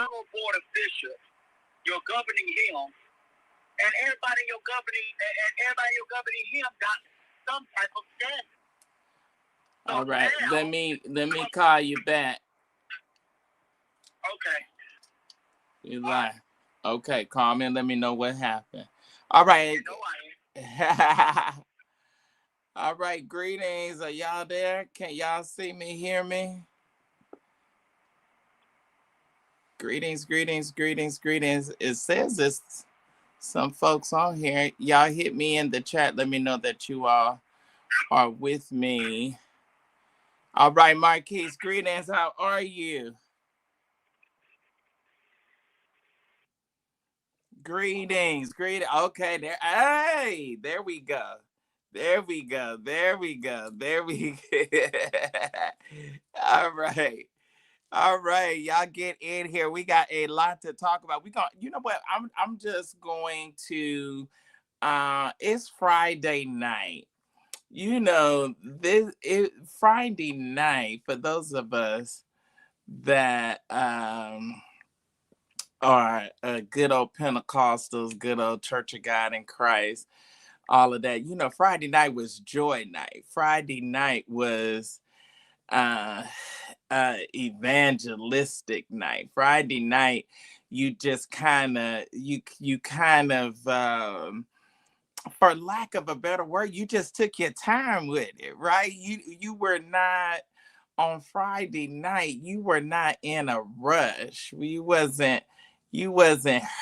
federal board official, you're governing him, and everybody you're governing him got some type of standard. So all right, now, let me call you back. Okay. You lie. Okay, call me and let me know what happened. All right. You know I am. All right, greetings. Are y'all there? Can y'all see me, hear me? Greetings, greetings, greetings, greetings. It says this. Some folks on here. Y'all hit me in the chat. Let me know that you all are with me. All right, Marquise, greetings. How are you? Greetings, greetings. Okay, there. Hey, there we go. There we go. There we go. There we go. All right. All right. Y'all get in here. We got a lot to talk about. We got, you know what? I'm just going to it's Friday night. You know, Friday night for those of us that are good old Pentecostals, good old Church of God in Christ, all of that. You know, Friday night was joy night. Friday night was evangelistic night. Friday night, you just kind of for lack of a better word, you just took your time with it, right? You were not on Friday night. You were not in a rush. You wasn't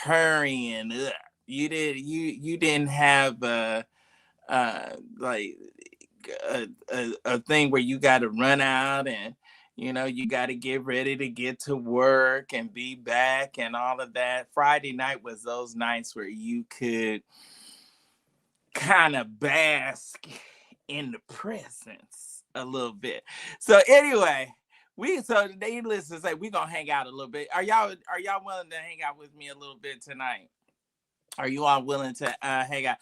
hurrying up. You didn't have like a thing where you got to run out and you got to get ready to get to work and be back and all of that. Friday night was those nights where you could kind of bask in the presence a little bit. So anyway, needless to say, we're gonna hang out a little bit. Are y'all willing to hang out with me a little bit tonight? Are you all willing to hang out?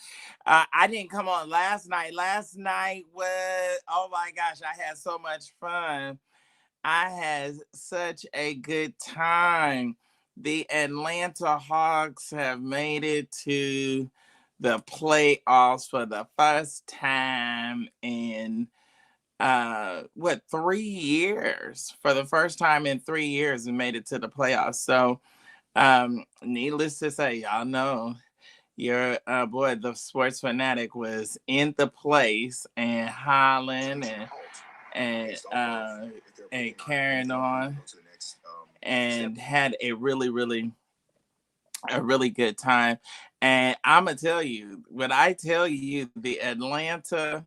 I didn't come on last night. Last night was, oh my gosh, I had so much fun. I had such a good time. The Atlanta Hawks have made it to the playoffs for the first time in 3 years. For the first time in 3 years, we made it to the playoffs. So needless to say, y'all know your boy, the sports fanatic, was in the place and hollering and carrying on and had a really good time. And I'm gonna tell you, when I tell you the Atlanta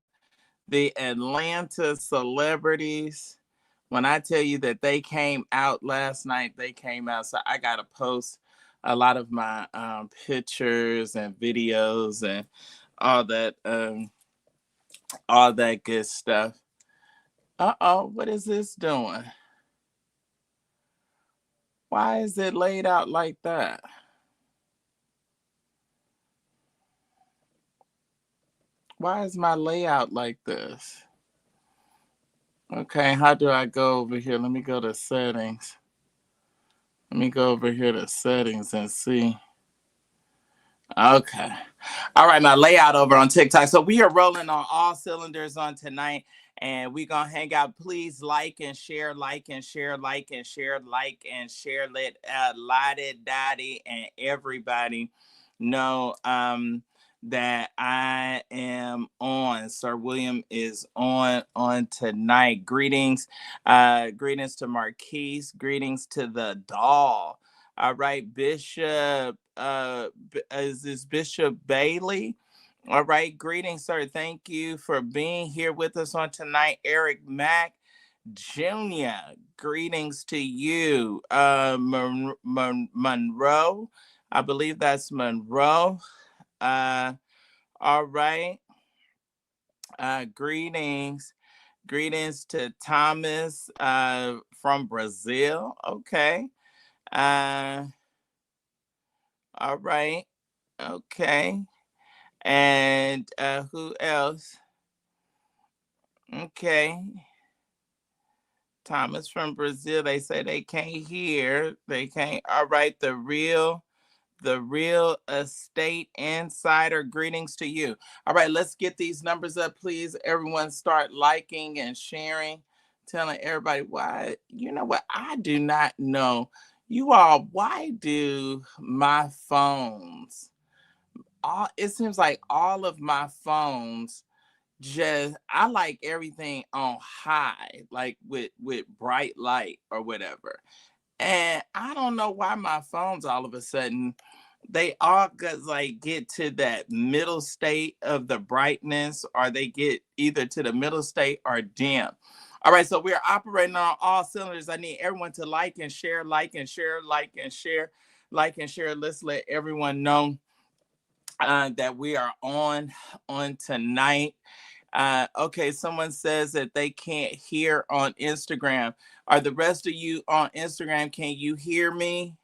celebrities, when I tell you that they came out last night, they came out. So I gotta post a lot of my pictures and videos and all that good stuff. What is this doing? Why is it laid out like that? Why is my layout like this? Okay, how do I go over here? Let me go to settings. Let me go over here to settings and see. Okay. All right, my layout over on TikTok. So we are rolling on all cylinders on tonight, and we're going to hang out. Please like and share, like and share, like and share, like and share. Let Lottie, Dottie, and everybody know that I am on. Sir William is on tonight. Greetings. Greetings to Marquise. Greetings to the doll. All right, Bishop. Is this Bishop Bailey? All right, greetings, sir. Thank you for being here with us on tonight. Eric Mack Jr., greetings to you. Monroe, I believe that's Monroe. All right. Greetings to Thomas from Brazil. Okay. All right. Okay. And who else? Okay. Thomas from Brazil. They say they can't hear. They can't. All right. The real estate insider, greetings to you. All right, let's get these numbers up, please. Everyone start liking and sharing, telling everybody why. You know what? I do not know. You all, why do my phones, it seems like all of my phones, just, I like everything on high, like with bright light or whatever. And I don't know why my phones all of a sudden, they all get to that middle state of the brightness, or they get either to the middle state or dim. All right, so we're operating on all cylinders. I need everyone to like and share, like and share, like and share, like and share. Let's let everyone know that we are on tonight. Okay, someone says that they can't hear on Instagram. Are the rest of you on Instagram? Can you hear me?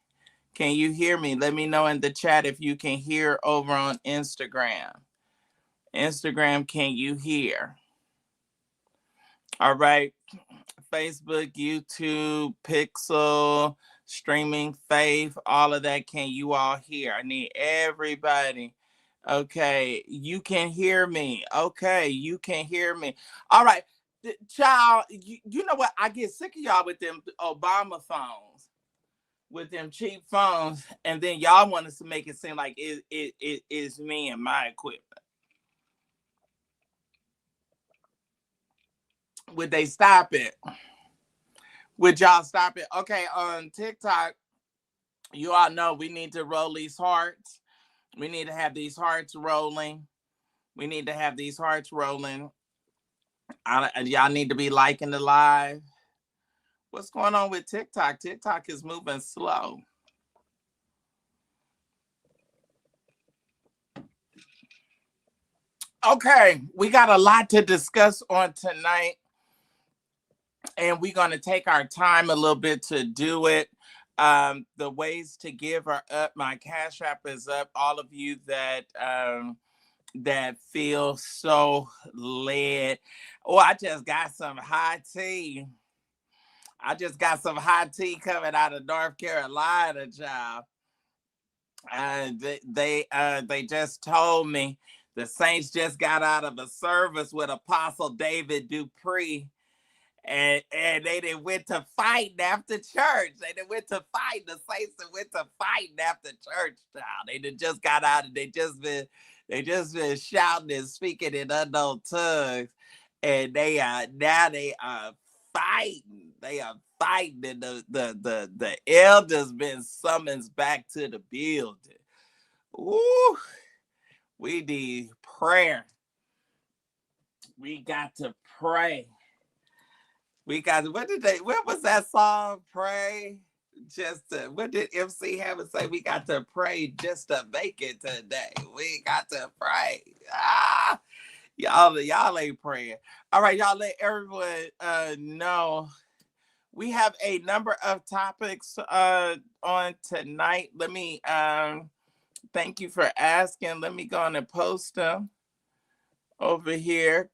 Can you hear me? Let me know in the chat if you can hear over on Instagram. Instagram, can you hear? All right. Facebook, YouTube, Pixel, Streaming Faith, all of that. Can you all hear? I need everybody. Okay, you can hear me. Okay, you can hear me. All right, child, you know what? I get sick of y'all with them Obama phones, with them cheap phones, and then y'all want us to make it seem like it is me and my equipment. Would they stop it? Would y'all stop it? Okay, on TikTok, you all know we need to roll these hearts. We need to have these hearts rolling. We need to have these hearts rolling. Y'all need to be liking the live. What's going on with TikTok? TikTok is moving slow. Okay, we got a lot to discuss on tonight, and we're going to take our time a little bit to do it. The ways to give are up. My Cashapp is up. All of you that that feel so led. Oh, I just got some hot tea. I just got some hot tea coming out of North Carolina, child. They just told me the Saints just got out of a service with Apostle David Dupree, and they didn't went to fighting after church. They didn't went to fight. The Saints went to fighting after church. Child. They just got out and they just been shouting and speaking in unknown tongues, and they are fighting. They are fighting, and the elders been summoned back to the building. Ooh, we need prayer. We got to pray. We got, what was that song? Pray. What did MC have to say? We got to pray just to make it today. We got to pray. Y'all ain't praying. All right, y'all let everyone know. We have a number of topics on tonight. Let me thank you for asking. Let me go on and post them over here.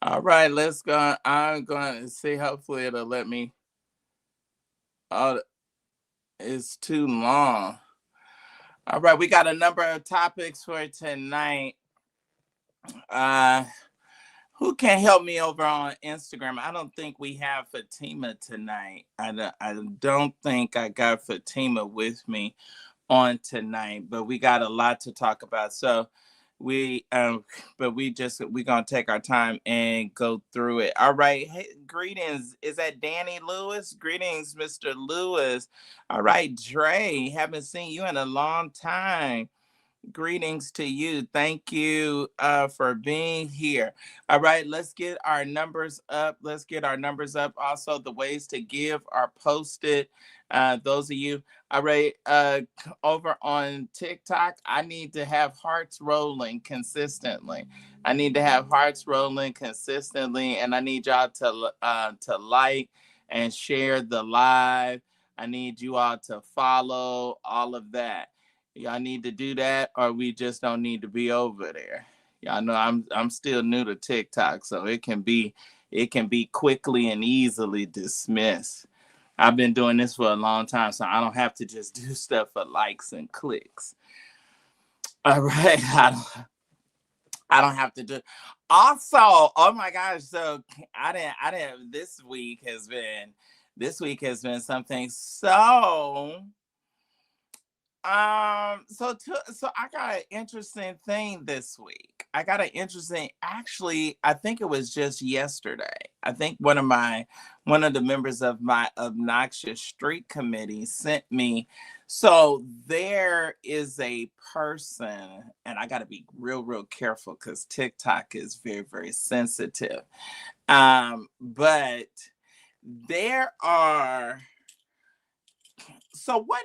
All right, let's go. I'm going to see. Hopefully it'll let me. Oh, it's too long. All right, we got a number of topics for tonight. Who can help me over on Instagram? I don't think we have Fatima tonight. I don't think I got Fatima with me on tonight, but we got a lot to talk about. So we're gonna take our time and go through it. All right. Hey, greetings. Is that Danny Lewis? Greetings, Mr. Lewis. All right, Dre. Haven't seen you in a long time. Greetings to you. Thank you for being here. All right, let's get our numbers up. Let's get our numbers up. Also, the ways to give are posted. Those of you, all right, over on TikTok, I need to have hearts rolling consistently. I need to have hearts rolling consistently, and I need y'all to like and share the live. I need you all to follow all of that. Y'all need to do that, or we just don't need to be over there. Y'all know I'm still new to TikTok, so it can be quickly and easily dismissed. I've been doing this for a long time, so I don't have to just do stuff for likes and clicks. All right, I don't have to do. Also, oh my gosh, so I didn't. This week has been something so. So I got an interesting thing this week. Actually, I think it was just yesterday. I think one of the members of my Obnoxious Street Committee sent me. So there is a person, and I got to be real careful because TikTok is very sensitive. But there are. So what?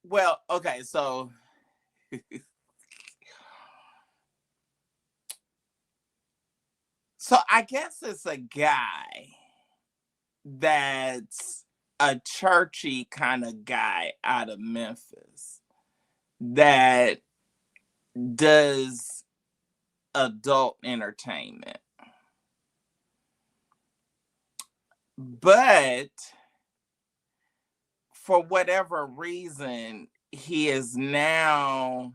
Well, okay. So, so I guess it's a guy that's a churchy kind of guy out of Memphis that does adult entertainment, but for whatever reason, he is now,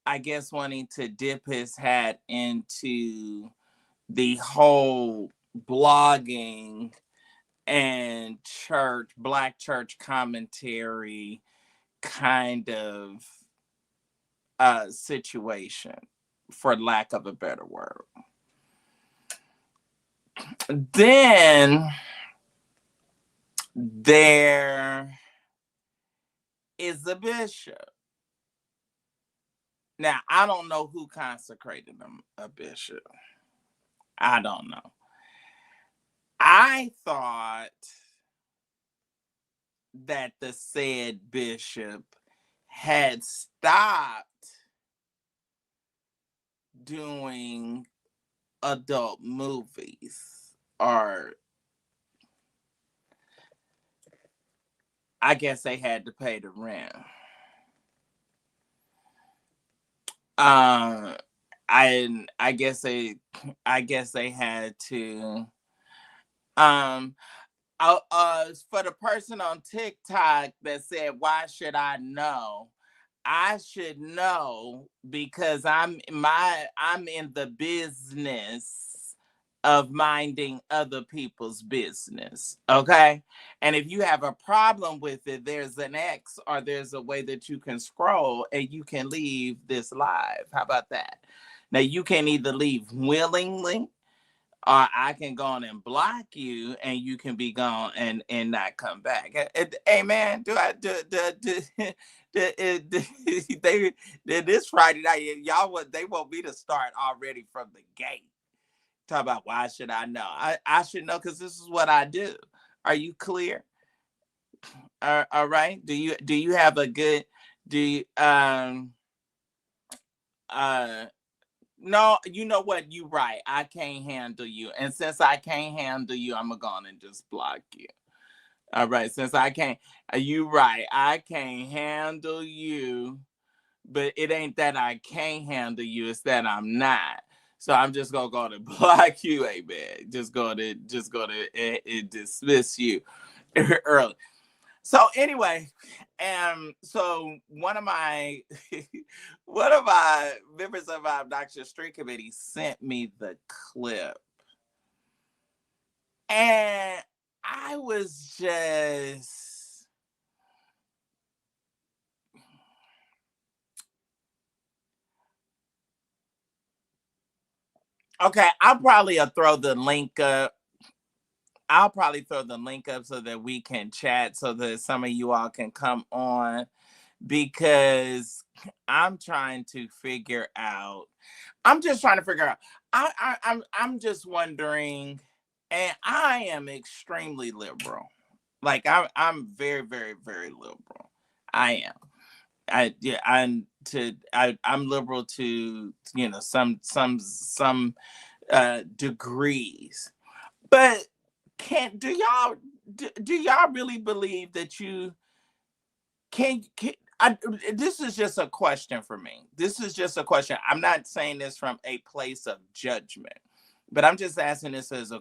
I guess, wanting to dip his hat into the whole blogging and black church commentary kind of situation, for lack of a better word. Then there is a bishop. Now, I don't know who consecrated him a bishop. I don't know. I thought that the said bishop had stopped doing adult movies, or I guess they had to pay the rent. I guess they had to. For the person on TikTok that said, "Why should I know?" I should know because I'm in the business of minding other people's business. Okay. And if you have a problem with it, there's an X, or there's a way that you can scroll and you can leave this live. How about that? Now you can either leave willingly, or I can go on and block you and you can be gone and not come back. Hey man, this Friday night, they want me to start already from the gate. Talk about why should I know? I should know because this is what I do. Are you clear? All right. Do you have a good no, you know what? You right. I can't handle you. And since I can't handle you, I'm going to go on and just block you. All right. Since I can't, you right. I can't handle you. But it ain't that I can't handle you. It's that I'm not. So I'm just going to go to block you, amen. Just go to dismiss you early. So anyway, so one of my members of our Obnoxious Street Committee sent me the clip, and I was just okay. I'll probably throw the link up. I'll probably throw the link up so that we can chat, so that some of you all can come on, because I'm trying to figure out. I'm just wondering, and I am extremely liberal. Like I'm very liberal. I am. I'm liberal to some degrees, but do y'all do y'all really believe that you can this is just a question for me. This is just a question. I'm not saying this from a place of judgment, but I'm just asking this as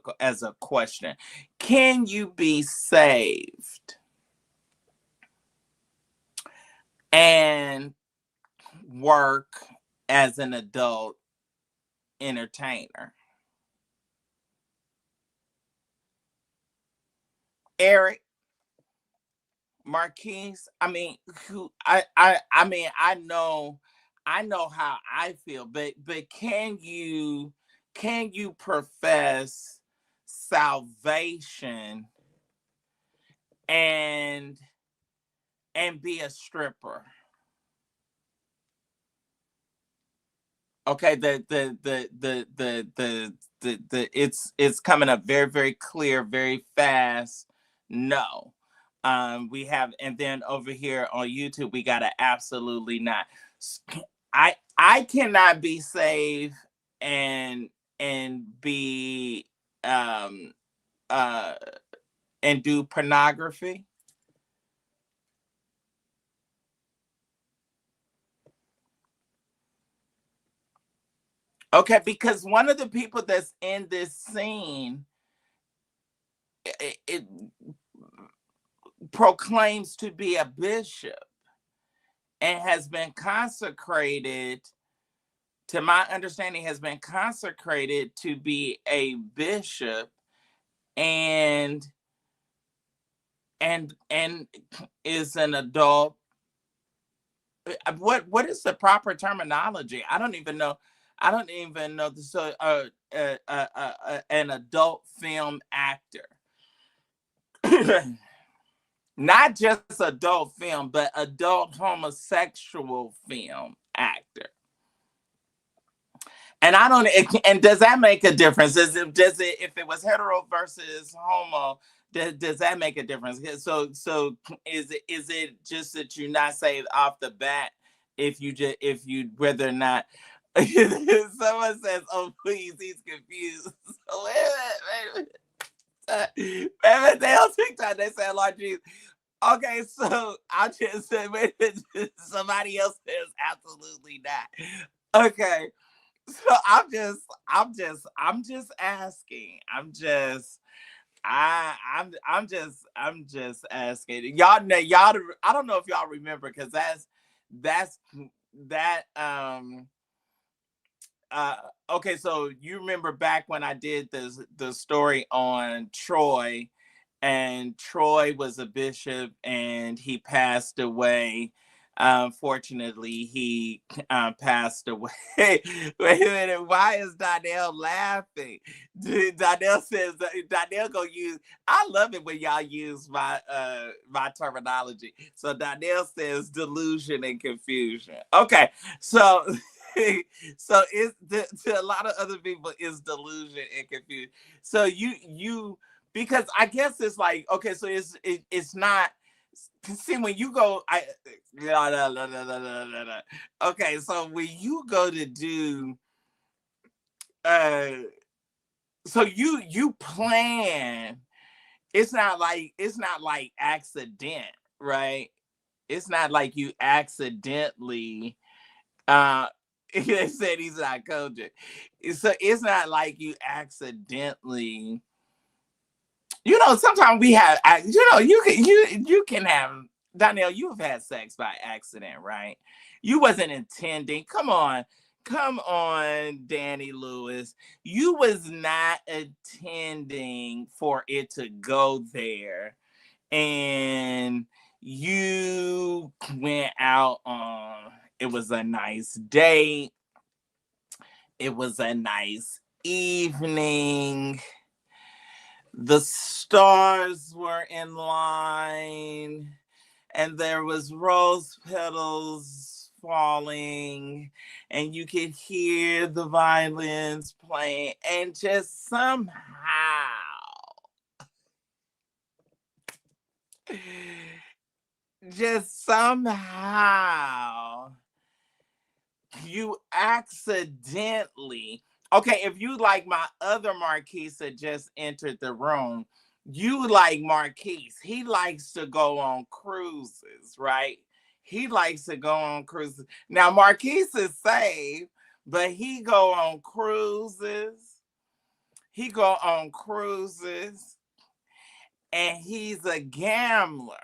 a question. Can you be saved and work as an adult entertainer? Eric, Marquise, I mean, I know how I feel, but can you profess salvation and be a stripper? Okay, it's coming up very, very clear, very fast. No. We have, and then over here on YouTube, we got a absolutely not. I cannot be saved and be uh and do pornography. Okay, because one of the people that's in this scene, it proclaims to be a bishop and has been consecrated, to my understanding, has been consecrated to be a bishop, and is an adult. What is the proper terminology? I don't even know. So an adult film actor. Not just adult film, but adult homosexual film actor. And I don't. And does that make a difference? Does it if it was hetero versus homo? Does that make a difference? So is it just that you're not saved off the bat if you whether or not someone says, "Oh please," he's confused. Wait a minute. Wait, they on TikTok they say, "Lord Jesus." Okay, so I just said, somebody else says absolutely not. Okay, so I'm just asking. I'm just asking. Y'all know y'all. I don't know if y'all remember because that's that okay, so you remember back when I did the story on Troy, and Troy was a bishop and he passed away. Unfortunately, he passed away. Wait a minute, why is Donnell laughing? Donnell says Donnell gonna use. I love it when y'all use my terminology. So Donnell says delusion and confusion. Okay, so so it's to a lot of other people it's delusion and confusion. So you because I guess it's like, okay, so it's not. See, when you go, no. Okay, so when you go to do, uh, so you plan. It's not like accident, right? It's not like you accidentally. They said he's not coaching, so it's not like you accidentally. Sometimes we have, you can have, Donnell, you've had sex by accident, right? You wasn't intending. Come on, Danny Lewis. You was not intending for it to go there. And you went out on, it was a nice date. It was a nice evening. The stars were in line and there was rose petals falling and you could hear the violins playing, and just somehow you accidentally, okay, if you, like my other Marquisa just entered the room, you like Marquise. He likes to go on cruises, right? He likes to go on cruises. Now Marquise is saved, but he go on cruises. He go on cruises, and he's a gambler.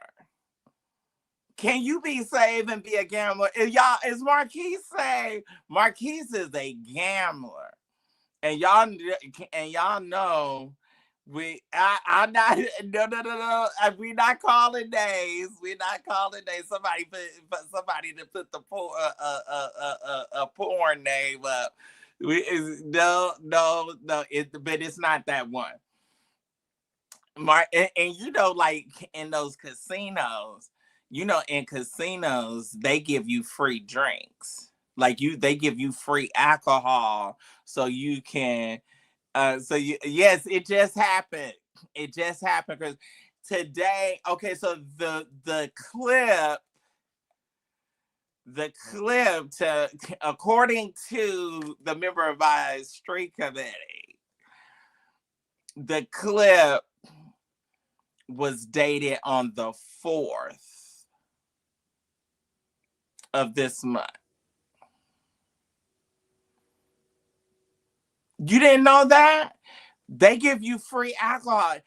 Can you be saved and be a gambler? Is Marquise saved? Marquise is a gambler, and y'all know. I'm not. No. We're not calling names. We're not calling names. Somebody to put the a porn name up. No. But it's not that one. And you know, like in those casinos, in casinos they give you free drinks. They give you free alcohol, so you can. Yes, it just happened. It just happened because today. Okay, so the clip to according to the member advised street committee, the clip was dated on the 4th of this month. You didn't know that? They give you free alcohol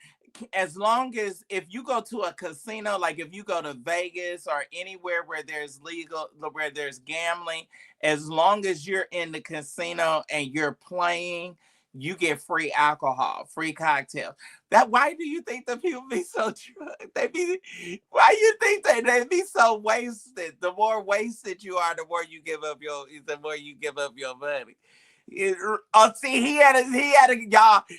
as long as if you go to a casino, like if you go to Vegas or anywhere where there's gambling, as long as you're in the casino and you're playing, you get free alcohol, free cocktails. Why do you think the people be so why you think they be so wasted? The more wasted you are, the more you give up your money. See, he had a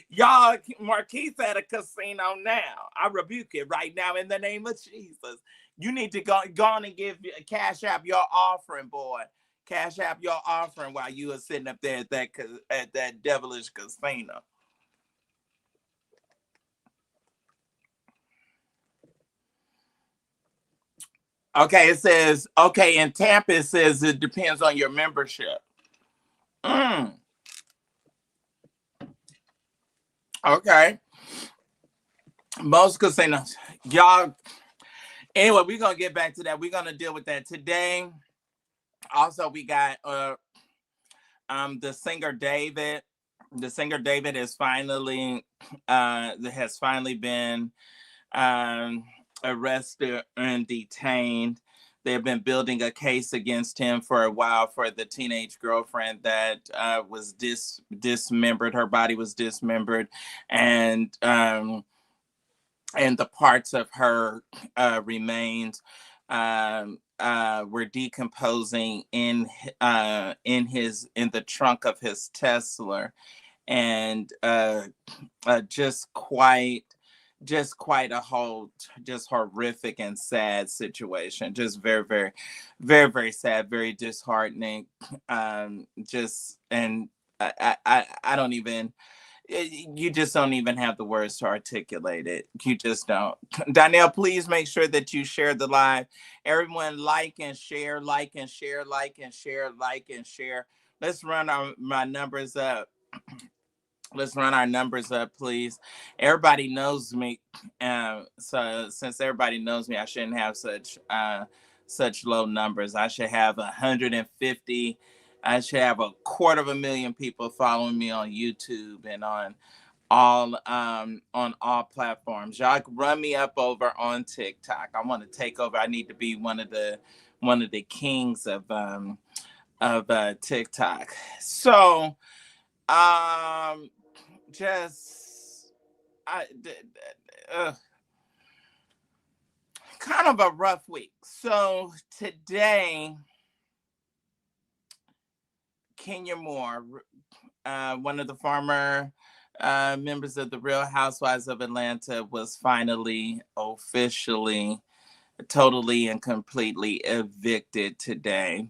y'all. Marquise at a casino now. I rebuke it right now in the name of Jesus. You need to go on and give Cashapp your offering, boy. Cashapp your offering while you are sitting up there at that devilish casino. Okay, it says in Tampa it says it depends on your membership. Okay. Most casinos, y'all. Anyway, we're gonna get back to that. We're gonna deal with that today. Also, we got the singer David. The singer David has finally been arrested and detained. They've been building a case against him for a while for the teenage girlfriend that was dismembered. Her body was dismembered, and the parts of her remains were decomposing in the trunk of his Tesla, and just quite a whole just horrific and sad situation. Just very, very, very, very sad, very disheartening. Just and I don't even. You just don't even have the words to articulate it. You just don't. Donnell, please make sure that you share the live. Everyone like and share, like and share, like and share, like and share. Let's run my numbers up. Let's run our numbers up, please. Everybody knows me. So since everybody knows me, I shouldn't have such low numbers. I should have 150. I should have 250,000 people following me on YouTube and on all platforms. Y'all run me up over on TikTok. I want to take over. I need to be one of the kings of TikTok. So just kind of a rough week. So today, Kenya Moore, one of the former members of the Real Housewives of Atlanta, was finally officially, totally and completely evicted today.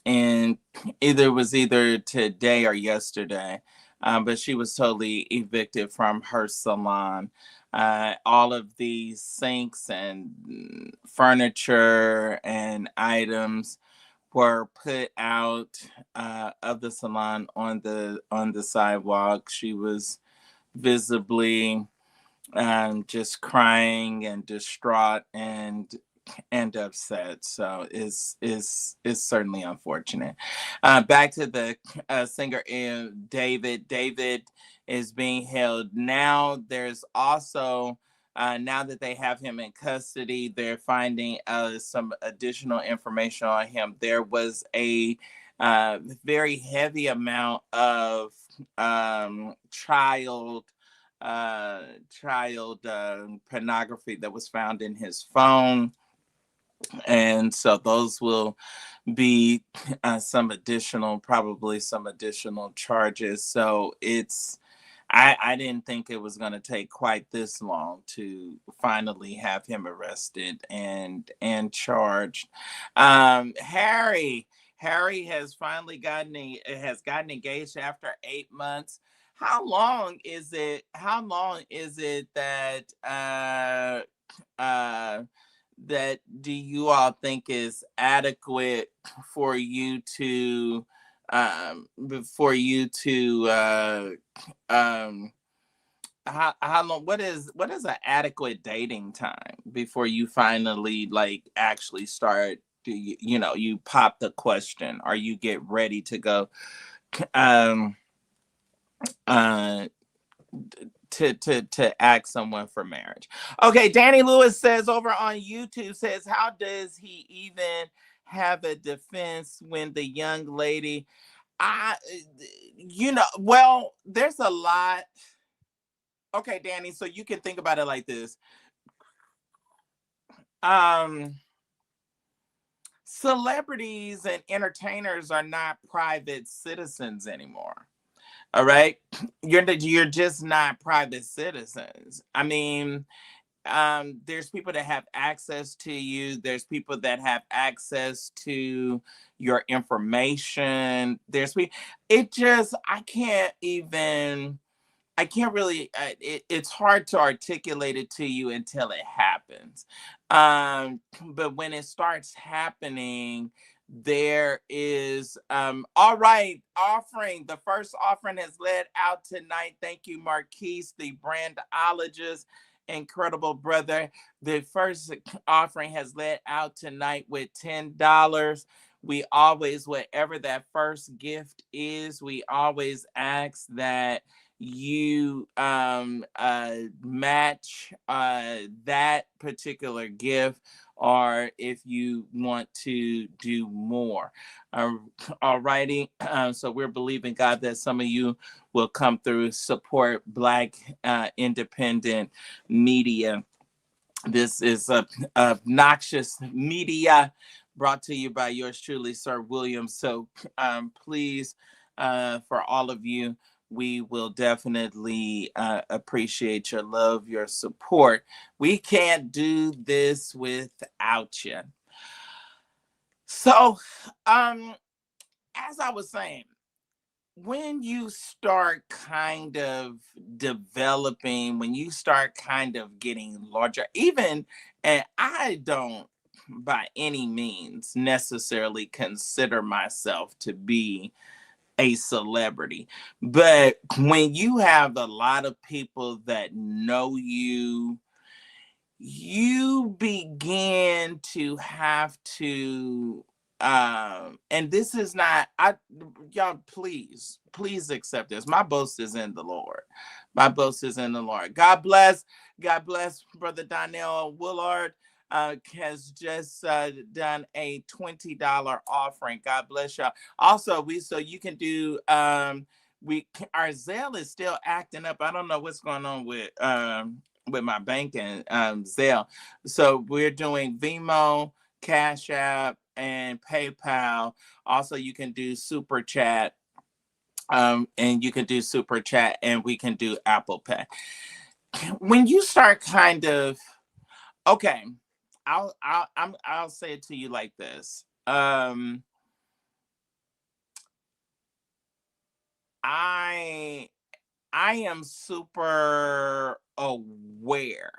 And either today or yesterday, but she was totally evicted from her salon. All of these sinks and furniture and items were put out of the salon on the sidewalk. She was visibly just crying and distraught and upset. So it's certainly unfortunate. Back to the singer David. David is being held now. There's also now that they have him in custody, they're finding some additional information on him. There was a very heavy amount of child pornography that was found in his phone, and so those will be probably some additional charges. So I didn't think it was going to take quite this long to finally have him arrested and charged. Harry has finally gotten engaged after 8 months. How long is it that that do you all think is adequate for you to how long, what is an adequate dating time before you finally like actually start, you pop the question or you get ready to go to ask someone for marriage? Okay, Danny Lewis says over on YouTube, says, how does he even have a defense when the young lady, well, there's a lot. Okay, Danny, so you can think about it like this. Celebrities and entertainers are not private citizens anymore. All right, you're just not private citizens. I mean, there's people that have access to you. There's people that have access to your information. I can't really, it's hard to articulate it to you until it happens. But when it starts happening, there is, all right, offering. The first offering has led out tonight. Thank you, Marquise, the brandologist, incredible brother. The first offering has led out tonight with $10. We always, whatever that first gift is, we always ask that you match that particular gift, or if you want to do more. All righty. So we're believing God that some of you will come through, support Black independent media. This is Obnoxious Media, brought to you by yours truly, Sir Williams. So please, for all of you, we will definitely appreciate your love, your support. We can't do this without you. So, as I was saying, when you start kind of developing, when you start kind of getting larger, and I don't by any means necessarily consider myself to be a celebrity, but when you have a lot of people that know you, you begin to have to and this is not, y'all, please accept this. My boast is in the Lord. God bless Brother Donnell Willard. Has just done a $20 offering. God bless y'all. Also, so you can do our Zelle is still acting up. I don't know what's going on with my banking Zelle. So we're doing Venmo, Cashapp, and PayPal. Also, you can do Super Chat. And you can do Super Chat, and we can do Apple Pay. When you start kind of, okay, I'll say it to you like this. I am super aware.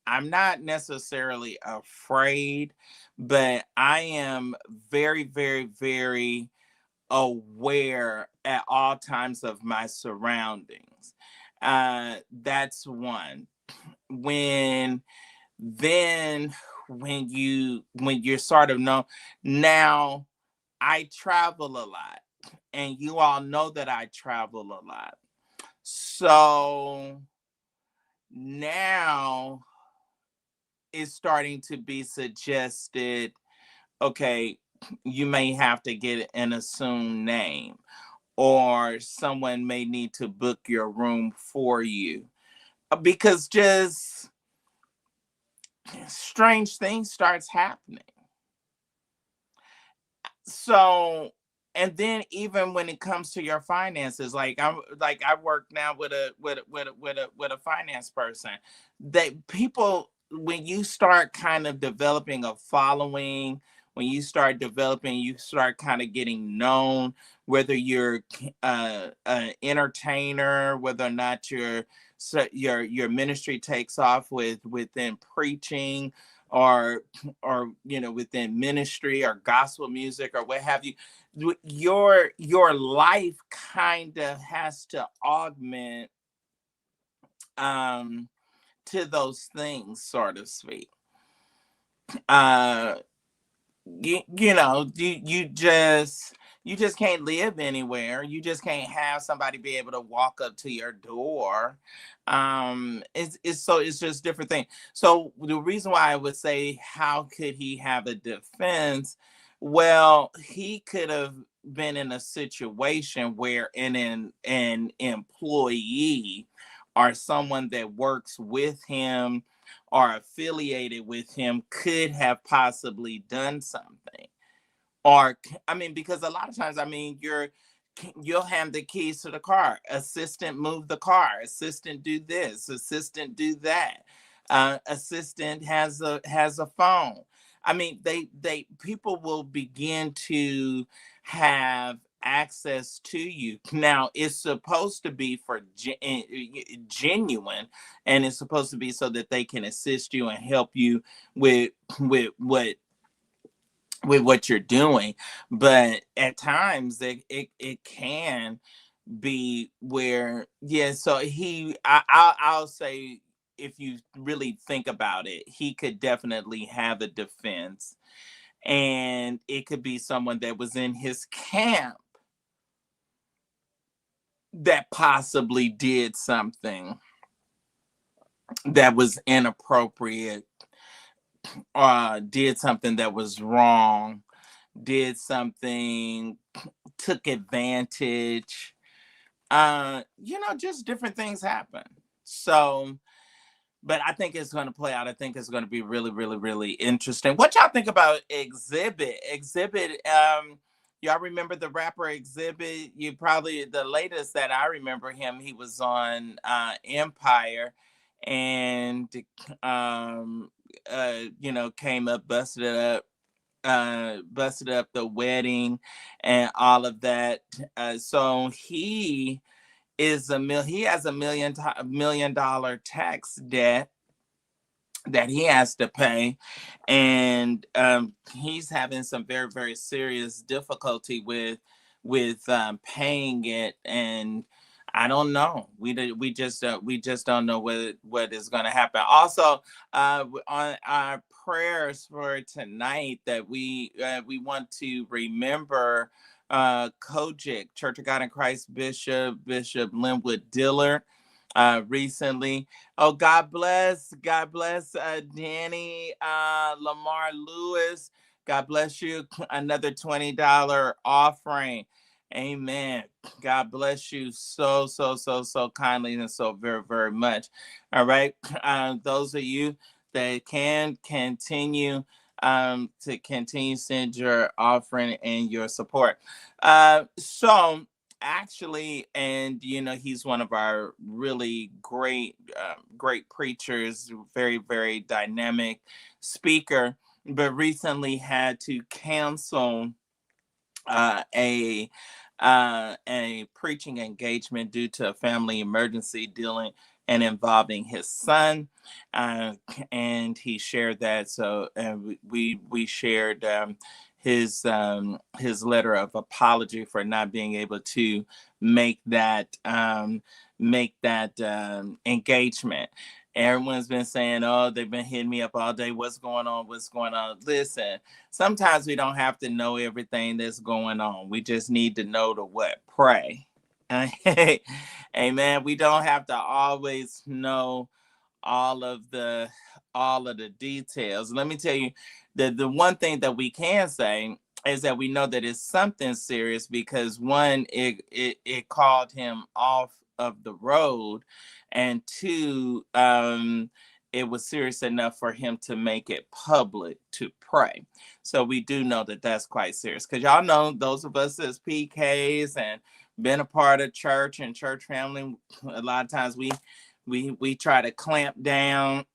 I'm not necessarily afraid, but I am very, very, very aware at all times of my surroundings. That's one. when you're sort of known now, I travel a lot, and you all know that I travel a lot. So now it's starting to be suggested, okay, you may have to get an assumed name, or someone may need to book your room for you, because just strange things starts happening. So, and then even when it comes to your finances, I work now with a finance person. That people, when you start kind of developing a following, when you start developing, you start kind of getting known, whether you're an entertainer, whether or not your ministry takes off within preaching, or within ministry or gospel music or what have you, your life kind of has to augment to those things, so to speak. You just can't live anywhere. You just can't have somebody be able to walk up to your door. It's just different thing. So the reason why I would say, how could he have a defense? Well, he could have been in a situation where an employee or someone that works with him or affiliated with him could have possibly done something. Or, I mean, because a lot of times, I mean, you'll hand the keys to the car. Assistant, move the car. Assistant, do this. Assistant, do that. Assistant has a phone. I mean, people will begin to have access to you. Now, it's supposed to be for genuine, and it's supposed to be so that they can assist you and help you with what you're doing. But at times it can be where, yeah, so I'll say, if you really think about it, he could definitely have a defense, and it could be someone that was in his camp that possibly did something that was inappropriate, did something that was wrong, did something, took advantage. Just different things happen. So, but I think it's going to play out. I think it's going to be really, really, really interesting. What y'all think about Xzibit? Xzibit, y'all remember the rapper Xzibit? You probably, the latest that I remember him, he was on Empire, and came up, busted up the wedding and all of that. So he has $1 million tax debt that he has to pay, and he's having some very, very serious difficulty with paying it. And I don't know. We just don't know what is going to happen. Also, on our prayers for tonight, that we want to remember Kojic, Church of God in Christ Bishop Linwood Dillard. Recently. Oh, God bless Danny Lamar Lewis. God bless you. Another $20 offering. Amen. God bless you so kindly and so very, very much. All right. Those of you that can continue to continue send your offering and your support. So actually, and he's one of our really great preachers, very, very dynamic speaker, but recently had to cancel a preaching engagement due to a family emergency dealing and involving his son, and he shared that. So we shared his letter of apology for not being able to make that engagement. Everyone's been saying, oh, they've been hitting me up all day. What's going on? What's going on? Listen, sometimes we don't have to know everything that's going on. We just need to know to what? Pray. Amen. We don't have to always know all of the details. Let me tell you that the one thing that we can say is that we know that it's something serious, because one, it called him off of the road, and two, it was serious enough for him to make it public to pray. So we do know that that's quite serious, because y'all know, those of us as PKs and been a part of church and church family, a lot of times we try to clamp down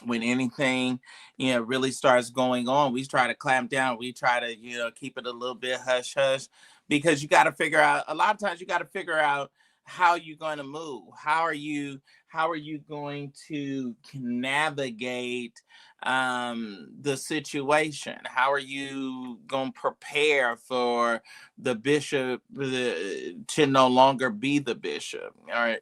when anything, really starts going on. We try to clamp down. We try to, keep it a little bit hush hush, because you got to figure out, a lot of times you got to figure out how you're going to move. How are you going to navigate the situation? How are you going to prepare for the bishop to no longer be the bishop, or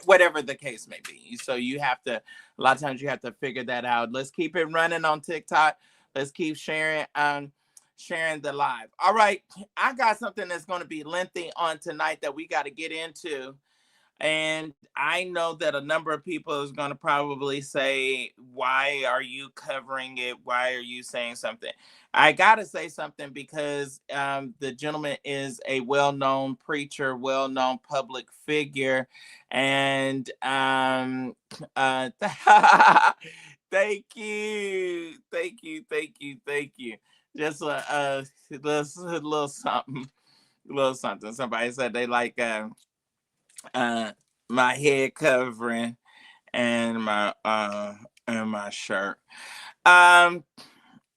whatever the case may be? So you have to, a lot of times you have to figure that out. Let's keep it running on TikTok. Let's keep sharing the live. All right, I got something that's going to be lengthy on tonight that we got to get into. And I know that a number of people is going to probably say, why are you covering it? Why are you saying something? I got to say something because the gentleman is a well-known preacher, well-known public figure. And thank you. Just a little something. Somebody said they like my head covering and my shirt.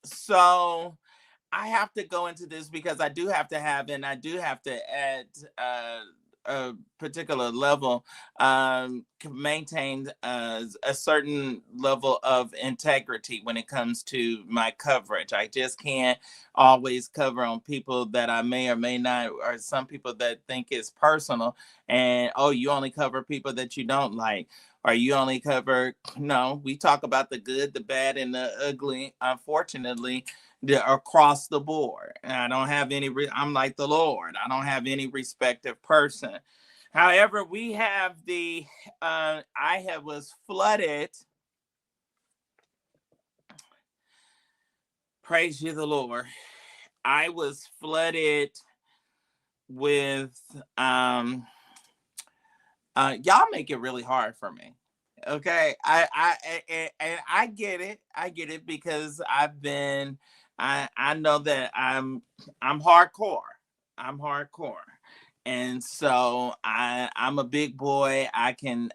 So I have to go into this because I do have to add a particular level, maintain a certain level of integrity when it comes to my coverage. I just can't always cover on people that I may or may not, or some people that think it's personal, and oh, you only cover people that you don't like, or you only cover. No, we talk about the good, the bad, and the ugly. Unfortunately, across the board. And I don't have any, I'm like the Lord. I don't have any respective person. However, we have was flooded. Praise you, the Lord. I was flooded with, y'all make it really hard for me. Okay. I get it because I know that I'm hardcore. And so I'm a big boy. I can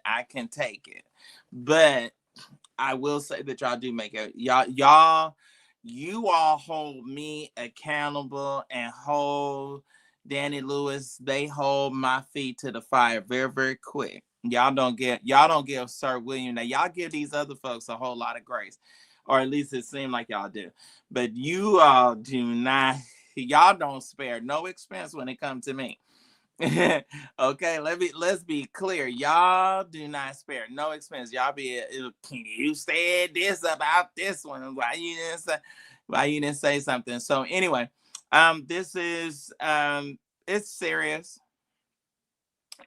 take it. But I will say that y'all do make it. You all hold me accountable and hold Danny Lewis. They hold my feet to the fire very, very quick. Y'all don't give Sir William. Now y'all give these other folks a whole lot of grace, or at least it seemed like y'all do. But you all do not. Y'all don't spare no expense when it comes to me. Okay, let's be clear. Y'all do not spare no expense. Y'all be, you said this about this one. Why you didn't say something? So anyway, this is it's serious.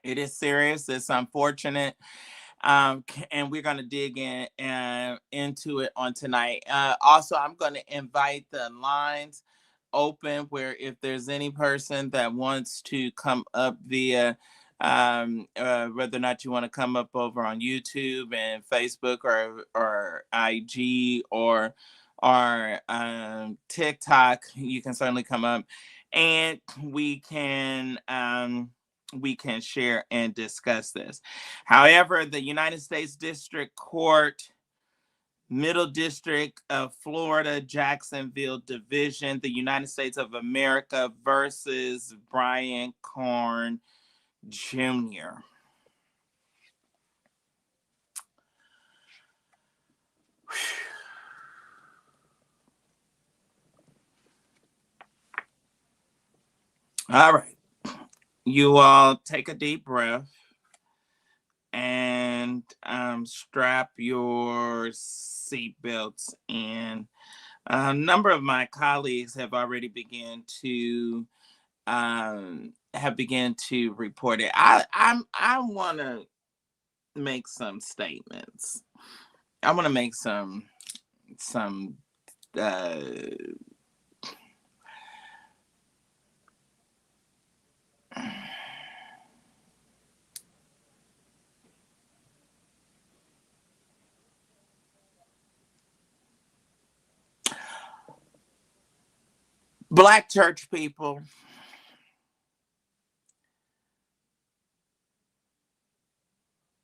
It is serious. It's unfortunate. And we're going to dig into it on tonight. Also, I'm going to invite the lines open, where if there's any person that wants to come up via whether or not you want to come up over on YouTube and Facebook or IG or TikTok, you can certainly come up, and we can share and discuss this. However, the United States District Court, Middle District of Florida, Jacksonville Division, the United States of America versus Brian Carn Jr. All right. You all take a deep breath and strap your seatbelts in. A number of my colleagues have already begun to report it. I want to make some statements. I want to make some uh, Black church people.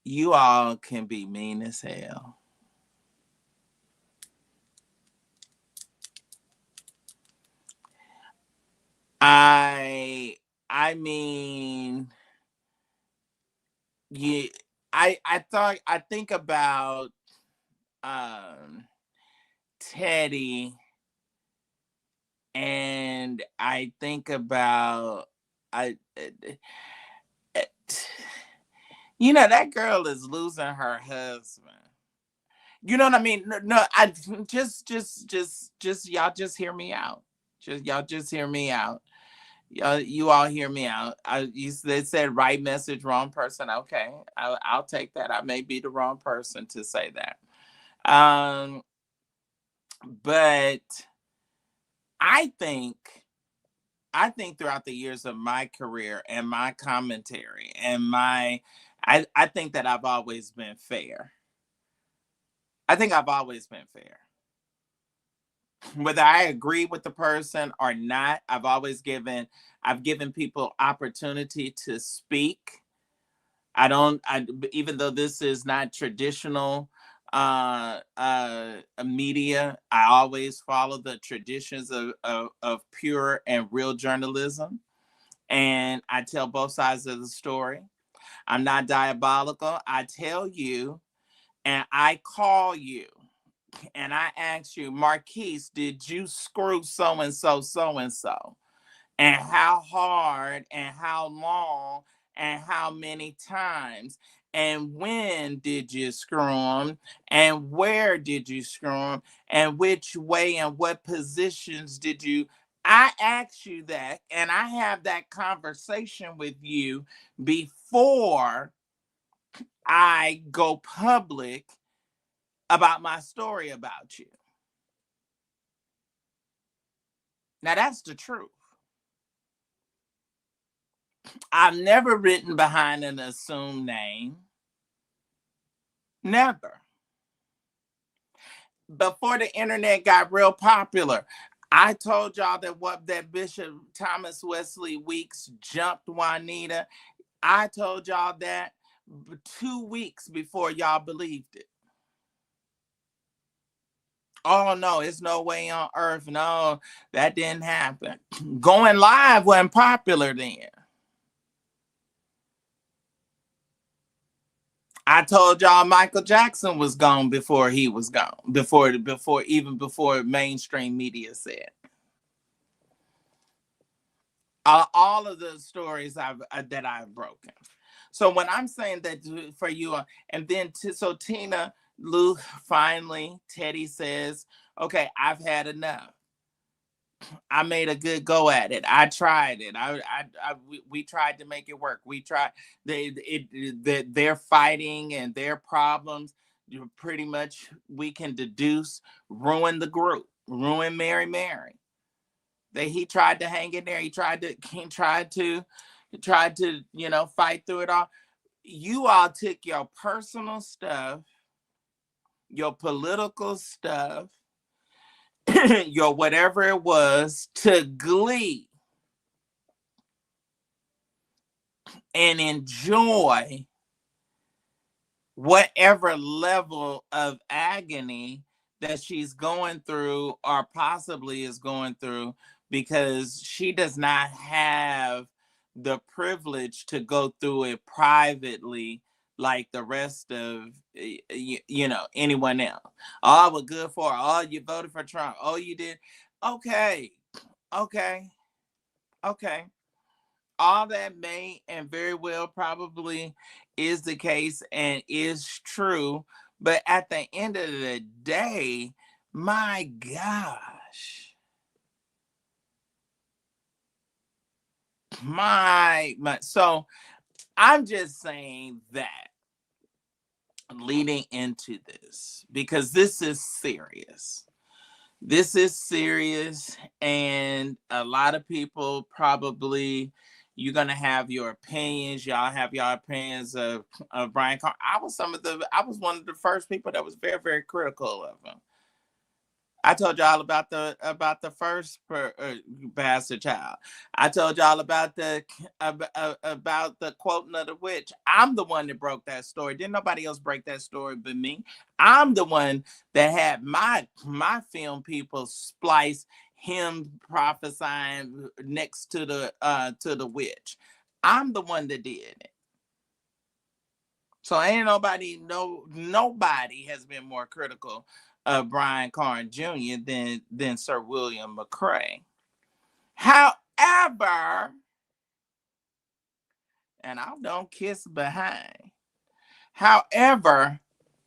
You all can be mean as hell. I mean, yeah, I think about Teddy, and I think about that girl is losing her husband. You know what I mean? No, I just y'all just hear me out. Just hear me out. You all hear me out. They said right message, wrong person. Okay, I'll take that. I may be the wrong person to say that. But I think throughout the years of my career and my commentary and I think that I've always been fair. I think I've always been fair. Whether I agree with the person or not, I've given people opportunity to speak. Even though this is not traditional media, I always follow the traditions of pure and real journalism. And I tell both sides of the story. I'm not diabolical. I tell you, and I call you, and I ask you, Marquise, did you screw so-and-so, so-and-so? And how hard and how long and how many times? And when did you screw them? And where did you screw them? And which way and what positions did you? I ask you that, and I have that conversation with you before I go public about my story about you. Now, that's the truth. I've never written behind an assumed name. Never. Before the internet got real popular, I told y'all that Bishop Thomas Wesley Weeks jumped Juanita. I told y'all that 2 weeks before y'all believed it. Oh, no, it's no way on earth. No, that didn't happen. Going live wasn't popular then. I told y'all Michael Jackson was gone before he was gone. Before mainstream media said. All of the stories that I've broken. So when I'm saying that for you, and then so Tina, Lou, finally, Teddy says, okay, I've had enough. I made a good go at it. I tried it. We tried to make it work. We tried. Their fighting and their problems, pretty much we can deduce, ruin the group, ruin Mary. He tried to hang in there. He tried to fight through it all. You all took your personal stuff, your political stuff, your whatever it was, to glee and enjoy whatever level of agony that she's going through or possibly is going through, because she does not have the privilege to go through it privately like the rest of anyone else. Oh, we're good for her. Oh, you voted for Trump. Oh, you did. Okay. all that may and very well probably is the case and is true. But at the end of the day, my gosh, my. So I'm just saying that leading into this, because this is serious. This is serious, and a lot of people probably, you're gonna have your opinions. Y'all have your opinions of Brian Carn. I was one of the first people that was very, very critical of him. I told y'all about the first bastard child. I told y'all about the quoting of the witch. I'm the one that broke that story. Didn't nobody else break that story but me. I'm the one that had my film people splice him prophesying next to the witch. I'm the one that did it. So ain't nobody has been more critical of Brian Carn Jr. than Sir William McCray. However, and I don't kiss behind. However,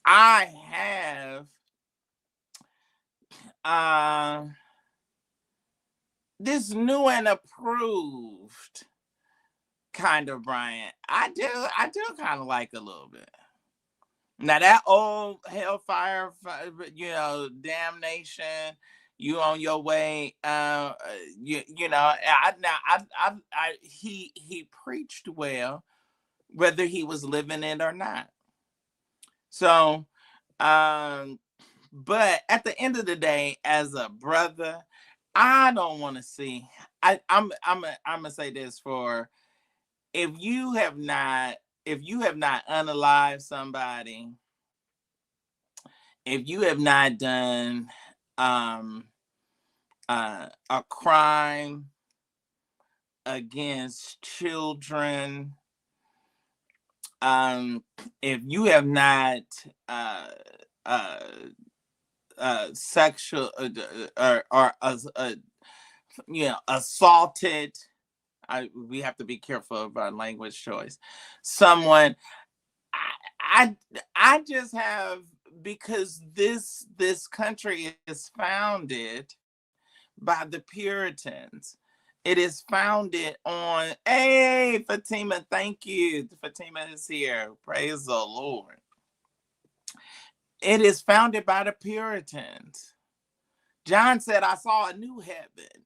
I have this new and approved kind of Brian. I do kind of like a little bit. Now that old hellfire, damnation, you on your way. He preached well, whether he was living it or not. So, but at the end of the day, as a brother, I don't want to see. I'm gonna say this for, if you have not unalived somebody, if you have not done a crime against children, if you have not sexual or assaulted, we have to be careful of our language choice, someone, I just have, because this country is founded by the Puritans. It is founded on, hey, Fatima, thank you. Fatima is here. Praise the Lord. It is founded by the Puritans. John said, I saw a new heaven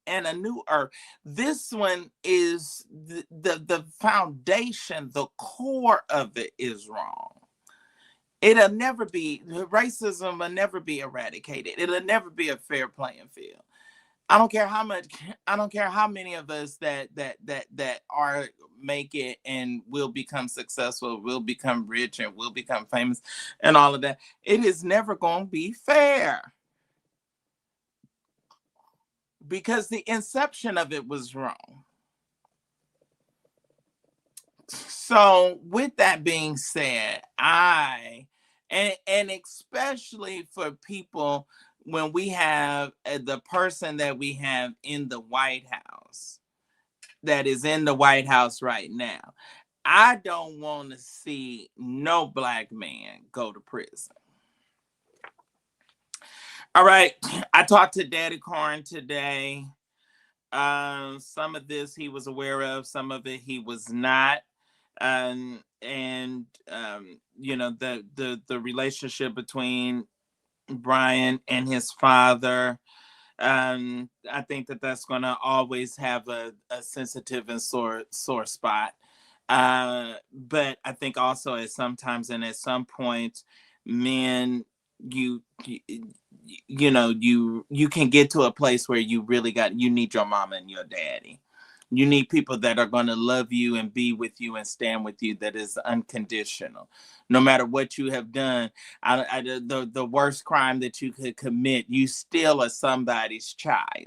and a new earth. This one is the foundation, the core of it is wrong. It'll never be, racism will never be eradicated. It'll never be a fair playing field. I don't care how many of us that are make it and will become successful, will become rich, and will become famous and all of that. It is never going to be fair, because the inception of it was wrong. So with that being said, and especially for people, when we have the person that we have in the White House, that is in the White House right now, I don't want to see no Black man go to prison. All right, I talked to Daddy Carn today. Some of this he was aware of, some of it he was not. The relationship between Brian and his father, I think that's going to always have a sensitive and sore spot. But I think also at some point, men, you can get to a place where you need your mama and your daddy. You need people that are going to love you and be with you and stand with you, that is unconditional. No matter what you have done, the worst crime that you could commit, you still are somebody's child.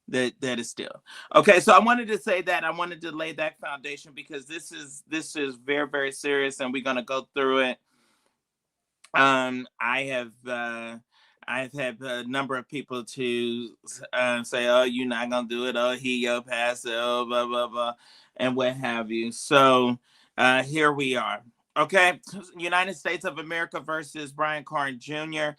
That is still. Okay, so I wanted to say that. I wanted to lay that foundation, because this is very, very serious, and we're going to go through it. I I've had a number of people to say, "Oh, you're not gonna do it. Oh, he your pastor. Oh, blah blah blah," and what have you. So here we are. Okay, United States of America versus Brian Carn Jr.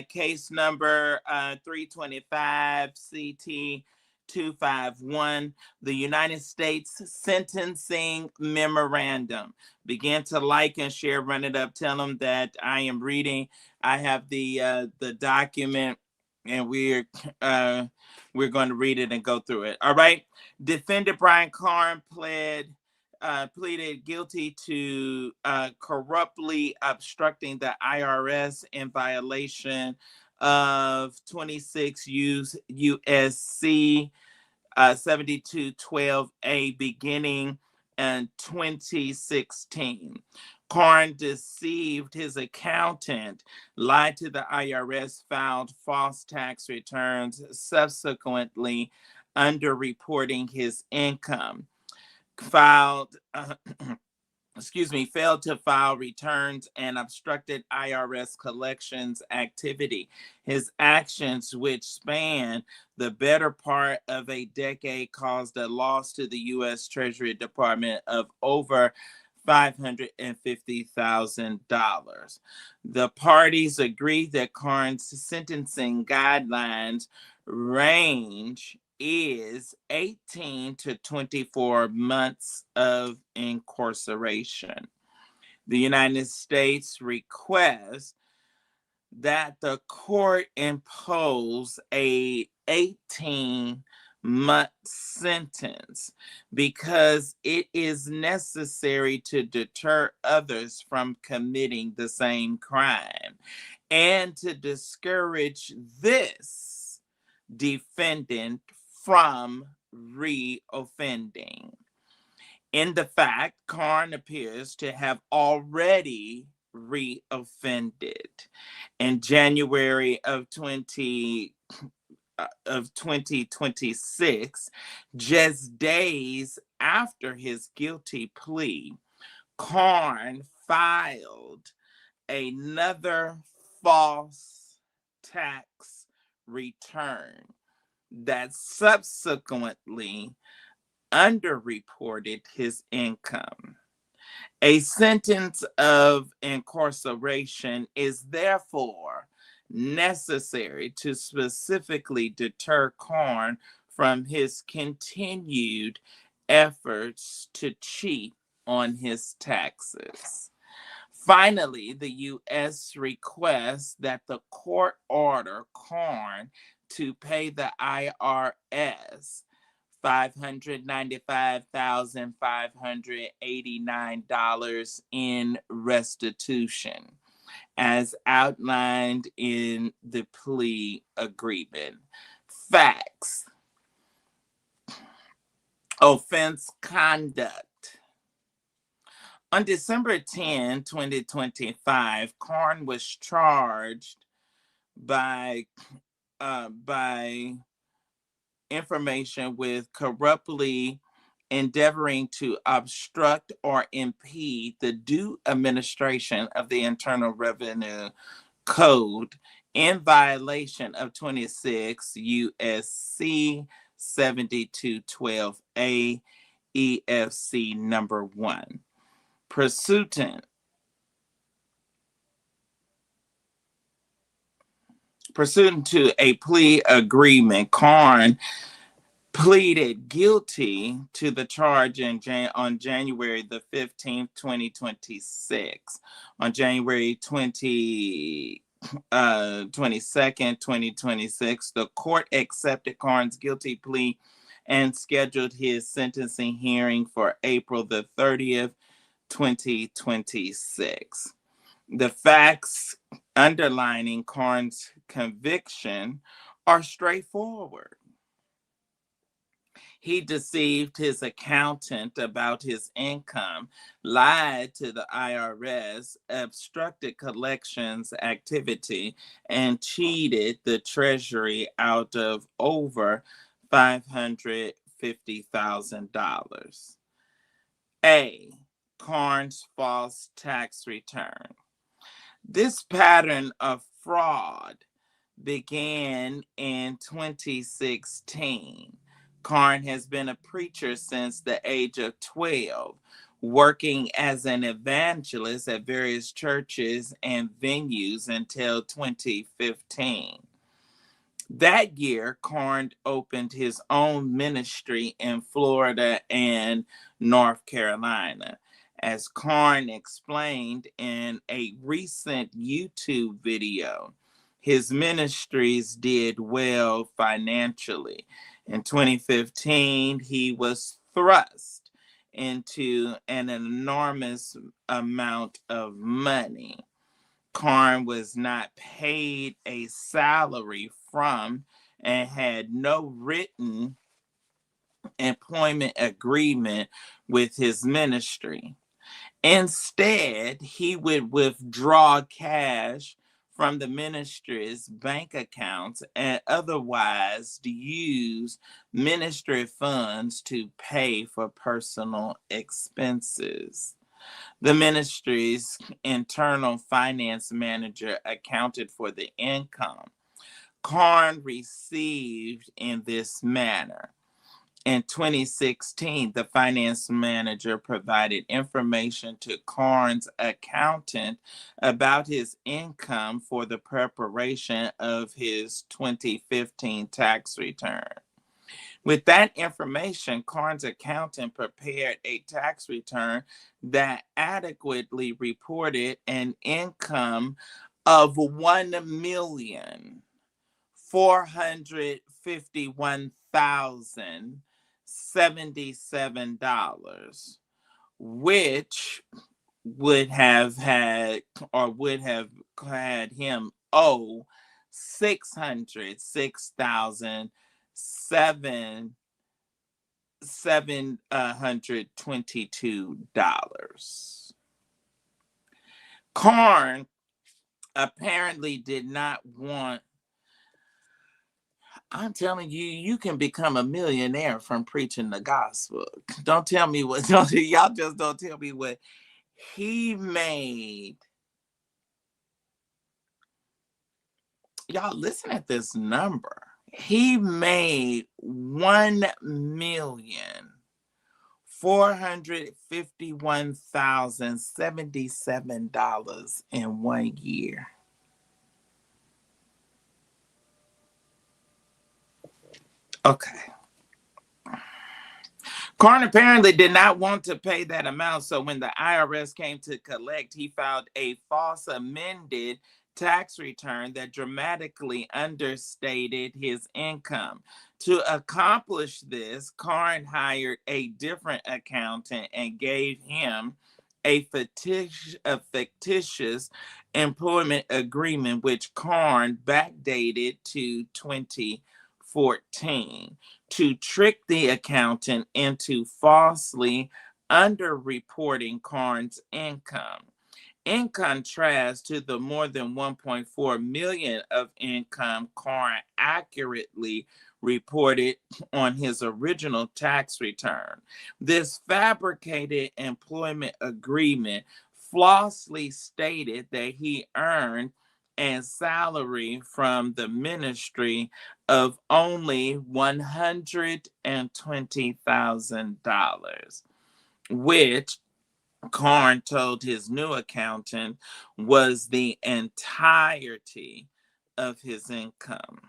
Case number 325 CT 251. The United States Sentencing Memorandum. Begin to like and share. Run it up. Tell them that I am reading. I have the document, and we're going to read it and go through it. All right. Defendant Brian Carn pleaded guilty to corruptly obstructing the IRS in violation of 26 USC 7212A beginning in 2016. Carn deceived his accountant, lied to the IRS, filed false tax returns, subsequently underreporting his income, failed to file returns, and obstructed IRS collections activity. His actions, which span the better part of a decade, caused a loss to the U.S. Treasury Department of over $550,000. The parties agreed that Carn's sentencing guidelines range is 18 to 24 months of incarceration. The United States requests that the court impose a 18-month sentence because it is necessary to deter others from committing the same crime and to discourage this defendant from reoffending. In the fact, Carn appears to have already reoffended. In January of 2026, just days after his guilty plea, Carn filed another false tax return that subsequently underreported his income. A sentence of incarceration is therefore necessary to specifically deter Carn from his continued efforts to cheat on his taxes. Finally, the U.S. requests that the court order Carn to pay the IRS $595,589 in restitution, as outlined in the plea agreement. Facts. Offense conduct. On December 10, 2025, Carn was charged by information with corruptly endeavoring to obstruct or impede the due administration of the Internal Revenue Code in violation of 26 USC 7212A EFC number 1. Pursuant to a plea agreement, Carn pleaded guilty to the charge on January the 15th, 2026. On January 22nd, 2026, the court accepted Carn's guilty plea and scheduled his sentencing hearing for April the 30th, 2026. The facts underlining Carn's conviction are straightforward. He deceived his accountant about his income, lied to the IRS, obstructed collections activity, and cheated the Treasury out of over $550,000. A. Carn's false tax return. This pattern of fraud began in 2016. Carn has been a preacher since the age of 12, working as an evangelist at various churches and venues until 2015. That year, Carn opened his own ministry in Florida and North Carolina. As Carn explained in a recent YouTube video, his ministries did well financially. In 2015, he was thrust into an enormous amount of money. Carn was not paid a salary from and had no written employment agreement with his ministry. Instead, he would withdraw cash from the ministry's bank accounts and otherwise use ministry funds to pay for personal expenses. The ministry's internal finance manager accounted for the income Carn received in this manner. In 2016, the finance manager provided information to Carn's accountant about his income for the preparation of his 2015 tax return. With that information, Carn's accountant prepared a tax return that adequately reported an income of $1,451,077, which would have had him owe $606,722. Carn apparently did not want. I'm telling you, you can become a millionaire from preaching the gospel. Don't tell me what. Y'all just don't tell me what he made. Y'all listen at this number. He made $1,451,077 in 1 year. Okay. Carn apparently did not want to pay that amount, so when the IRS came to collect, he filed a false amended tax return that dramatically understated his income. To accomplish this, Carn hired a different accountant and gave him a fictitious employment agreement, which Carn backdated to 2014 to trick the accountant into falsely underreporting Carn's income. In contrast to the more than 1.4 million of income Carn accurately reported on his original tax return, this fabricated employment agreement falsely stated that he earned a salary from the ministry of only $120,000, which Carn told his new accountant was the entirety of his income.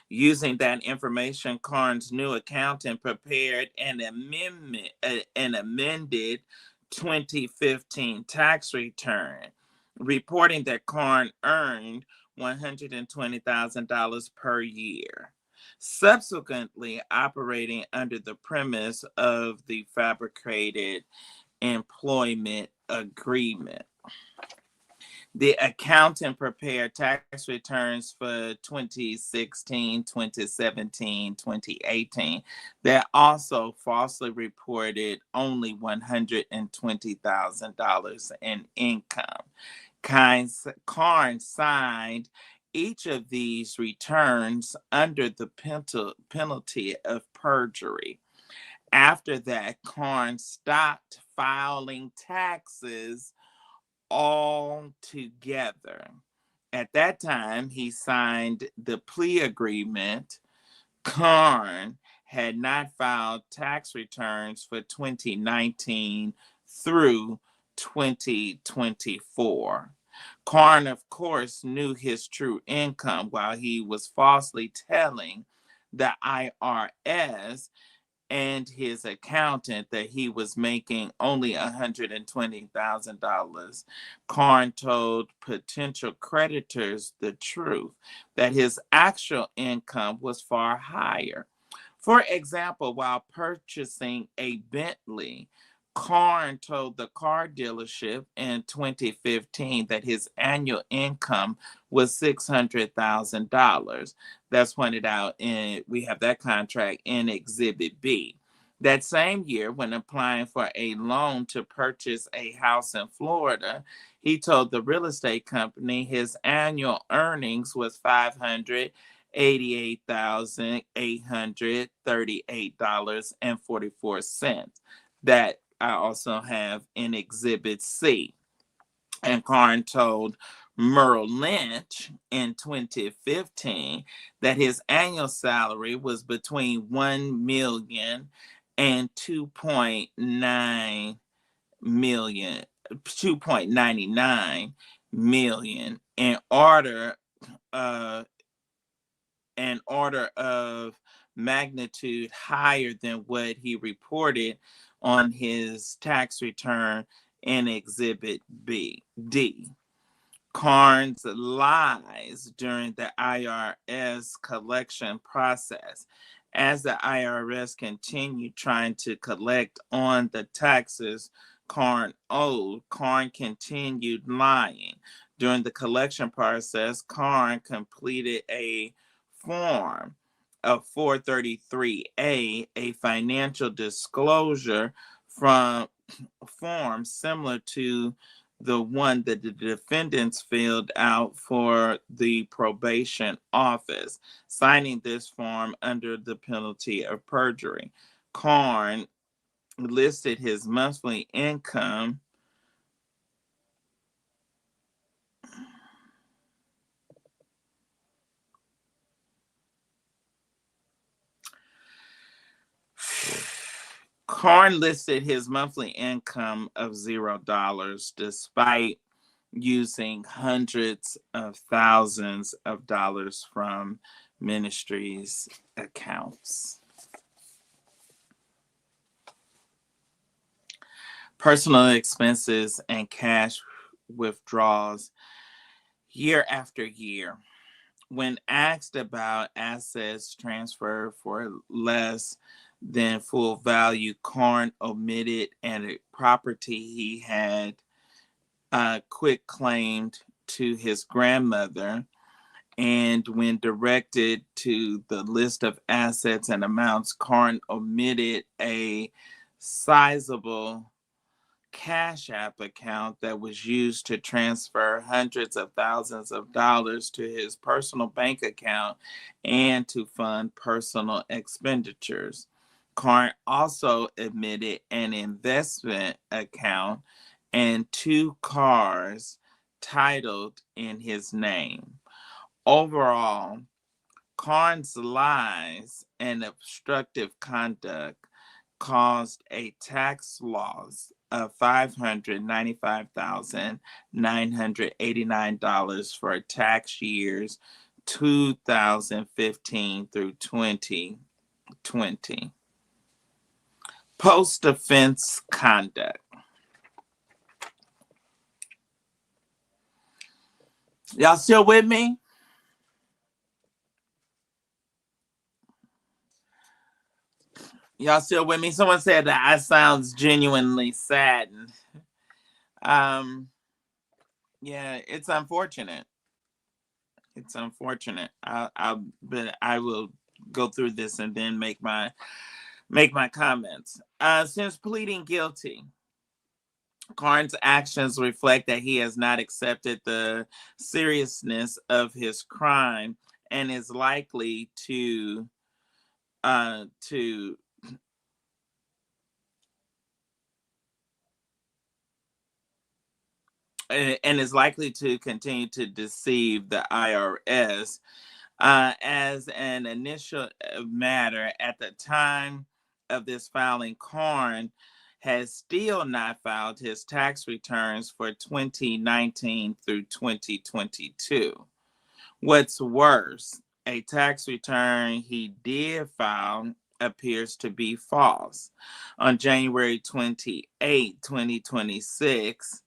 Using that information, Carn's new accountant prepared an amended 2015 tax return, reporting that Carn earned $120,000 per year, subsequently operating under the premise of the fabricated employment agreement. The accountant prepared tax returns for 2016, 2017, 2018 that also falsely reported only $120,000 in income. Carn signed each of these returns under the penalty of perjury. After that, Carn stopped filing taxes altogether. At that time, he signed the plea agreement. Carn had not filed tax returns for 2019 through 2024. Carn, of course, knew his true income while he was falsely telling the IRS and his accountant that he was making only $120,000. Carn told potential creditors the truth, that his actual income was far higher. For example, while purchasing a Bentley, Carn told the car dealership in 2015 that his annual income was $600,000. That's pointed out in, we have that contract in Exhibit B. That same year, when applying for a loan to purchase a house in Florida, he told the real estate company his annual earnings was $588,838.44. That I also have in Exhibit C. And Carn told Merrill Lynch in 2015 that his annual salary was between $1 million and $2.99 million an order of magnitude higher than what he reported on his tax return in Exhibit D. Carn's lies during the IRS collection process. As the IRS continued trying to collect on the taxes Carn owed, Carn continued lying. During the collection process, Carn completed a form of 433A, a financial disclosure form similar to the one that the defendants filled out for the probation office, signing this form under the penalty of perjury. Carn listed his monthly income Carn listed his monthly income of $0 despite using hundreds of thousands of dollars from ministries' accounts. Personal expenses and cash withdrawals year after year. When asked about assets transferred for less than full value, Carn omitted a property he had quit claimed to his grandmother. And when directed to the list of assets and amounts, Carn omitted a sizable Cashapp account that was used to transfer hundreds of thousands of dollars to his personal bank account and to fund personal expenditures. Carn also admitted an investment account and 2 cars titled in his name. Overall, Carn's lies and obstructive conduct caused a tax loss of $595,989 for tax years 2015 through 2020. Post-offense conduct. Y'all still with me? Y'all still with me? Someone said that I sounds genuinely saddened. Yeah, it's unfortunate. It's unfortunate. But I will go through this and then make my comments. Since pleading guilty, Carn's actions reflect that he has not accepted the seriousness of his crime and is likely to and is likely to continue to deceive the IRS. As an initial matter, at the time of this filing, Carn has still not filed his tax returns for 2019 through 2022. What's worse, a tax return he did file appears to be false. On January 28, 2026,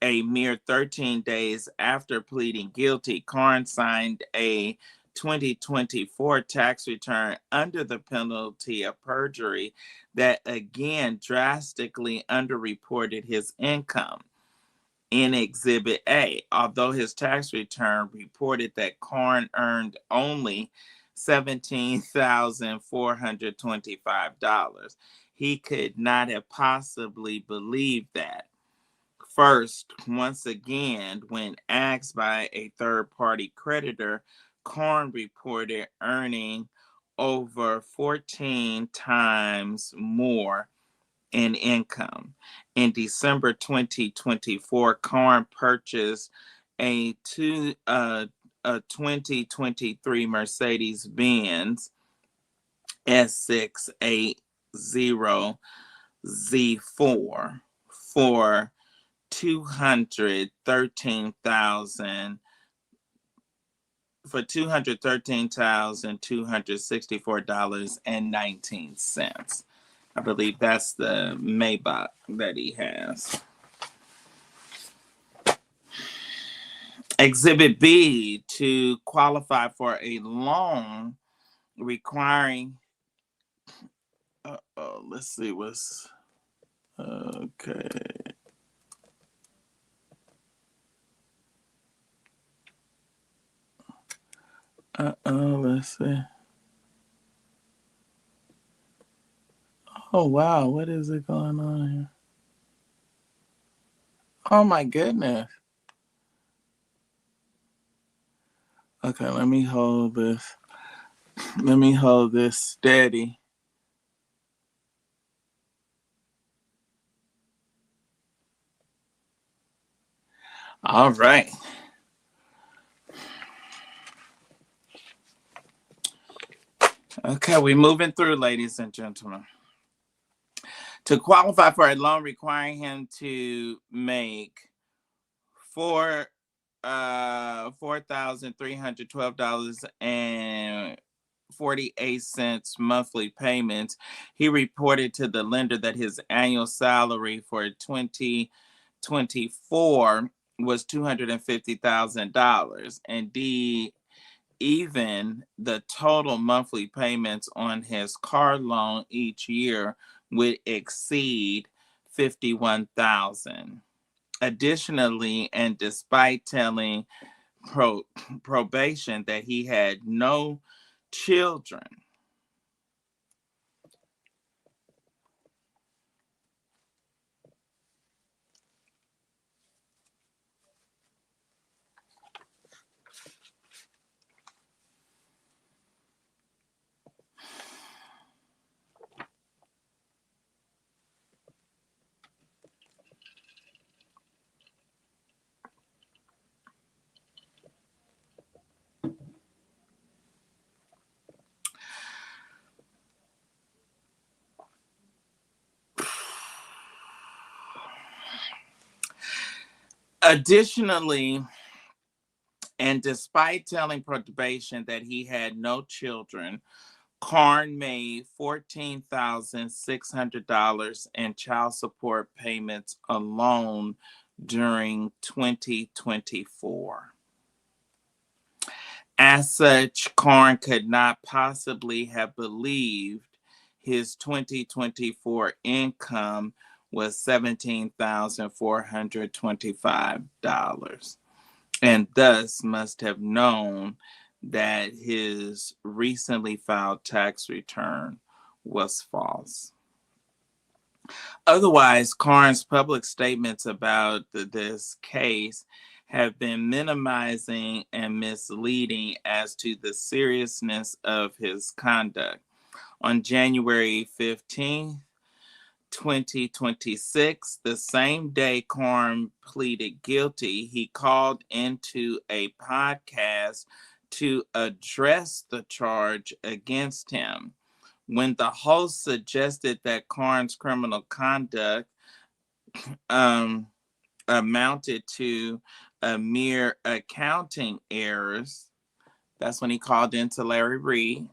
a mere 13 days after pleading guilty, Carn signed a 2024 tax return under the penalty of perjury that again drastically underreported his income. In Exhibit A, although his tax return reported that Carn earned only $17,425, he could not have possibly believed that. First, once again, when asked by a third-party creditor, Carn reported earning over 14 times more in income. In December 2024, Carn purchased a 2023 Mercedes-Benz S680Z4 for $213,264.19. I believe that's the Maybach that he has. Exhibit B, to qualify for a loan requiring, let's see what's, okay. Let's see. Oh, wow. What is it going on here? Oh, my goodness. Okay, let me hold this. Let me hold this steady. All right. Okay, we're moving through, ladies and gentlemen. To qualify for a loan requiring him to make $4,312.48 monthly payments, he reported to the lender that his annual salary for 2024 was $250,000. Indeed, even the total monthly payments on his car loan each year would exceed $51,000. Additionally, and despite telling probation that he had no children, additionally, and despite telling probation that he had no children, Carn made $14,600 in child support payments alone during 2024. As such, Carn could not possibly have believed his 2024 income was $17,425, and thus must have known that his recently filed tax return was false. Otherwise, Carn's public statements about this case have been minimizing and misleading as to the seriousness of his conduct. On January 15th, 2026, the same day Carn pleaded guilty, he called into a podcast to address the charge against him. When the host suggested that Carn's criminal conduct amounted to a mere accounting errors, that's when he called into Larry Reese.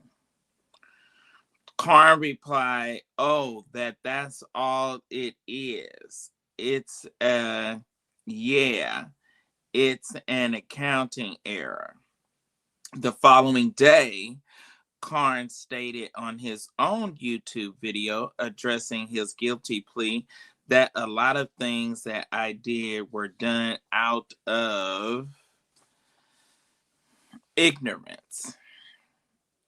Carn replied, "Oh, that's all it is. It's yeah, it's an accounting error." The following day, Carn stated on his own YouTube video addressing his guilty plea that a lot of things that I did were done out of ignorance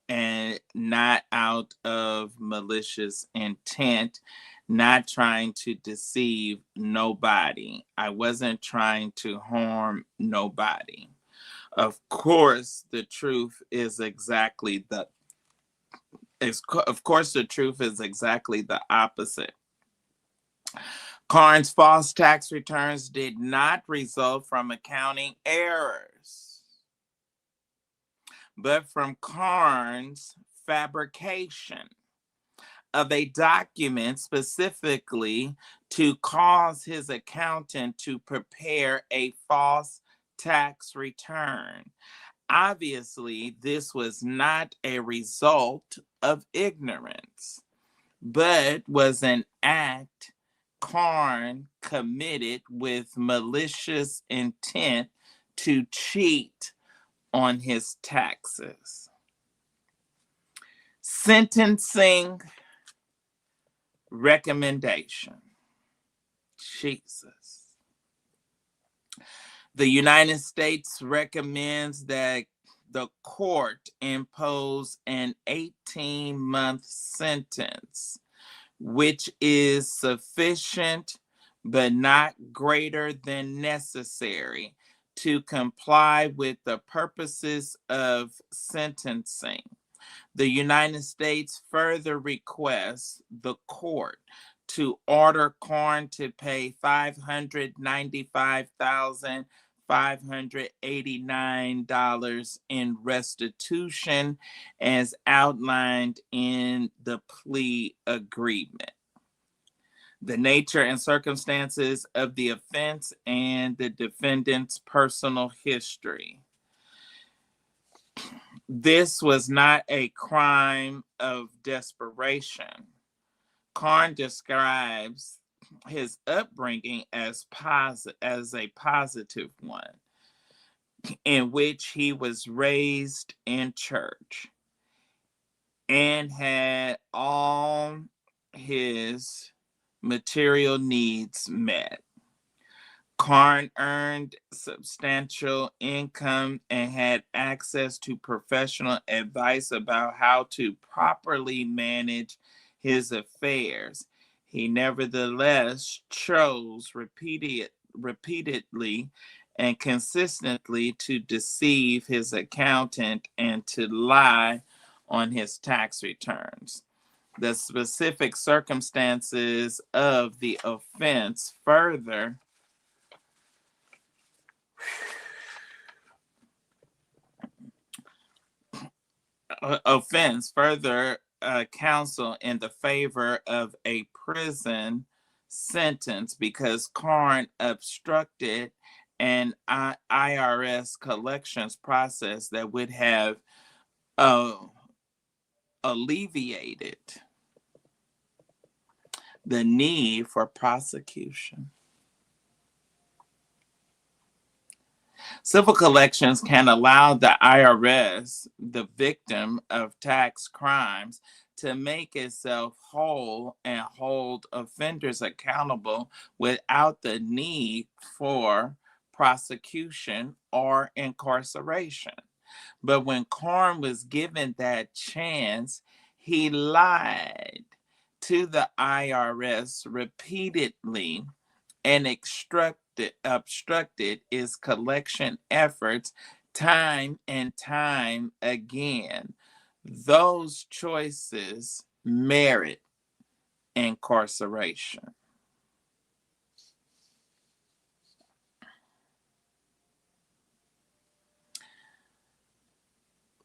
and not out of malicious intent, not trying to deceive nobody. I wasn't trying to harm nobody. Of course, the truth is exactly the opposite. Carn's false tax returns did not result from accounting errors, but from Carn's fabrication of a document specifically to cause his accountant to prepare a false tax return. Obviously, this was not a result of ignorance, but was an act Carn committed with malicious intent to cheat on his taxes. Sentencing recommendation. Jesus. The United States recommends that the court impose an 18-month sentence, which is sufficient but not greater than necessary to comply with the purposes of sentencing. The United States further requests the court to order Carn to pay $595,589 in restitution as outlined in the plea agreement. The nature and circumstances of the offense and the defendant's personal history. This was not a crime of desperation. Carn describes his upbringing as a positive one, in which he was raised in church and had all his material needs met. Carn earned substantial income and had access to professional advice about how to properly manage his affairs. He nevertheless chose repeatedly and consistently to deceive his accountant and to lie on his tax returns. The specific circumstances of the offense further counsel in the favor of a prison sentence because Carn obstructed an IRS collections process that would have alleviated the need for prosecution. Civil collections can allow the IRS, the victim of tax crimes, to make itself whole and hold offenders accountable without the need for prosecution or incarceration. But when Carn was given that chance, he lied to the IRS repeatedly and obstructed its collection efforts time and time again. Those choices merit incarceration.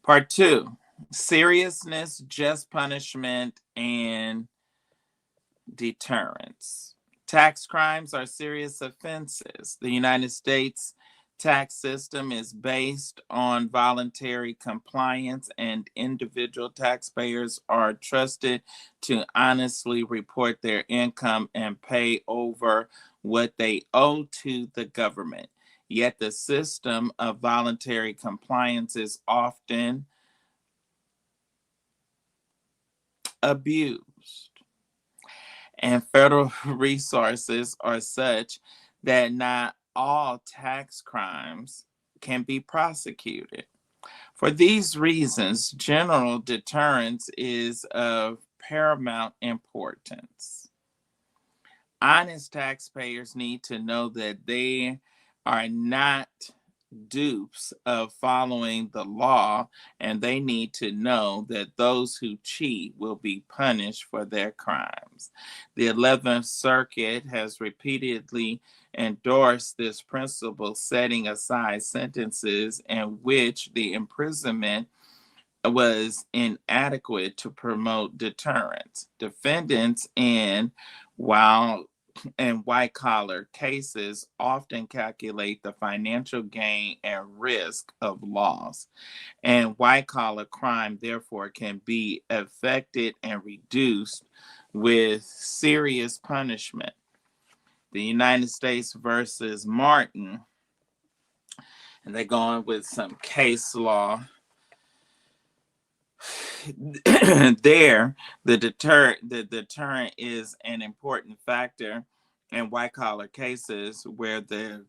Part 2, seriousness, just punishment, and deterrence. Tax crimes are serious offenses. The United States tax system is based on voluntary compliance, and individual taxpayers are trusted to honestly report their income and pay over what they owe to the government. Yet the system of voluntary compliance is often abused, and federal resources are such that not all tax crimes can be prosecuted. For these reasons, general deterrence is of paramount importance. Honest taxpayers need to know that they are not dupes of following the law, and they need to know that those who cheat will be punished for their crimes. The 11th Circuit has repeatedly endorsed this principle, setting aside sentences in which the imprisonment was inadequate to promote deterrence. Defendants while white collar cases often calculate the financial gain and risk of loss, and white collar crime therefore can be affected and reduced with serious punishment. The United States versus Martin, and they're going with some case law. There, the deterrent is an important factor in white collar cases where the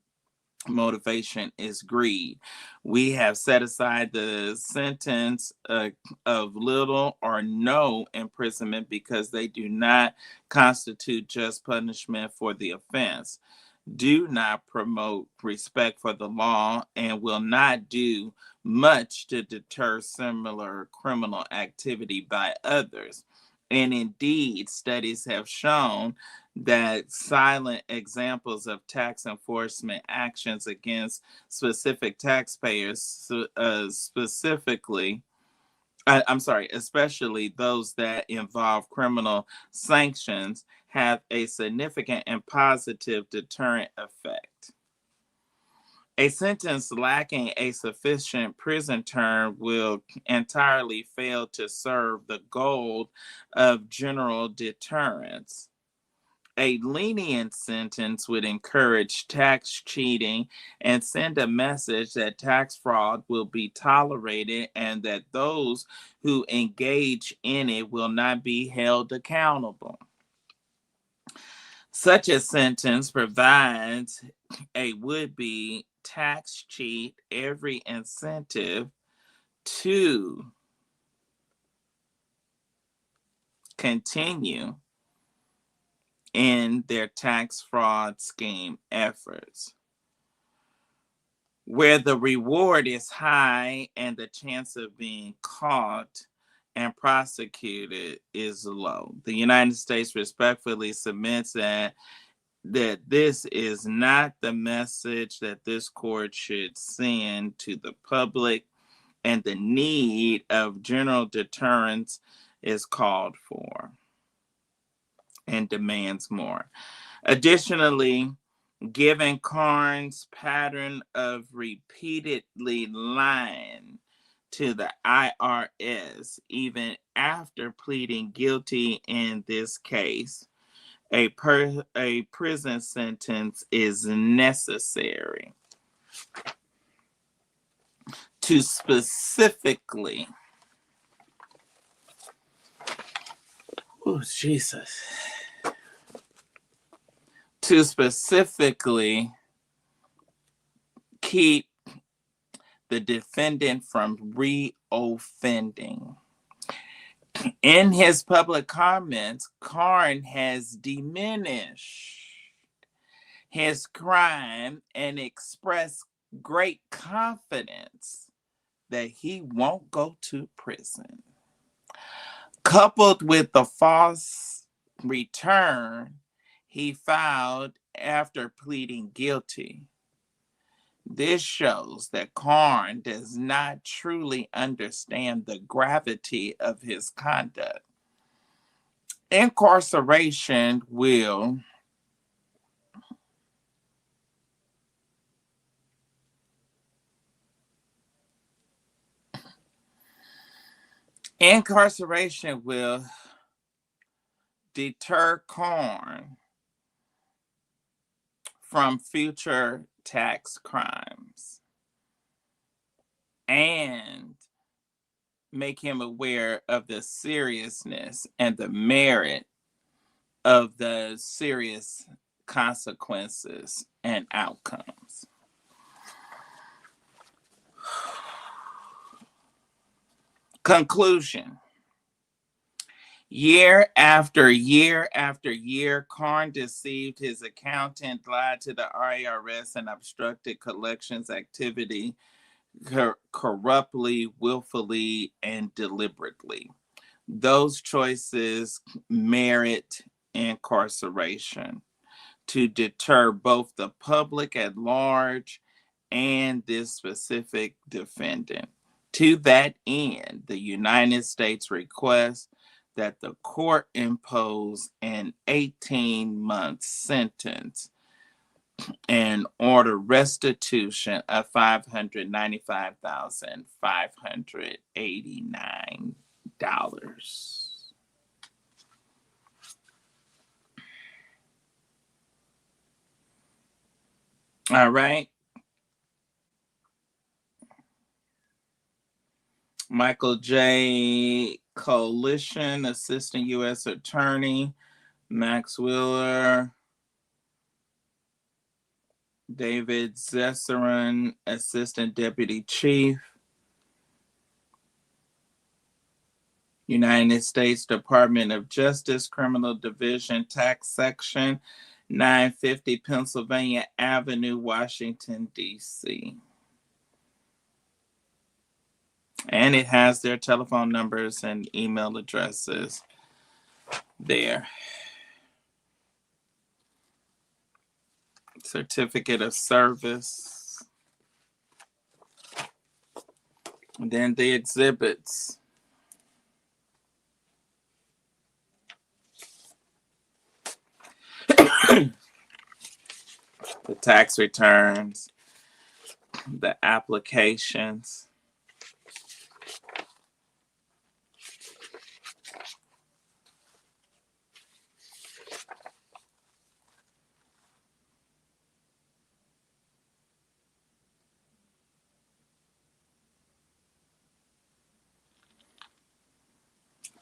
motivation is greed. We have set aside the sentence of little or no imprisonment because they do not constitute just punishment for the offense, do not promote respect for the law, and will not do much to deter similar criminal activity by others. And indeed, studies have shown that silent examples of tax enforcement actions against specific taxpayers, especially those that involve criminal sanctions, have a significant and positive deterrent effect. A sentence lacking a sufficient prison term will entirely fail to serve the goal of general deterrence. A lenient sentence would encourage tax cheating and send a message that tax fraud will be tolerated and that those who engage in it will not be held accountable. Such a sentence provides a would-be tax cheat every incentive to continue in their tax fraud scheme efforts. Where the reward is high and the chance of being caught and prosecuted is low. The United States respectfully submits that this is not the message that this court should send to the public, and the need of general deterrence is called for and demands more. Additionally, given Carn's pattern of repeatedly lying to the IRS, even after pleading guilty in this case, a prison sentence is necessary to specifically, to specifically keep the defendant from reoffending. In his public comments, Carn has diminished his crime and expressed great confidence that he won't go to prison. Coupled with the false return he filed after pleading guilty. This shows that Carn does not truly understand the gravity of his conduct. Incarceration will deter Carn from future tax crimes and make him aware of the seriousness and the merit of the serious consequences and outcomes. Conclusion. Year after year after year, Carn deceived his accountant, lied to the IRS, and obstructed collections activity corruptly, willfully, and deliberately. Those choices merit incarceration to deter both the public at large and this specific defendant. To that end, the United States requests that the court impose an 18-month sentence and order restitution of $595,589. All right. Michael J. Coalition, Assistant U.S. Attorney. Max Wheeler. David Zesserin, Assistant Deputy Chief. United States Department of Justice, Criminal Division, Tax Section, 950 Pennsylvania Avenue, Washington, D.C. And it has their telephone numbers and email addresses there. Certificate of service. And then the exhibits. The tax returns, the applications.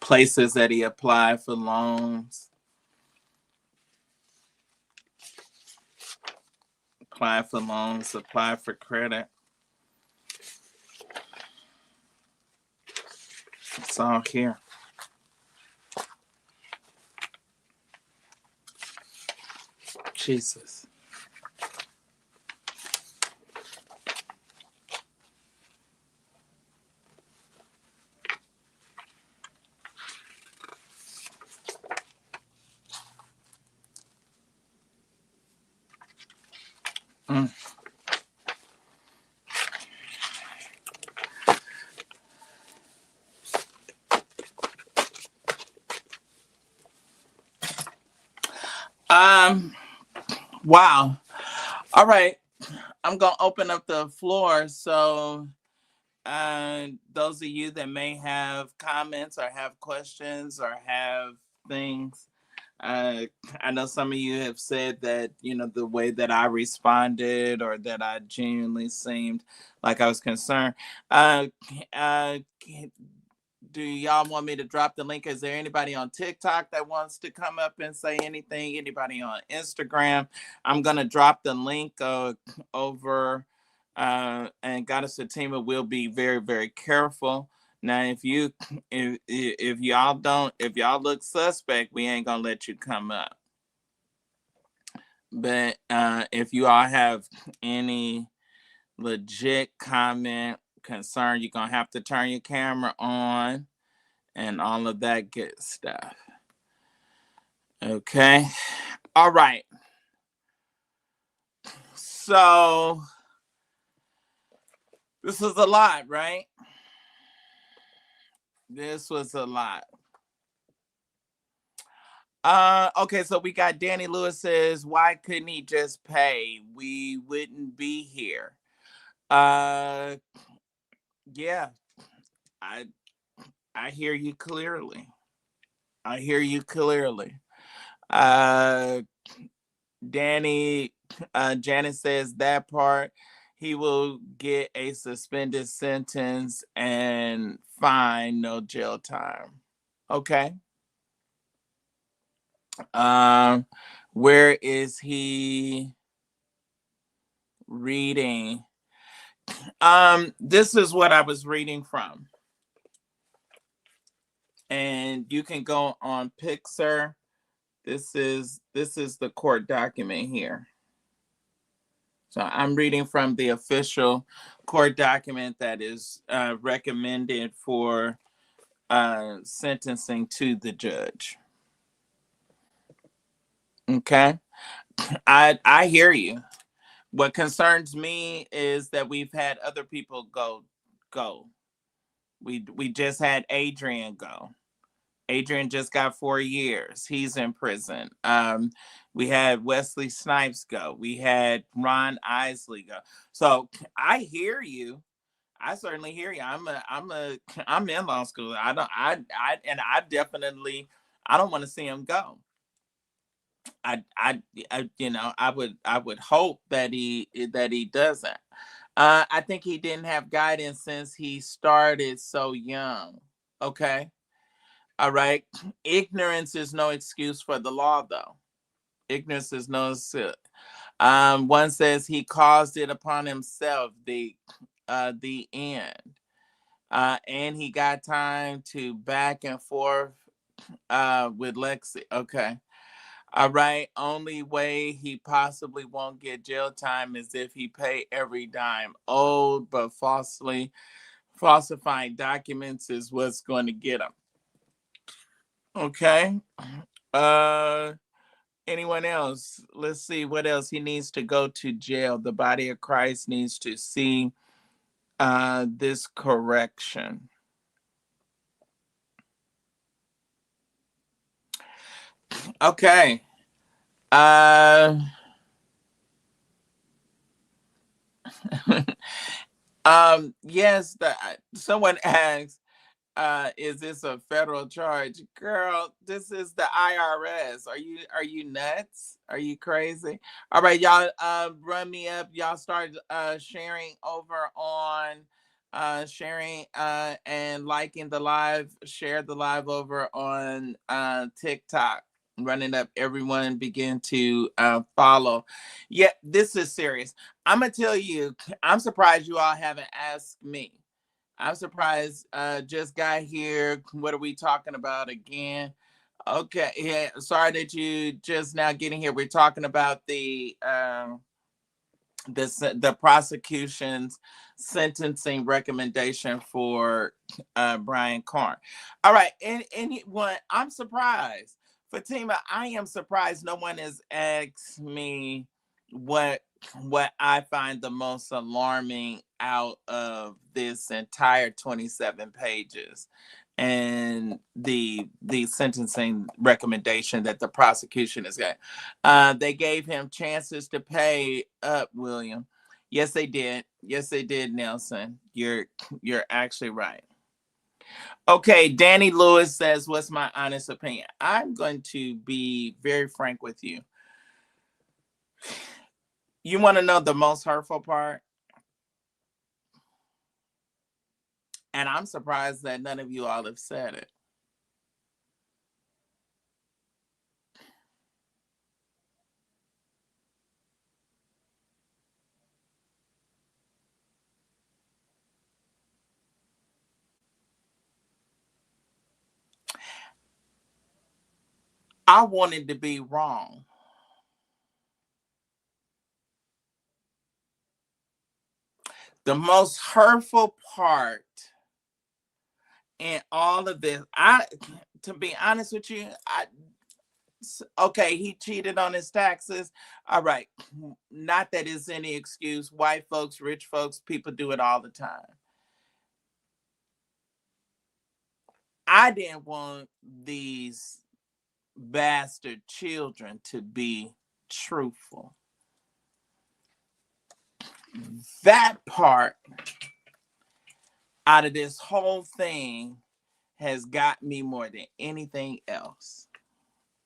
Places that he applied for loans. Apply for loans, apply for credit. It's all here. Jesus. Wow. All right. I'm going to open up the floor. So those of you that may have comments or have questions or have things, I know some of you have said that, the way that I responded or that I genuinely seemed like I was concerned. Do y'all want me to drop the link? Is there anybody on TikTok that wants to come up and say anything? Anybody on Instagram? I'm going to drop the link over, and Goddess Fatima will be very, very careful. Now, if y'all look suspect, we ain't going to let you come up. But if you all have any legit comment, concern, you're going to have to turn your camera on and all of that good stuff. Okay. All right. So this was a lot, right? This was a lot. Okay, so we got Danny Lewis says, why couldn't he just pay? We wouldn't be here. Uh yeah, I I hear you clearly. I hear you clearly. Uh Danny Janice says that part he will get a suspended sentence and fine, no jail time. Okay. Um where is he reading? This is what I was reading from. And you can go on Pixar. This is the court document here. So I'm reading from the official court document that is recommended for sentencing to the judge. Okay, I hear you. What concerns me is that we've had other people go. We just had Adrian go. Adrian just got 4 years. He's in prison. We had Wesley Snipes go. We had Ron Isley go. So I hear you. I certainly hear you. I'm in law school. I definitely I don't want to see him go. I I would hope that he doesn't. I think he didn't have guidance since he started so young. Okay. All right. Ignorance is no excuse for the law, though. Ignorance is no excuse. One says he caused it upon himself. The end. And he got time to back and forth with Lexi. Okay. All right. Only way he possibly won't get jail time is if he pay every dime owed, but falsifying documents is what's going to get him. Okay. Uh Anyone else? Let's see what else he needs to go to jail. The body of Christ needs to see this correction. Okay. Uh yes, someone asked, is this a federal charge? Girl, this is the IRS. Are you nuts? Are you crazy? All right, y'all, run me up. Y'all start sharing over on sharing and liking the live. Share the live over on TikTok. Running up, everyone begin to follow. Yeah, this is serious. I'm gonna tell you, I'm surprised you all haven't asked me. I'm surprised. Just got here. What are we talking about again? Okay, yeah. Sorry that you just now getting here. We're talking about the prosecution's sentencing recommendation for Brian Carn. All right, and anyone, I'm surprised. Fatima, I am surprised no one has asked me what I find the most alarming out of this entire 27 pages and the sentencing recommendation that the prosecution has got. They gave him chances to pay up, William. Yes, they did. Yes, they did, Nelson. You're actually right. Okay, Danny Lewis says, what's my honest opinion? I'm going to be very frank with you. You want to know the most hurtful part? And I'm surprised that none of you all have said it. I wanted to be wrong. The most hurtful part in all of this, to be honest with you, Okay, he cheated on his taxes. All right. Not that it's any excuse. White folks, rich folks, people do it all the time. I didn't want these bastard children to be truthful. That part out of this whole thing has got me more than anything else.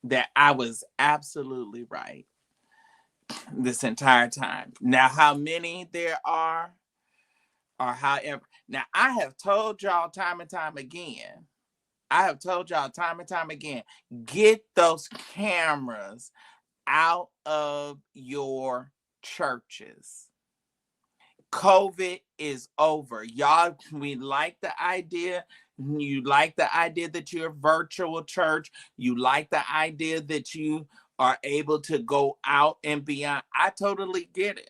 That I was absolutely right this entire time. Now, how many there are, or however. Now, I have told y'all time and time again. Get those cameras out of your churches. COVID is over. Y'all, we like the idea. You like the idea that you're a virtual church. You like the idea that you are able to go out and beyond. I totally get it.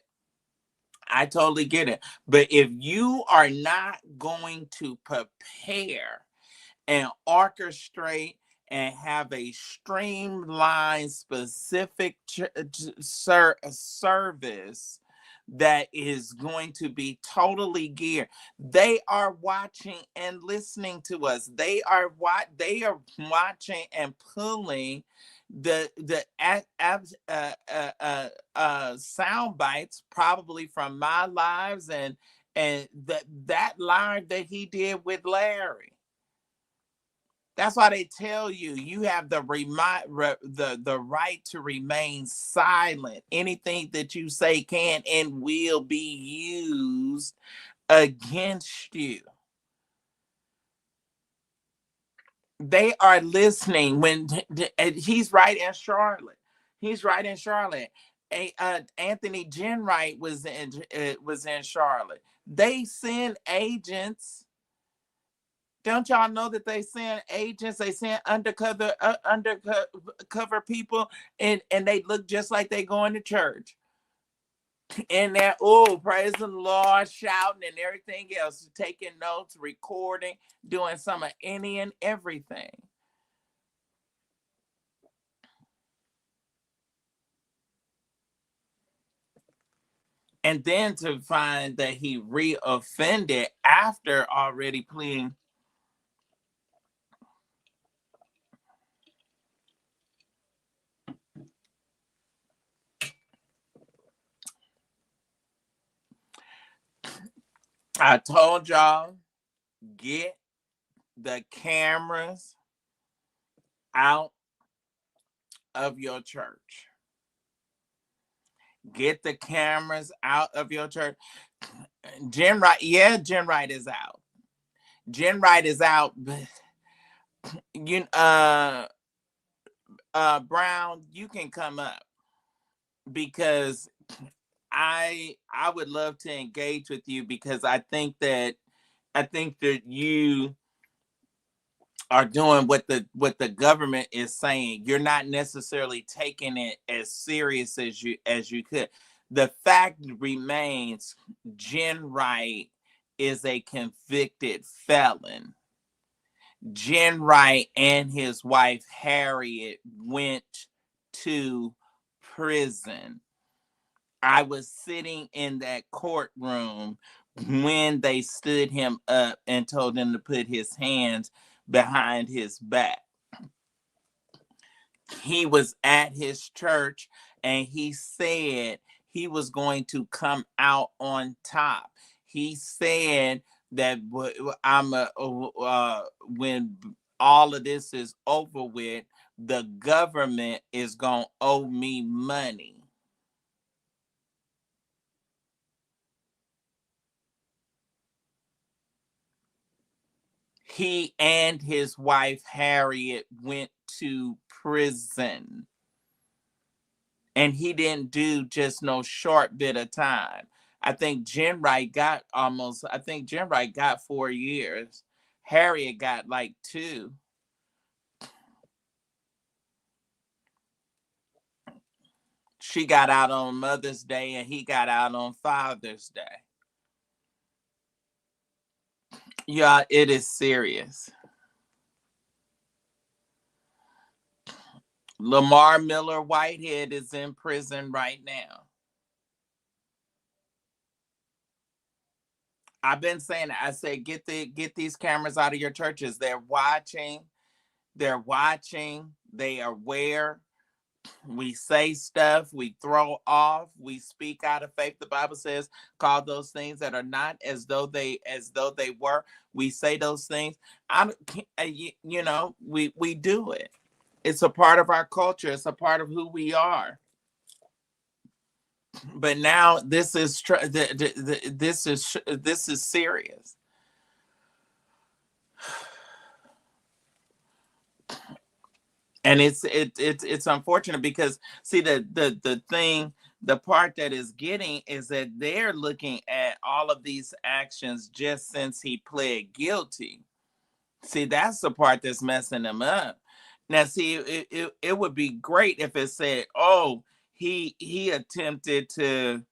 But if you are not going to prepare and orchestrate and have a streamlined, specific service that is going to be totally geared. They are watching and listening to us. They are watching and pulling the sound bites probably from my lives and that live that he did with Larry. That's why they tell you you have the right to remain silent. Anything that you say can and will be used against you. They are listening when he's right in Charlotte. Anthony Jenwright was in Charlotte. They send agents. Don't y'all know that they send agents? They send undercover people, and they look just like they going to church. And they're, oh, praise the Lord, shouting and everything else, taking notes, recording, doing some of any and everything. And then to find that he reoffended after already pleading. I told y'all, get the cameras out of your church. Get the cameras out of your church. Jen Wright is out. Jen Wright is out. You Brown, you can come up because I would love to engage with you because I think that you are doing what the government is saying. You're not necessarily taking it as serious as you could. The fact remains, Jen Wright is a convicted felon. Jen Wright and his wife Harriet went to prison. I was sitting in that courtroom when they stood him up and told him to put his hands behind his back. He was at his church and he said he was going to come out on top. He said that when all of this is over with, the government is going to owe me money. He and his wife Harriet went to prison. And he didn't do just no short bit of time. I think Jen Wright got 4 years. Harriet got like 2. She got out on Mother's Day and he got out on Father's Day. Yeah, it is serious. Lamar Miller Whitehead is in prison right now. I've been saying, I said, get these cameras out of your churches. They're watching. They're watching. They are aware. We say stuff. We throw off. We speak out of faith. The Bible says, "Call those things that are not as though they were." We say those things. We do it. It's a part of our culture. It's a part of who we are. But now this is this is serious. And it's unfortunate because see the thing, the part that is getting is that they're looking at all of these actions just since he pled guilty. See, that's the part that's messing him up. Now, see, it would be great if it said, "Oh, he attempted to."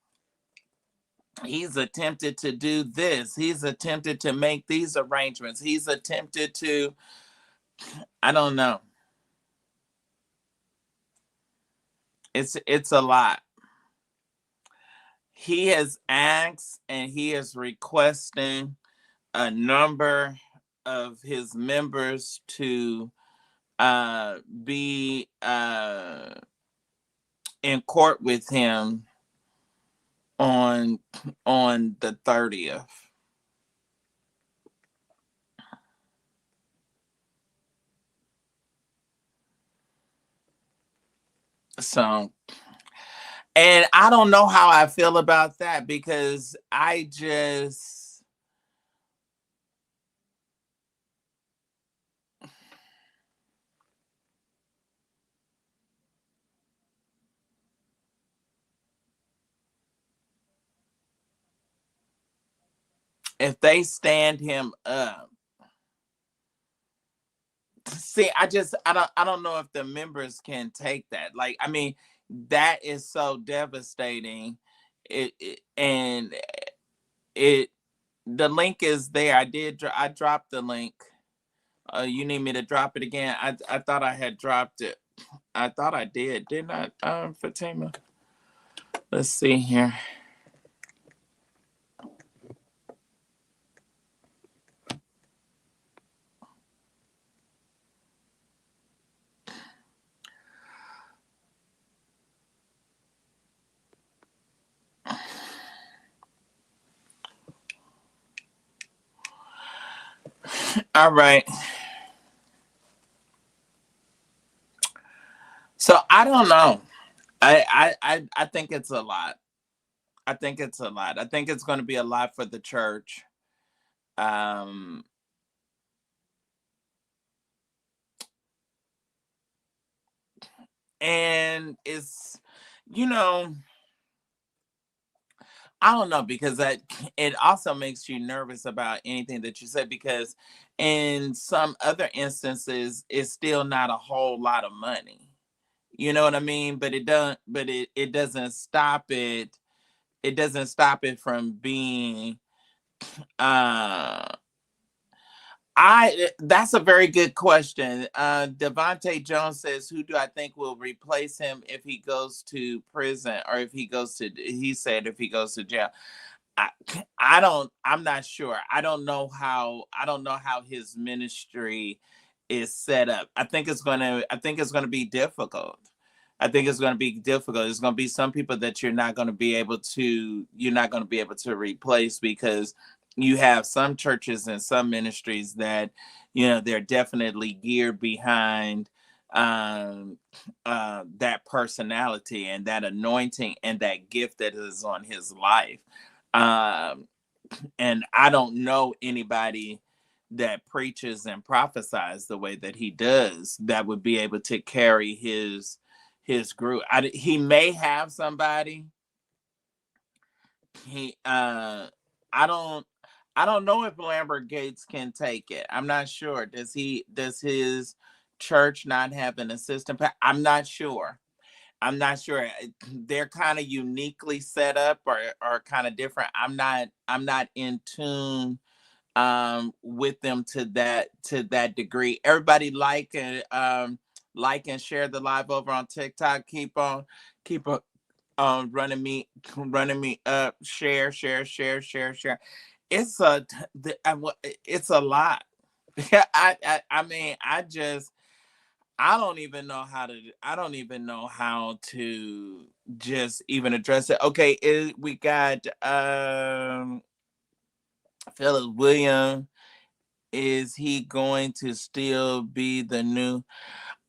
He's attempted to do this. He's attempted to make these arrangements. He's attempted to, I don't know. It's a lot. He has asked and he is requesting a number of his members to be in court with him on the 30th. So, and I don't know how I feel about that because I just, if they stand him up, see, I don't know if the members can take that. Like, I mean, that is so devastating. And the link is there. I dropped the link. You need me to drop it again? I thought I had dropped it. I thought I didn't I? Fatima. Let's see here. All right. So I don't know. I think it's a lot. I think it's a lot. I think it's going to be a lot for the church. And it's, I don't know, because it also makes you nervous about anything that you said, because in some other instances it's still not a whole lot of money. You know what I mean? But it doesn't stop it. It doesn't stop it from being that's a very good question. Devontae Jones says, who do I think will replace him if he goes to prison, or if he goes to, he said if he goes to jail. I'm not sure. I don't know how his ministry is set up. I think it's going to be difficult. I think it's going to be difficult. There's going to be some people that you're not going to be able to replace, because you have some churches and some ministries that, they're definitely geared behind that personality and that anointing and that gift that is on his life. And I don't know anybody that preaches and prophesies the way that he does that would be able to carry his group. He may have somebody. I don't know if Lambert Gates can take it. I'm not sure. Does his church not have an assistant? I'm not sure. They're kind of uniquely set up, or kind of different. I'm not in tune with them to that degree. Everybody like and share the live over on TikTok. Keep on running me up. Share. It's it's a lot. I mean, I don't even know how to. I don't even know how to just even address it. Okay, we got Philip Williams. Is he going to still be the new?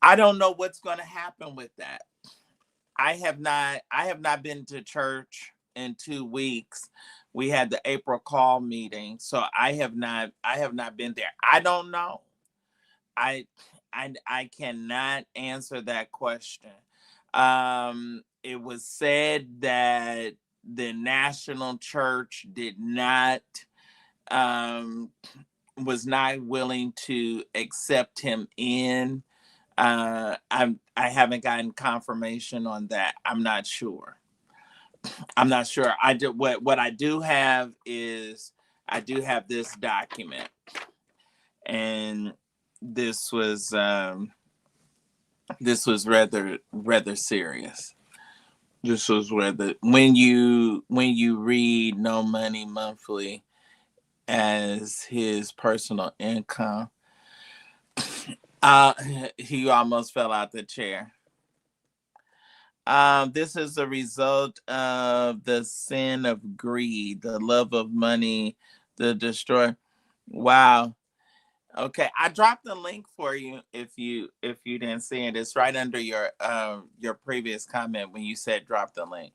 I don't know what's going to happen with that. I have not been to church in 2 weeks. We had the April call meeting, so I have not been there. I don't know. I I cannot answer that question. It was said that the national church did not was not willing to accept him in. I haven't gotten confirmation on that. I'm not sure. I do what I do have is I do have this document, and this was rather serious. This was rather when you read No Money Monthly as his personal income. He almost fell out the chair. This is a result of the sin of greed, the love of money, the destroy. Wow. Okay, I dropped the link for you if you didn't see it. It's right under your previous comment when you said drop the link.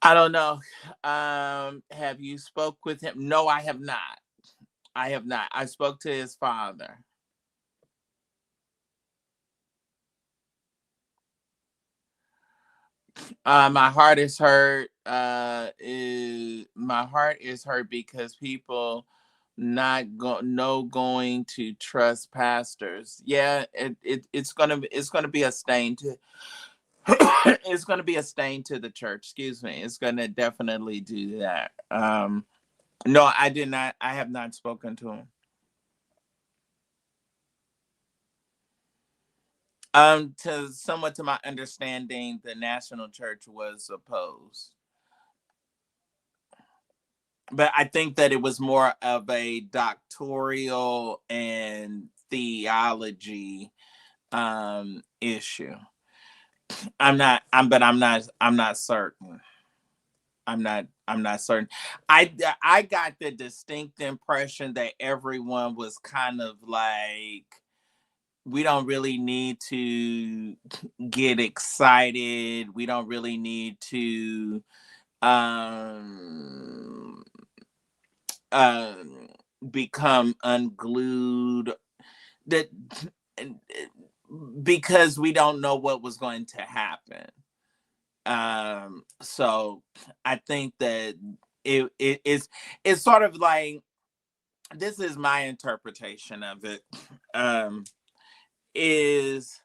I don't know. Have you spoke with him? No, I have not. I spoke to his father. My heart is hurt. My heart is hurt because people going to trust pastors. Yeah, it's gonna be a stain to it's gonna be a stain to the church. Excuse me. It's gonna definitely do that. No, I did not. I have not spoken to him. To my understanding, the national church was opposed. But I think that it was more of a doctoral and theology issue. I'm not certain. I'm not certain. I got the distinct impression that everyone was kind of like, we don't really need to get excited. We don't really need to become unglued, that because we don't know what was going to happen. So I think that it's sort of like, this is my interpretation of it. Is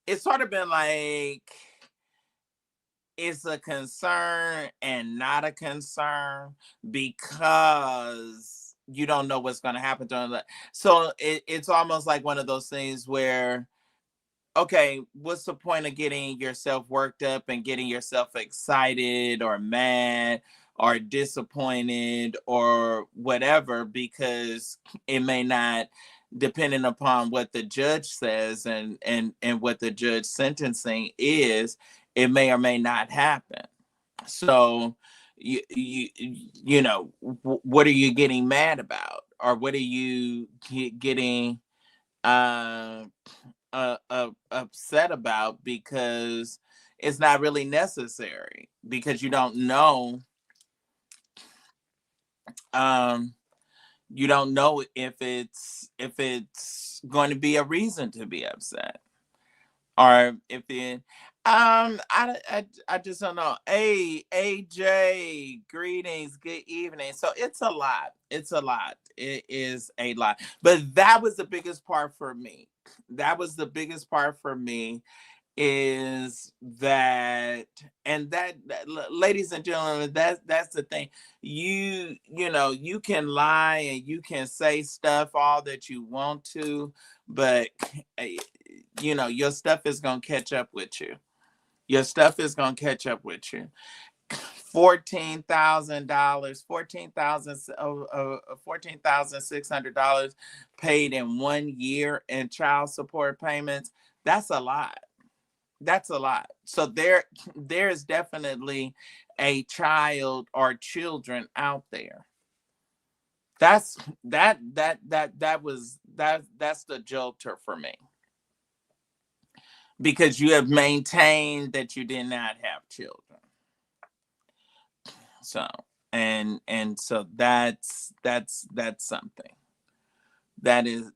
it's sort of been like, it's a concern and not a concern because you don't know what's going to happen during that. So it's almost like one of those things where, okay, what's the point of getting yourself worked up and getting yourself excited or mad or disappointed or whatever, because it may not, depending upon what the judge says and what the judge sentencing is, it may or may not happen. So you know, what are you getting mad about, or what are you getting upset about, because it's not really necessary, because you don't know if it's going to be a reason to be upset, or if it I just don't know. Hey, AJ, greetings, good evening. So it's a lot. It is a lot. But that was the biggest part for me. Is that, and that, ladies and gentlemen, that's the thing. You know, you can lie and you can say stuff all that you want to, but you know, your stuff is going to catch up with you. Your stuff is going to catch up with you. $14,000, $14,600 paid in 1 year in child support payments. That's a lot. That's a lot. So there's definitely a child or children out there. That's that's the jolter for me, because you have maintained that you did not have children. So and so that's something. That is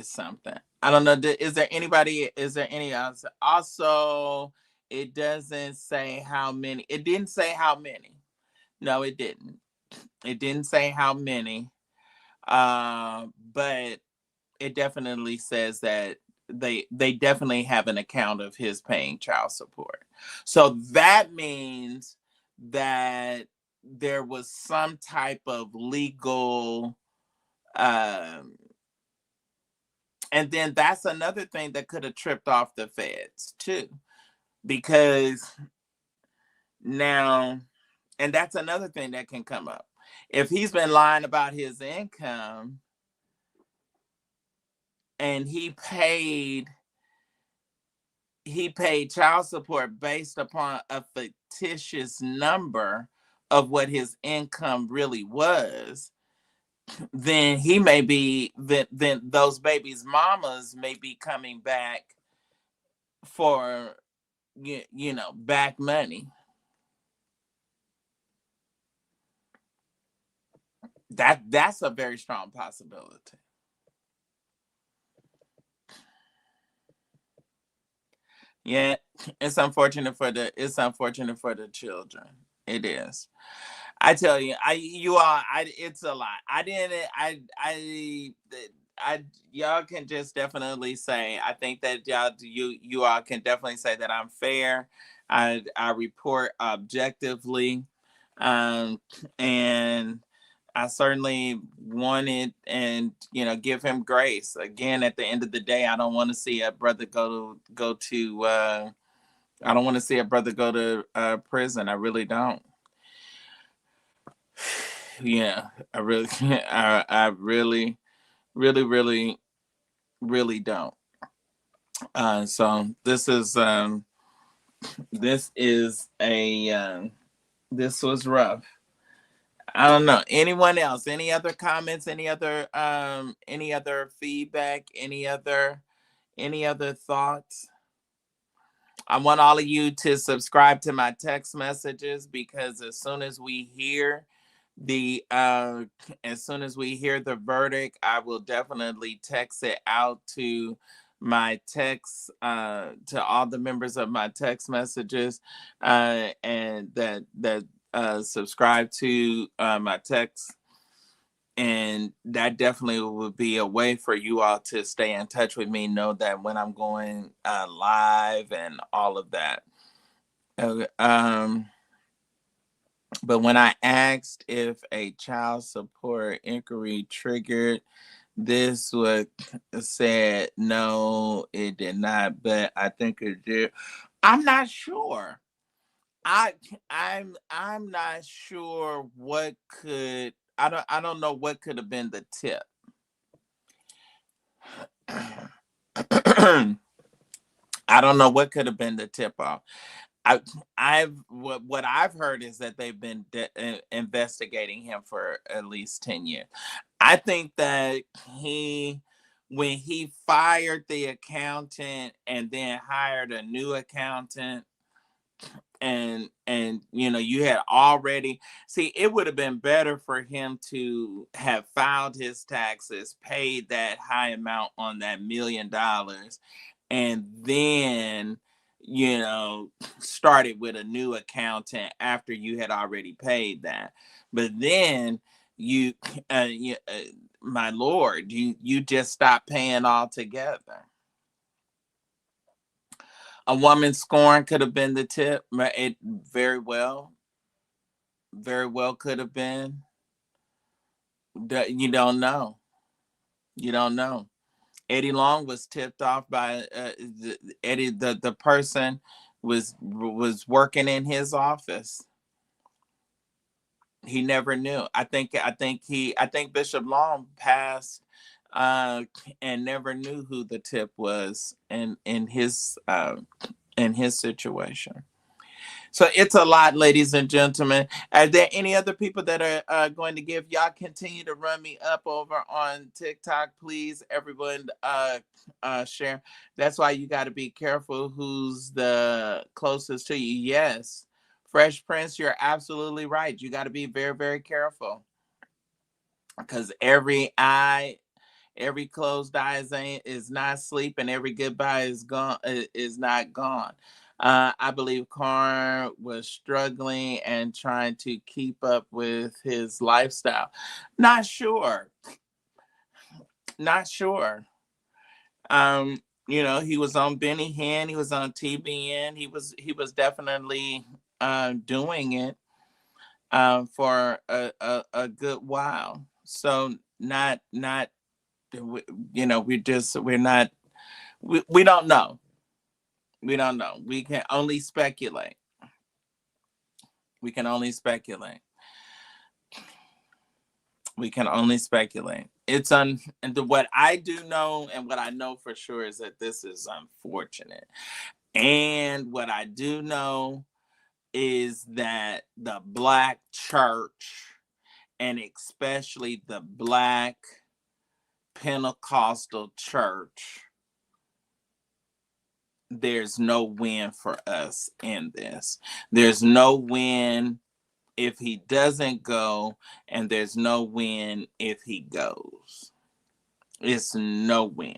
something. I don't know. Is there anybody? Is there any else? Also, it doesn't say how many. It didn't say how many. No, it didn't. It didn't say how many. But it definitely says that they definitely have an account of his paying child support. So that means that there was some type of legal and then that's another thing that could have tripped off the feds too, because now, and that's another thing that can come up. If he's been lying about his income and he paid child support based upon a fictitious number of what his income really was, then he may be, then those babies' mamas may be coming back for, you know, back money. That's a very strong possibility. Yeah, it's unfortunate for the children. It is. I tell you, it's a lot. Y'all can just definitely say, I think that you all can definitely say that I'm fair. I report objectively, and I certainly wanted, and give him grace. Again, at the end of the day, I don't want to see a brother go to. I don't want to see a brother go to prison. I really don't. Yeah, I really, I really, really, really, really don't. So this is this was rough. I don't know. Anyone else? Any other comments? Any other feedback? Any other thoughts? I want all of you to subscribe to my text messages, because as soon as we hear the verdict, I will definitely text it out to my text, to all the members of my text messages, and that subscribe to my text. And that definitely would be a way for you all to stay in touch with me, know that when I'm going live and all of that. But when I asked if a child support inquiry triggered, this was said no, it did not, but I think it did. I'm not sure. I'm not sure what could. I don't know what could have been the tip. I don't know what could have been the tip off. What I've heard is that they've been investigating him for at least 10 years. I think that when he fired the accountant and then hired a new accountant, and you had already it would have been better for him to have filed his taxes, paid that high amount on that $1 million, and then started with a new accountant after you had already paid that. But then my lord, you just stopped paying altogether. A woman scorn could have been the tip. It very well could have been. You don't know. You don't know. Eddie Long was tipped off by Eddie. The person was working in his office. He never knew. I think Bishop Long passed and never knew who the tip was in his situation. So it's a lot, ladies and gentlemen. Are there any other people that are going to give? Y'all continue to run me up over on TikTok, please. Everyone share. That's why you got to be careful who's the closest to you. Yes, Fresh Prince, you're absolutely right. You got to be very, very careful, because every closed eye is not sleep, and every goodbye is not gone. I believe Carn was struggling and trying to keep up with his lifestyle. Not sure. He was on Benny Hinn, he was on TBN, he was definitely doing it for a good while. So not we don't know. We don't know. We can only speculate. We can only speculate. And what I do know, and what I know for sure, is that this is unfortunate. And what I do know is that the Black church, and especially the Black Pentecostal church, there's no win for us in this. There's no win if he doesn't go, and there's no win if he goes. It's no win.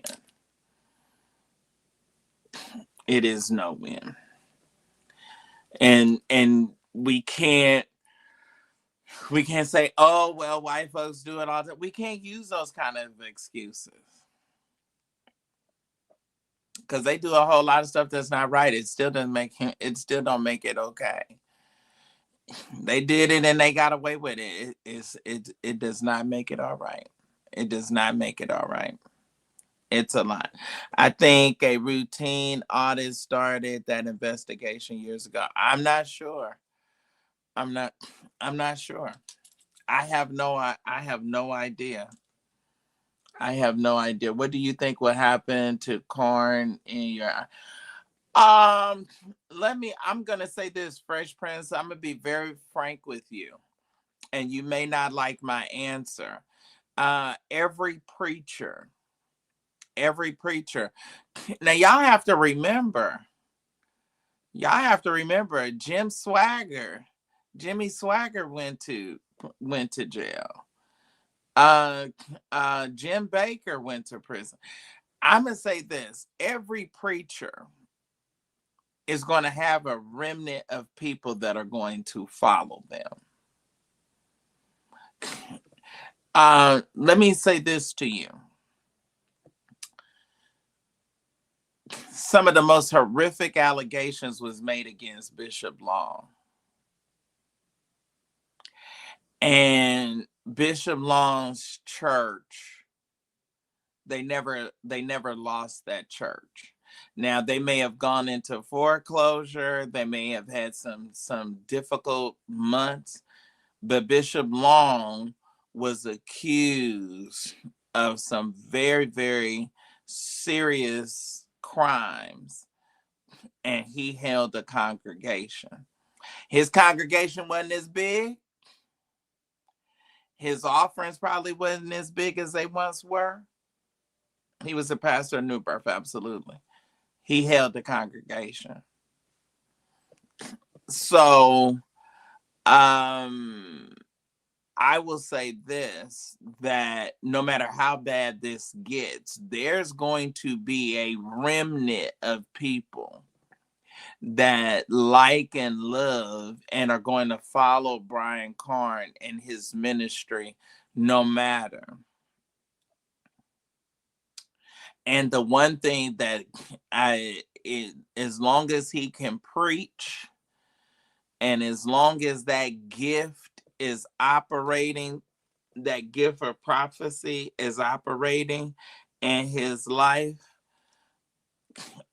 It is no win. And we can't say, oh well, white folks do it all the time. We can't use those kind of excuses, because they do a whole lot of stuff that's not right. It still don't make it okay. They did it and they got away with it. It does not make it all right. It does not make it all right. It's a lot. I think a routine audit started that investigation years ago. I'm not sure. I'm not sure. I have no idea. I have no idea. What do you think would happen to Carn in your I'm gonna say this, Fresh Prince. I'm gonna be very frank with you, and you may not like my answer. Every preacher. Now y'all have to remember. Jimmy Swagger went to jail. Jim Baker went to prison. I'm gonna say this: every preacher is going to have a remnant of people that are going to follow them. Let me say this to you. Some of the most horrific allegations was made against Bishop Long. And Bishop Long's church, they never lost that church. Now, they may have gone into foreclosure. They may have had some difficult months. But Bishop Long was accused of some very, very serious crimes. And he held a congregation. His congregation wasn't as big. His offerings probably wasn't as big as they once were. He was a pastor of New Birth, absolutely. He held the congregation. So, I will say this, that no matter how bad this gets, there's going to be a remnant of people that like and love and are going to follow Brian Carn and his ministry no matter. And the one thing that as long as he can preach, and as long as that gift is operating, that gift of prophecy is operating, in his life.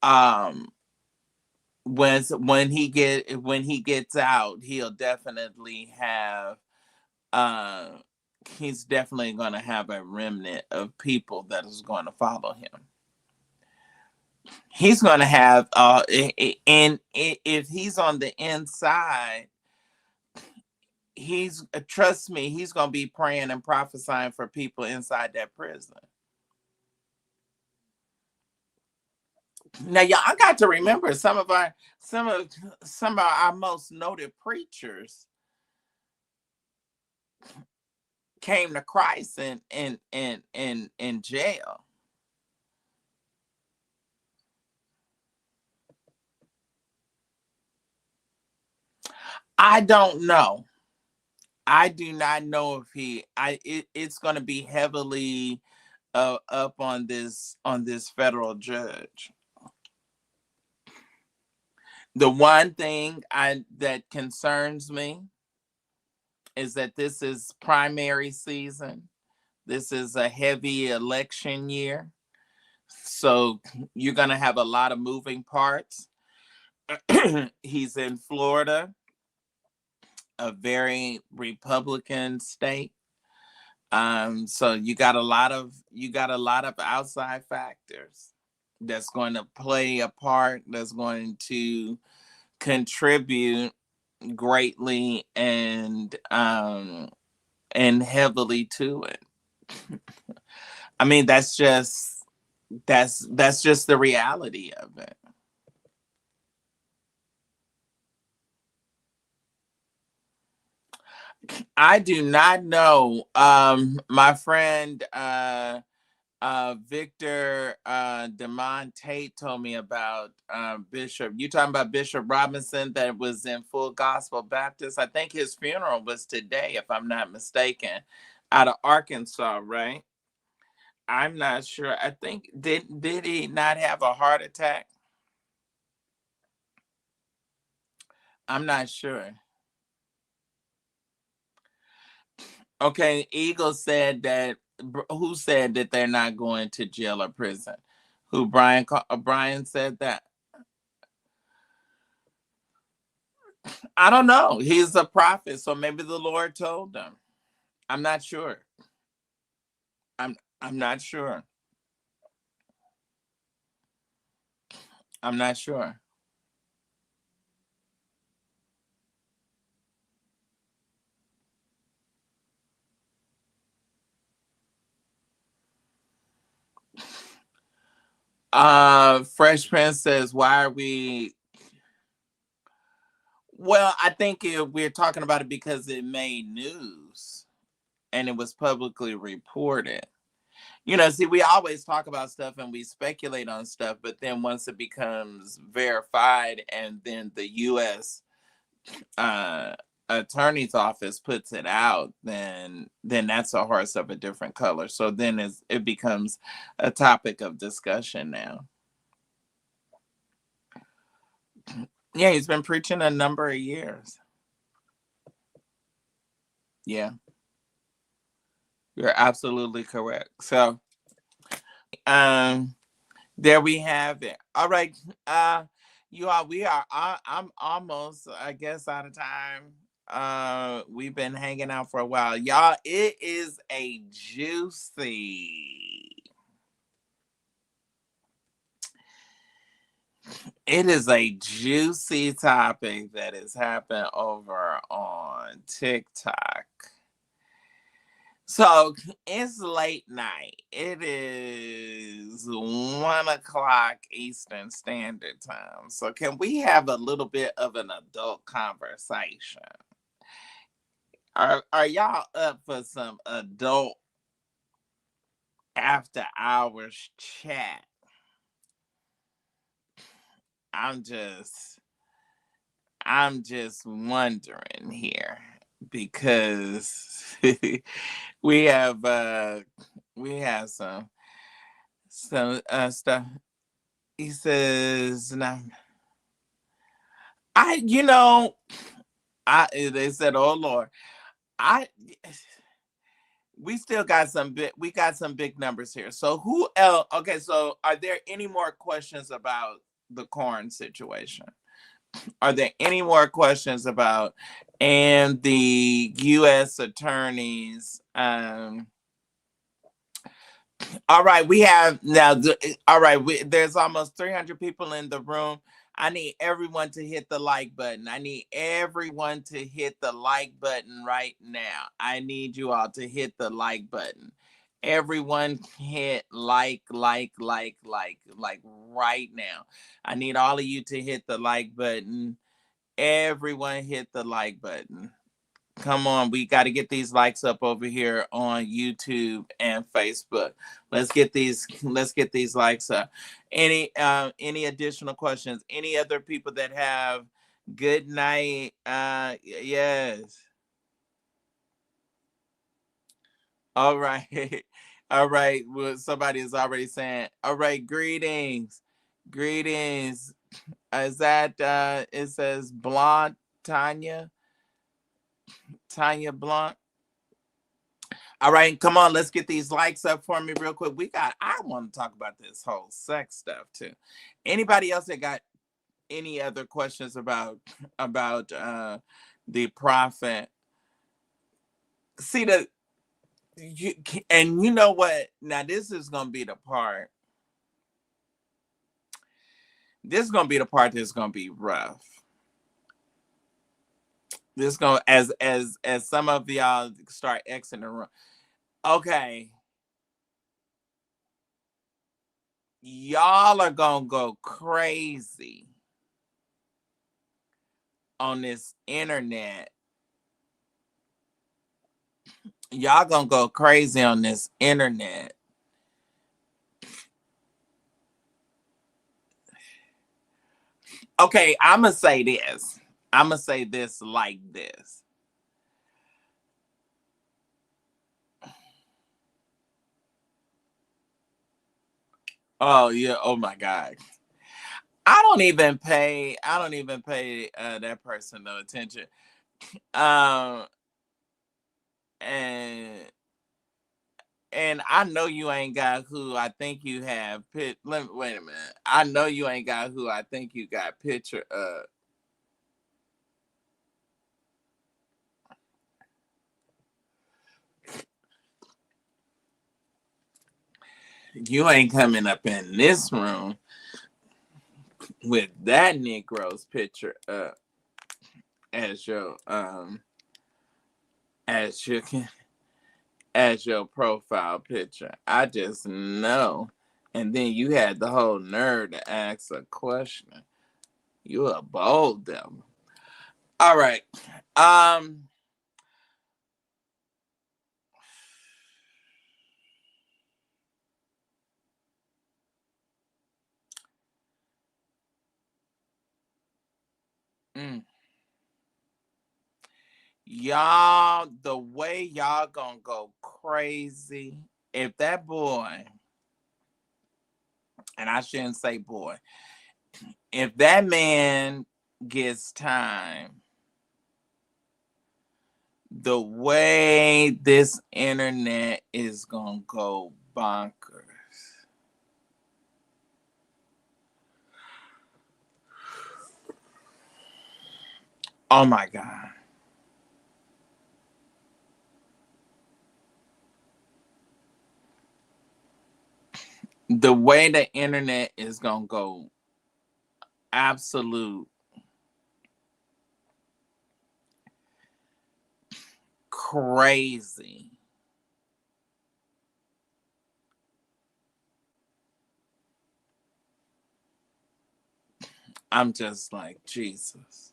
Um, when he gets out, he'll definitely have. Uh, he's definitely going to have a remnant of people that is going to follow him. He's going to have, and if he's on the inside, trust me, he's going to be praying and prophesying for people inside that prison. Now, y'all got to remember some of our most noted preachers came to Christ in jail. I don't know. I do not know if it's going to be heavily up on this federal judge. The one thing that concerns me is that this is primary season. This is a heavy election year. So you're going to have a lot of moving parts. He's in Florida, a very Republican state. So you got a lot of outside factors that's going to play a part, that's going to contribute greatly and heavily to it. I mean, that's just the reality of it. I do not know. My friend Victor Demont Tate told me about Bishop. You talking about Bishop Robinson that was in Full Gospel Baptist? I think his funeral was today, if I'm not mistaken, out of Arkansas, right? I'm not sure. I think did he not have a heart attack? I'm not sure. Okay, Eagle said that. Who said that they're not going to jail or prison? Who? Brian said that. I don't know. He's a prophet, so maybe the Lord told him. I'm not sure. I'm not sure. I'm not sure. Fresh Prince says, why are we? Well, I think we're talking about it because it made news and it was publicly reported. See, we always talk about stuff and we speculate on stuff, but then once it becomes verified and then the U.S. Attorney's office puts it out, then that's a horse of a different color. So then it becomes a topic of discussion now. Yeah, he's been preaching a number of years. Yeah, you're absolutely correct. So, there we have it. All right, you all, I'm almost, I guess, out of time. We've been hanging out for a while, y'all. It is a juicy. It is a juicy topic that has happened over on TikTok. So it's late night. It is 1:00 Eastern Standard Time. So can we have a little bit of an adult conversation? Are y'all up for some adult after hours chat? I'm just wondering here because we have some stuff. He says, "Now, they said, oh Lord, I We still got some big numbers here. So who else? Okay, so are there any more questions about the Carn situation? Are there any more questions about and the U.S. attorneys? All right, we have now. All right, there's almost 300 people in the room. I need everyone to hit the like button. I need everyone to hit the like button right now. I need you all to hit the like button. Everyone hit like right now. I need all of you to hit the like button. Everyone hit the like button. Come on, we got to get these likes up over here on YouTube and Facebook. Let's get these likes up. Any additional questions? Any other people that have good night? Yes. All right. All right. Well, somebody is already saying, all right, greetings. Greetings. Is that it says Blonde Tanya Blunt? All right, come on, let's get these likes up for me real quick. I want to talk about this whole sex stuff too. Anybody else that got any other questions about the prophet? See and you know what? Now this is gonna be the part. This is gonna be the part that's gonna be rough. This gonna as some of y'all start exiting the room. Okay. Y'all are gonna go crazy on this internet. Y'all gonna go crazy on this internet. Okay, I'm gonna say this. I'm gonna say this like this. Oh yeah. Oh my God. I don't even pay that person no attention. And I know you ain't got who I think you have. Wait a minute. I know you ain't got who I think you got picture of. You ain't coming up in this room with that Negro's picture up as your as your profile picture. I just know. And then you had the whole nerve to ask a question. You a bold devil. All right. Y'all, the way y'all gonna go crazy if that boy, and I shouldn't say boy, if that man gets time, the way this internet is gonna go bonkers. Oh my God. The way the internet is gonna go absolute crazy. I'm just like, Jesus.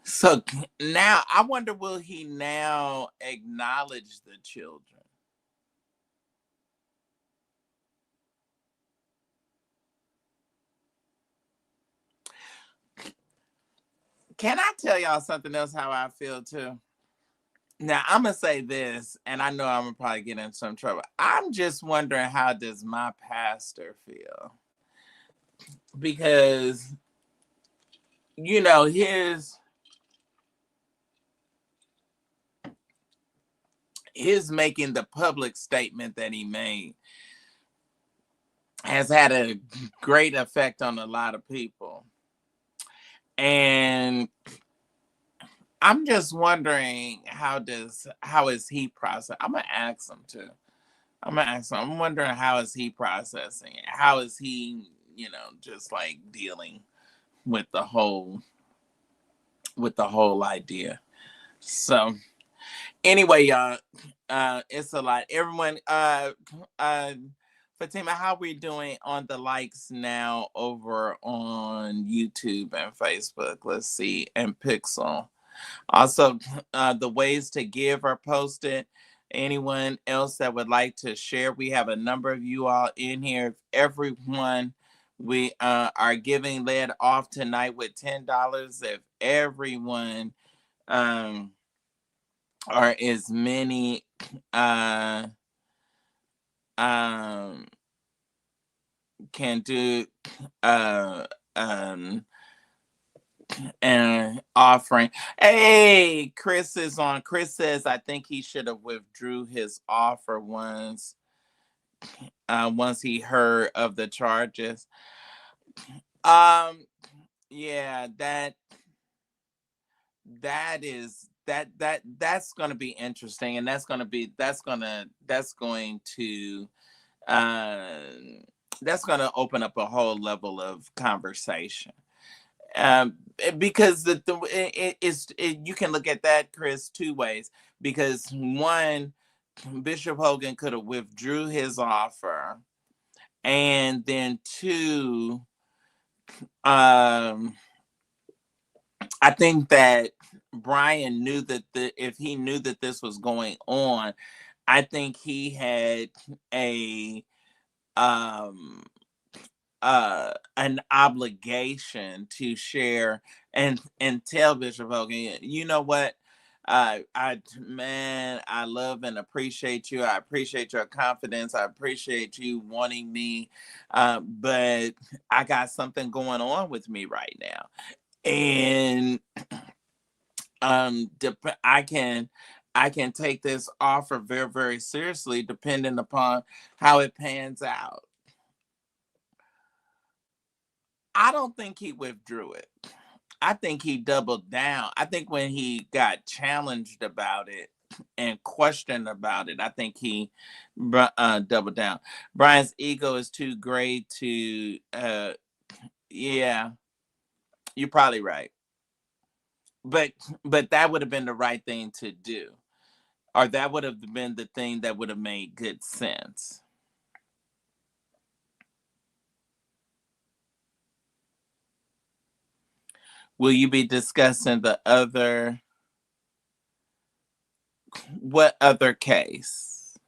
So now I wonder, will he now acknowledge the children? Can I tell y'all something else how I feel too? Now I'm gonna say this, and I know I'm gonna probably get in some trouble. I'm just wondering, how does my pastor feel? Because you know, his making the public statement that he made has had a great effect on a lot of people. And I'm just wondering how is he processing? I'm gonna ask him too. I'm wondering how is he processing it? How is he, just like dealing with the whole idea. So anyway, y'all, it's a lot. Everyone, Fatima, how we doing on the likes now over on YouTube and Facebook? Let's see, and Pixel. Also, the ways to give are posted. Anyone else that would like to share? We have a number of you all in here. Everyone, we are giving led off tonight with $10. If everyone or as many can do an offering. Hey, Chris is on. Chris says I think he should have withdrew his offer once he heard of the charges. Yeah, that's going to be interesting, and that's going to open up a whole level of conversation. Because you can look at that, Chris, two ways. Because one, Bishop Hogan could have withdrew his offer, and then two, I think that Brian knew that if he knew that this was going on, I think he had an obligation to share and tell Bishop Hogan, you know what? I love and appreciate you. I appreciate your confidence. I appreciate you wanting me, but I got something going on with me right now. And I can take this offer very, very seriously, depending upon how it pans out. I don't think he withdrew it. I think he doubled down. I think when he got challenged about it and questioned about it, I think he doubled down. Brian's ego is too great to. Yeah, you're probably right. But that would have been the right thing to do, or that would have been the thing that would have made good sense. Will you be discussing what other case?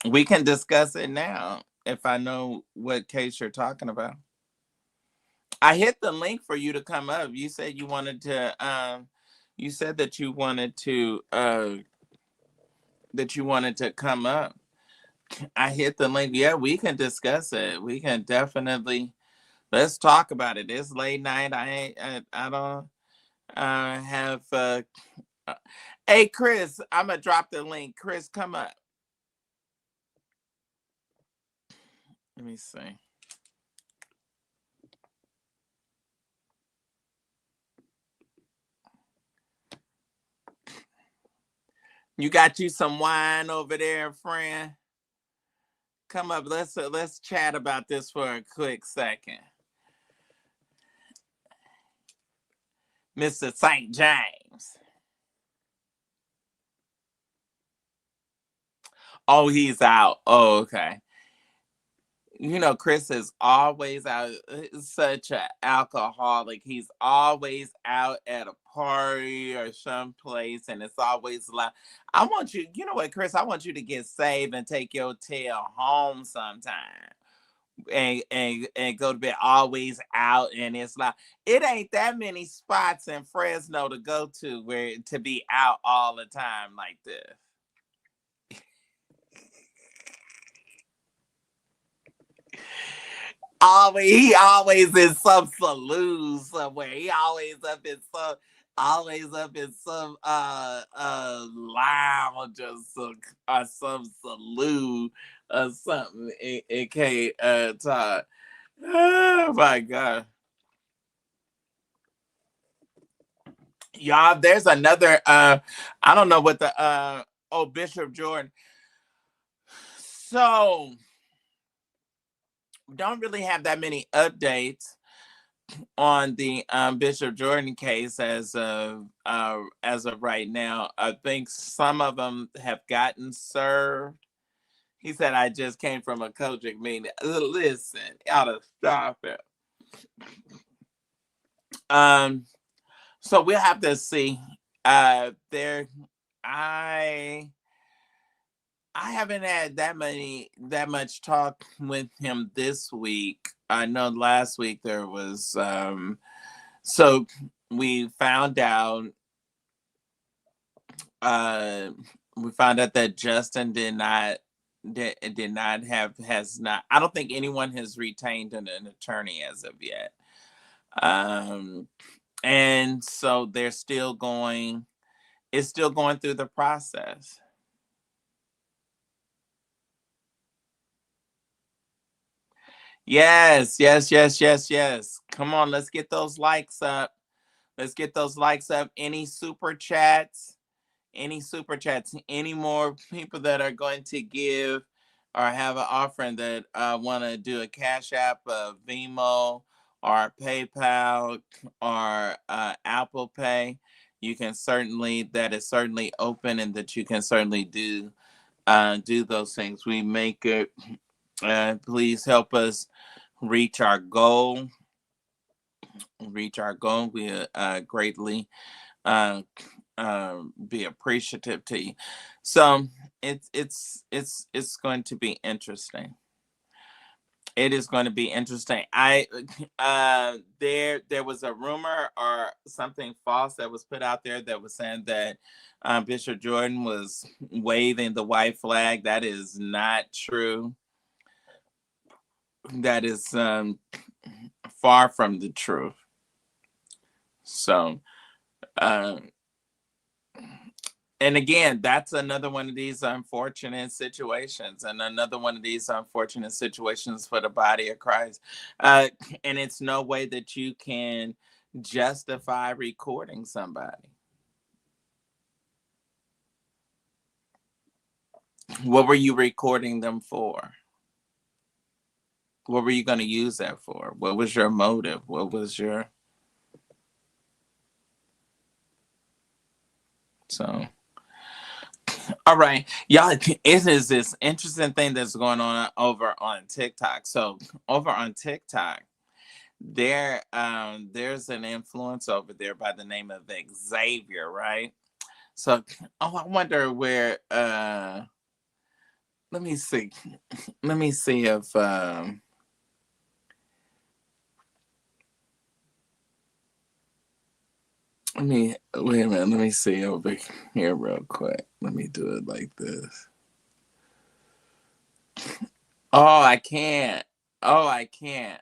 We can discuss it now if I know what case you're talking about. I hit the link for you to come up. You said you wanted to you said that you wanted to come up. I hit the link. Yeah, we can discuss it. We can definitely, let's talk about it. It's late night. I don't have hey Chris, I'm gonna drop the link. Chris, come up. Let me see. You got you some wine over there, friend? Come up. Let's chat about this for a quick second. Mr. St. James. Oh, he's out. Oh, okay. You know, Chris is always out. He's such an alcoholic. He's always out at a party or someplace, and it's always like, I want you, you know what, Chris? I want you to get saved and take your tail home sometime. And go to bed always out, and it's like it ain't that many spots in Fresno to go to where to be out all the time like this. He always in some saloon somewhere. He always up in some always up in some lounge or some saloon or something in K Todd. Oh my God. Y'all, there's another I don't know what the Bishop Jordan. So don't really have that many updates on the Bishop Jordan case as of right now. I think some of them have gotten served. He said, "I just came from a coaching meeting." Listen, y'all to stop it. So we'll have to see. There, I haven't had that much talk with him this week. I know last week there was so we found out that Justin did not has not, I don't think anyone has retained an attorney as of yet. And so they're still going, it's still going through the process. Yes. Come on, let's get those likes up. Any super chats? Any more people that are going to give or have an offering that want to do a Cash App, Venmo, or PayPal, or Apple Pay, you can certainly, that is certainly open, and that you can certainly do those things. We make it. Please help us reach our goal. We greatly be appreciative to you. So it's going to be interesting. It is going to be interesting. There was a rumor or something false that was put out there that was saying that Bishop Jordan was waving the white flag. That is not true. That is far from the truth. So and again, that's another one of these unfortunate situations, and another one of these unfortunate situations for the body of Christ. And it's no way that you can justify recording somebody. What were you recording them for? What were you going to use that for? What was your motive? What was your... So... All right, y'all, it is this interesting thing that's going on over on TikTok. So over on TikTok, there's an influencer over there by the name of Xavier, right? So I wonder where let me see if wait a minute, let me see over here real quick. Let me do it like this. Oh, I can't. I can't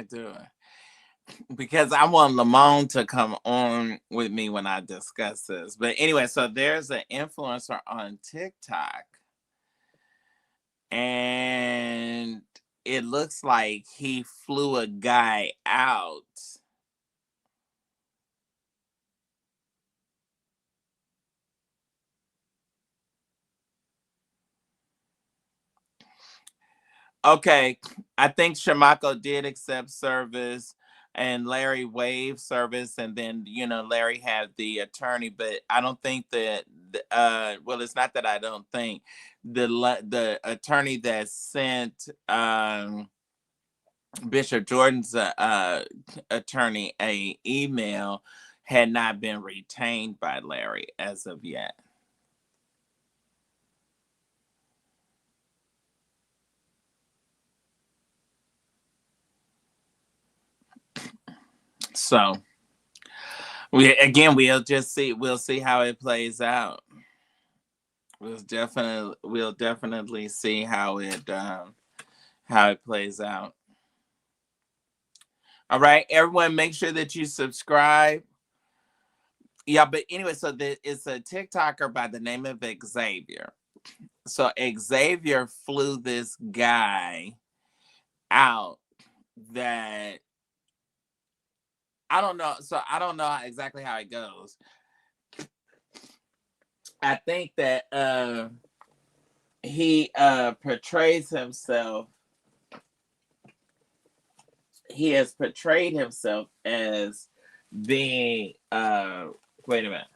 do it because I want Lamone to come on with me when I discuss this. But anyway, so there's an influencer on TikTok, and it looks like he flew a guy out. Okay, I think Shamako did accept service and Larry waived service, and then Larry had the attorney, but I don't think that well, it's not that I don't think the attorney that sent Bishop Jordan's attorney a email had not been retained by Larry as of yet. So we'll just see. We'll see how it plays out. We'll definitely see how it plays out. All right, everyone, make sure that you subscribe. Yeah, but anyway, so it's a TikToker by the name of Xavier. So Xavier flew this guy out that I don't know. So I don't know exactly how it goes. I think that he portrays himself. He has portrayed himself as being wait a minute.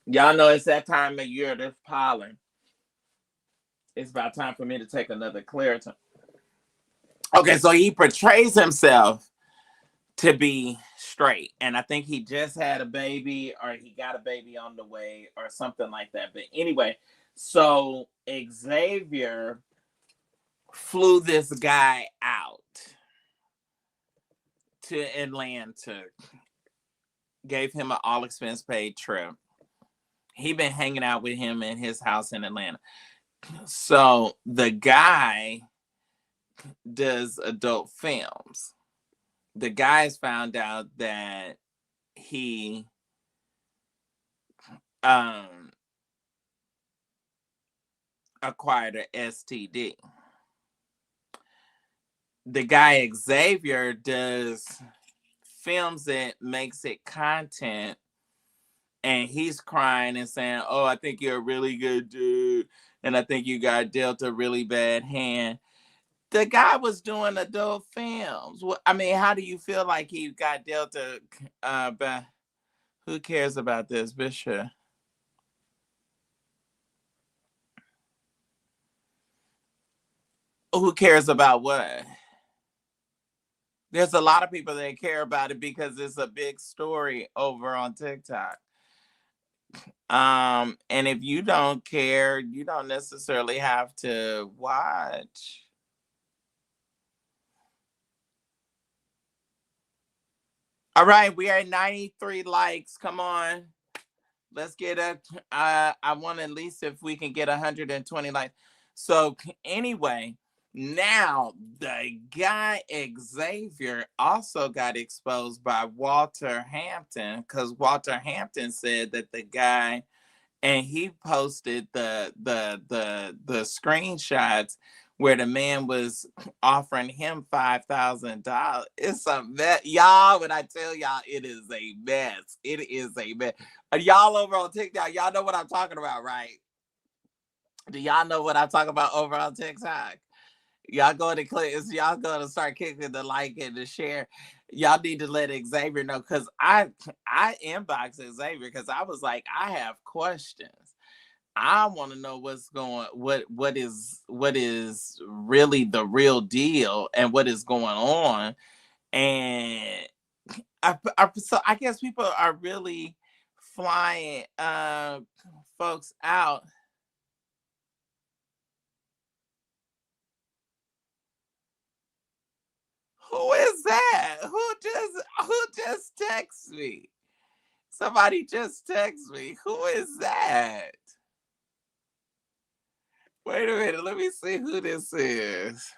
Y'all know it's that time of year, there's pollen. It's about time for me to take another Claritin. Okay, so he portrays himself to be straight. And I think he just had a baby or he got a baby on the way or something like that. But anyway, so Xavier flew this guy out to Atlanta, gave him an all expense paid trip. He been hanging out with him in his house in Atlanta. So the guy does adult films. The guys found out that he acquired an STD. The guy Xavier does films it, makes it content, and he's crying and saying, "Oh, I think you're a really good dude, and I think you got dealt a really bad hand." The guy was doing adult films. I mean, how do you feel like he got dealt a bad? Who cares about this, Bishop? Who cares about what? There's a lot of people that care about it because it's a big story over on TikTok. And if you don't care, you don't necessarily have to watch. All right, we are at 93 likes. Come on. Let's get a I want at least if we can get 120 likes. So anyway, now the guy Xavier also got exposed by Walter Hampton because Walter Hampton said that the guy, and he posted the screenshots where the man was offering him $5,000. It's a mess, y'all. When I tell y'all, it is a mess. It is a mess. Y'all over on TikTok, y'all know what I'm talking about, right? Do y'all know what I'm talking about over on TikTok? Y'all going to click. Y'all going to start kicking the like and the share. Y'all need to let Xavier know because I inboxed Xavier because I was like, I have questions. I want to know what is really the real deal and what is going on. And so I guess people are really flying folks out. Who is that? Who just texts me? Somebody just texts me. Who is that? Wait a minute. Let me see who this is.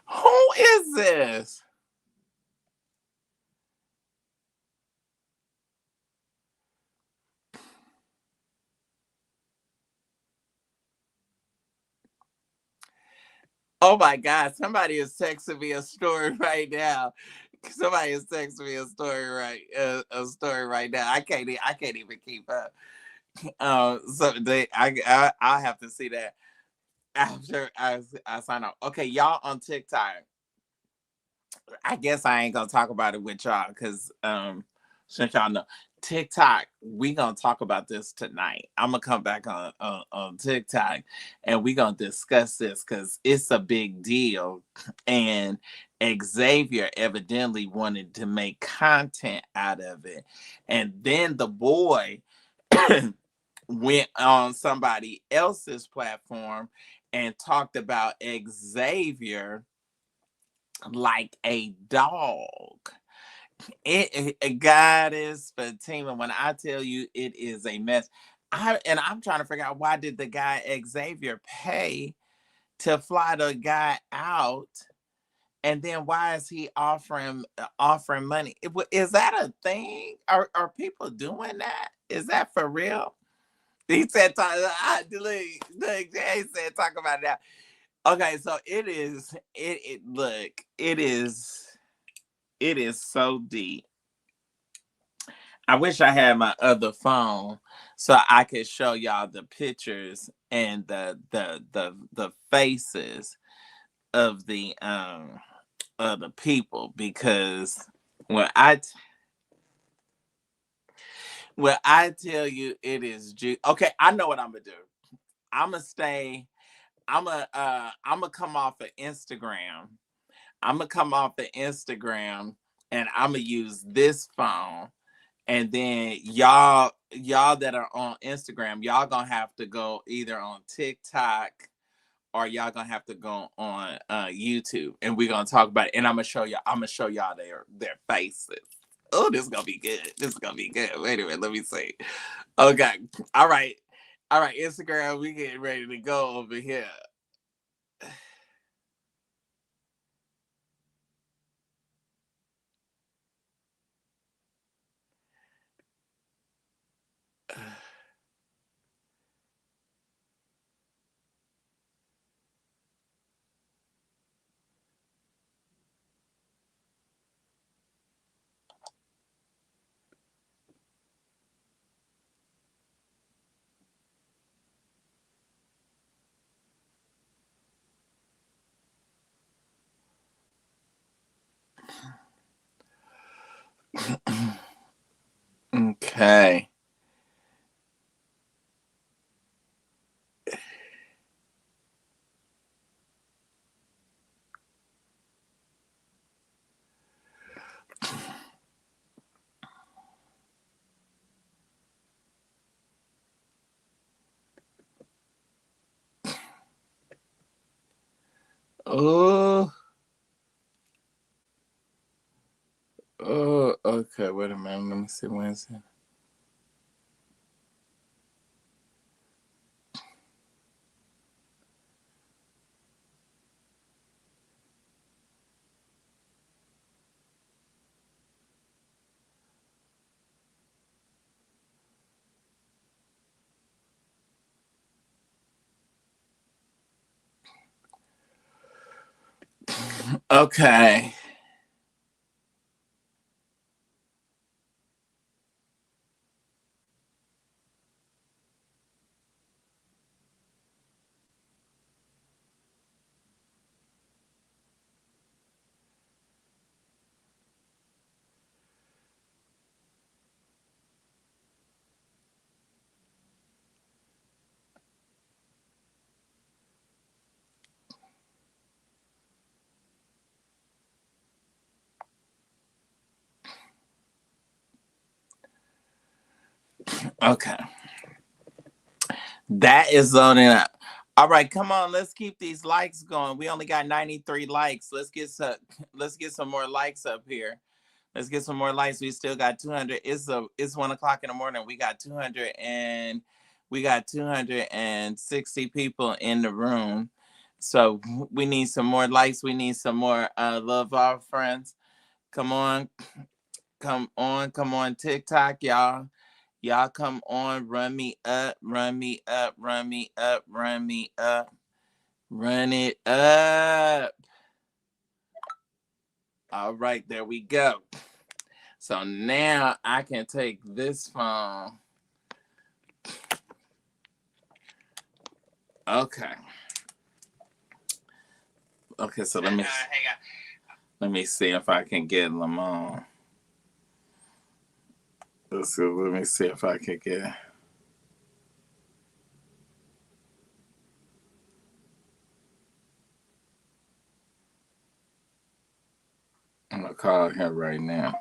Who is this? Oh my God! Somebody is texting me a story right now. Somebody is texting me a story right now. I can't even keep up. So I have to see that after I sign off. Okay, y'all on TikTok. I guess I ain't gonna talk about it with y'all because since y'all know TikTok, we gonna talk about this tonight. I'm gonna come back on TikTok and we gonna discuss this because it's a big deal. And Xavier evidently wanted to make content out of it. And then the boy went on somebody else's platform and talked about Xavier like a dog. God is Fatima. When I tell you it is a mess. I'm trying to figure out, why did the guy Xavier pay to fly the guy out? And then why is he offering money? Is that a thing? Are people doing that? Is that for real? He said, he said, talk about that. Okay, so it is so deep. I wish I had my other phone so I could show y'all the pictures and the faces of the people, because when I tell you it is okay, I know what I'm gonna do. I'm gonna come off of Instagram. I'm gonna come off of Instagram and I'm gonna use this phone. And then y'all that are on Instagram, y'all gonna have to go either on TikTok or y'all gonna have to go on YouTube, and we're gonna talk about it. And I'm gonna show y'all their faces. Oh, this is gonna be good. This is gonna be good. Wait a minute, let me see. Okay, all right, Instagram, we getting ready to go over here. Okay. Oh, okay. Wait a minute. Let me see. Wednesday. Okay. Okay. That is zoning up. All right, come on, let's keep these likes going. We only got 93 likes. Let's get some more likes up here. Let's get some more likes. We still got 200. It's 1:00 in the morning. We got 260 people in the room. So we need some more likes. We need some more love, our friends. Come on, TikTok, y'all. Y'all come on, run me up, run me up, run me up, run me up, run it up. All right, there we go. So now I can take this phone. Okay. Okay, so let me see if I can get them on. Let me see if I can get. I'm gonna call him right now.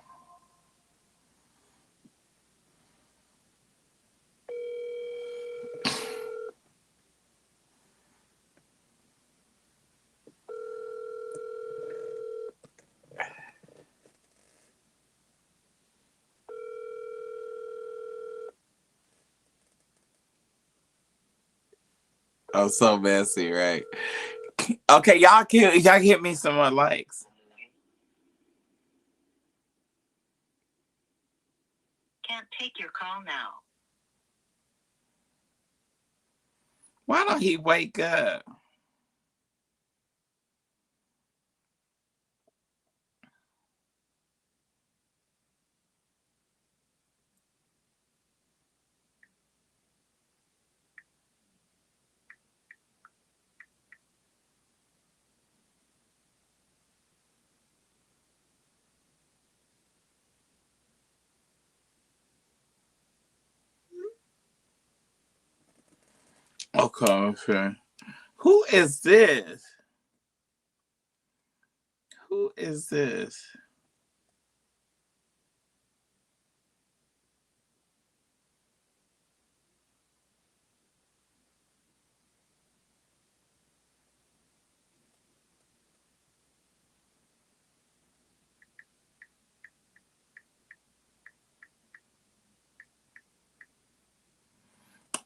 I'm so messy, right? Okay, y'all get me some more likes. Can't take your call now. Why don't he wake up? Okay. Who is this? Who is this?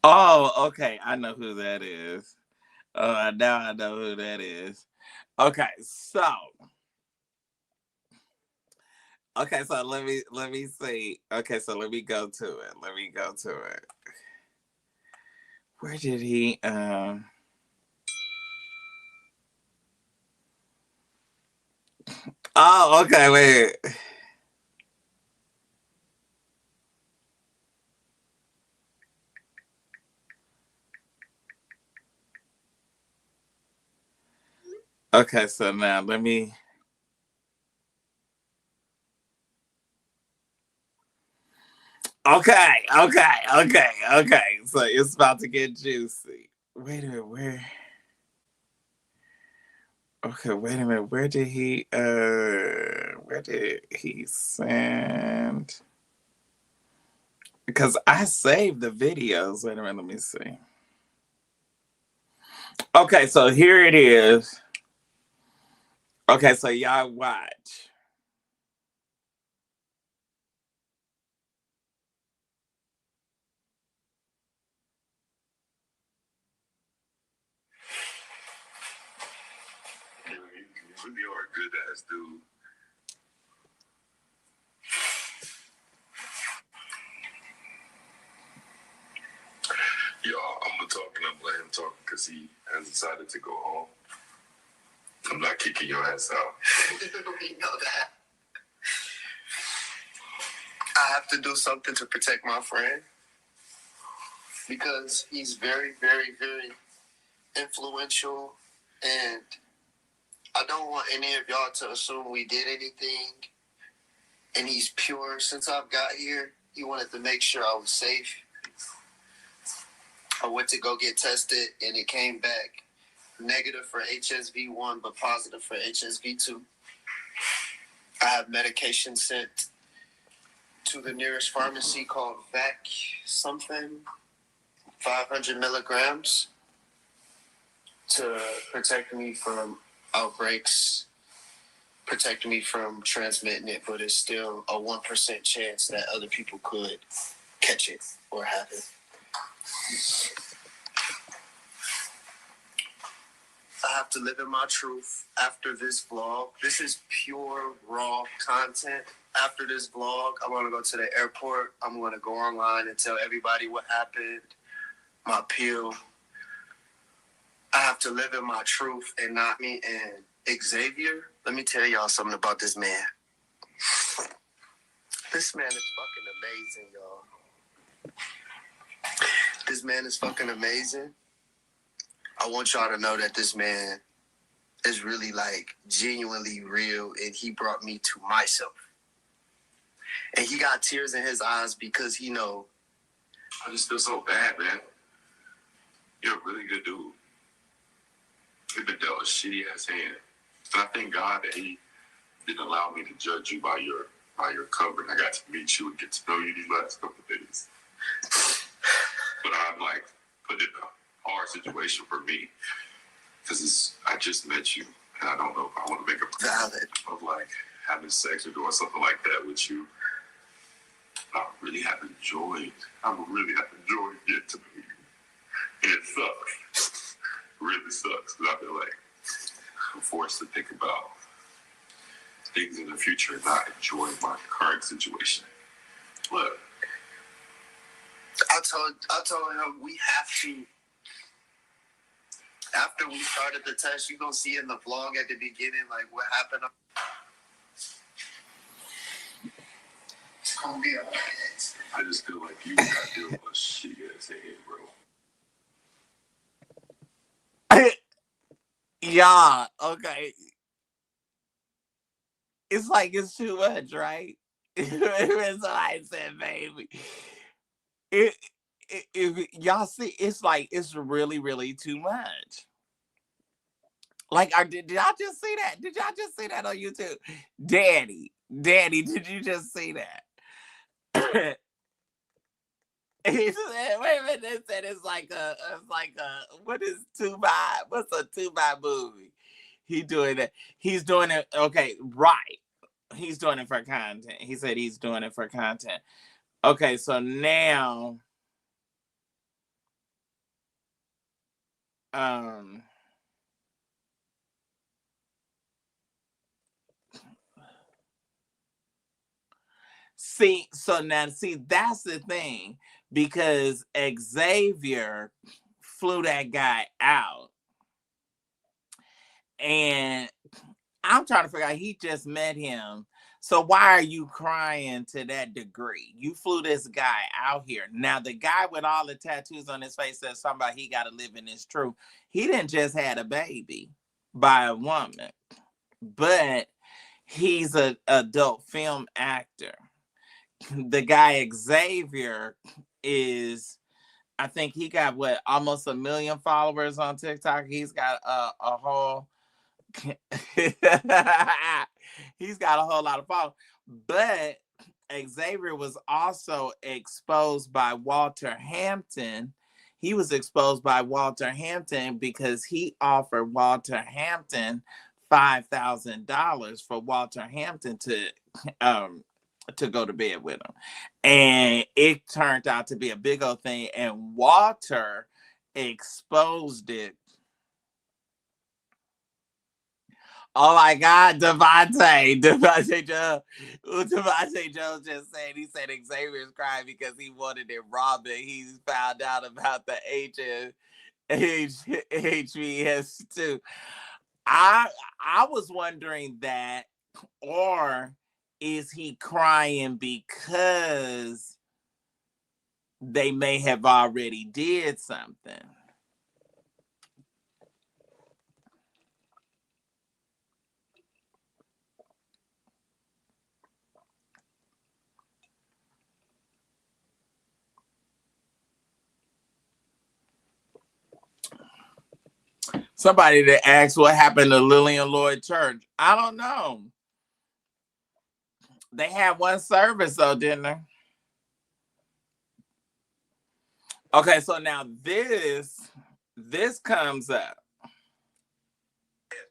Oh, okay. I know who that is. Now I know who that is. Okay, so let me see. Okay, so let me go to it. Let me go to it. Where did he Oh, okay, wait. Okay, so now let me Okay. So it's about to get juicy. Wait a minute, where? Okay, wait a minute. Where did he send? Because I saved the videos. Wait a minute, let me see. Okay, so here it is. Okay, so y'all watch. You really are a good ass dude. Y'all, I'm gonna talk and I'm gonna let him talk because he has decided to go home. I'm not kicking your ass out. We know that. I have to do something to protect my friend because he's very, very, very influential, and I don't want any of y'all to assume we did anything. And he's pure. Since I've got here, he wanted to make sure I was safe. I went to go get tested, and it came back negative for HSV1, but positive for HSV2. I have medication sent to the nearest pharmacy called VAC something, 500 milligrams, to protect me from outbreaks, protect me from transmitting it, but it's still a 1% chance that other people could catch it or have it. I have to live in my truth after this vlog. This is pure, raw content. After this vlog, I'm going to go to the airport. I'm going to go online and tell everybody what happened, my appeal. I have to live in my truth and not me. And Xavier, let me tell y'all something about this man. This man is fucking amazing, y'all. This man is fucking amazing. I want y'all to know that this man is really, like, genuinely real, and he brought me to myself. And he got tears in his eyes because he know. I just feel so bad, man. You're a really good dude. You've been dealt a shitty ass hand. And I thank God that he didn't allow me to judge you by your cover. And I got to meet you and get to know you these last couple of days. But I'm like put in a hard situation for me because I just met you and I don't know if I want to make a valid of like having sex or doing something like that with you. I really have enjoyed getting to know you. And it sucks. really sucks because I feel like I'm forced to think about things in the future and not enjoy my current situation. Look, I told him we have to. After we started the test, you're gonna see in the vlog at the beginning like what happened. It's gonna be alright. I just feel like you gotta deal with a shitty ass head, bro. Yeah, okay. It's like it's too much, right? When somebody said, baby. If y'all see, it's like it's really, really too much. Like, did y'all just see that? Did y'all just see that on YouTube? Daddy, did you just see that? He said, wait a minute, they said it's like a, what is 2x? What's a 2x movie? He doing it. He's doing it. Okay, right. He's doing it for content. He said he's doing it for content. Okay, so now, see, that's the thing, because Xavier flew that guy out, and I'm trying to figure out, he just met him. So why are you crying to that degree? You flew this guy out here. Now, the guy with all the tattoos on his face says something about he got to live in his truth. He didn't just had a baby by a woman, but he's an adult film actor. The guy Xavier is, I think he got almost 1 million followers on TikTok. He's got a whole he's got a whole lot of followers. But Xavier was also exposed by Walter Hampton. He was exposed by Walter Hampton because he offered Walter Hampton $5,000 for Walter Hampton to go to bed with him. And it turned out to be a big old thing. And Walter exposed it. Oh my God, Devontae Jones just said, he said Xavier's crying because he wanted it robbed and he found out about the HVS too. I was wondering that, or is he crying because they may have already did something? Somebody that asked what happened to Lillian Lloyd Church. I don't know. They had one service though, didn't they? Okay, so now this comes up.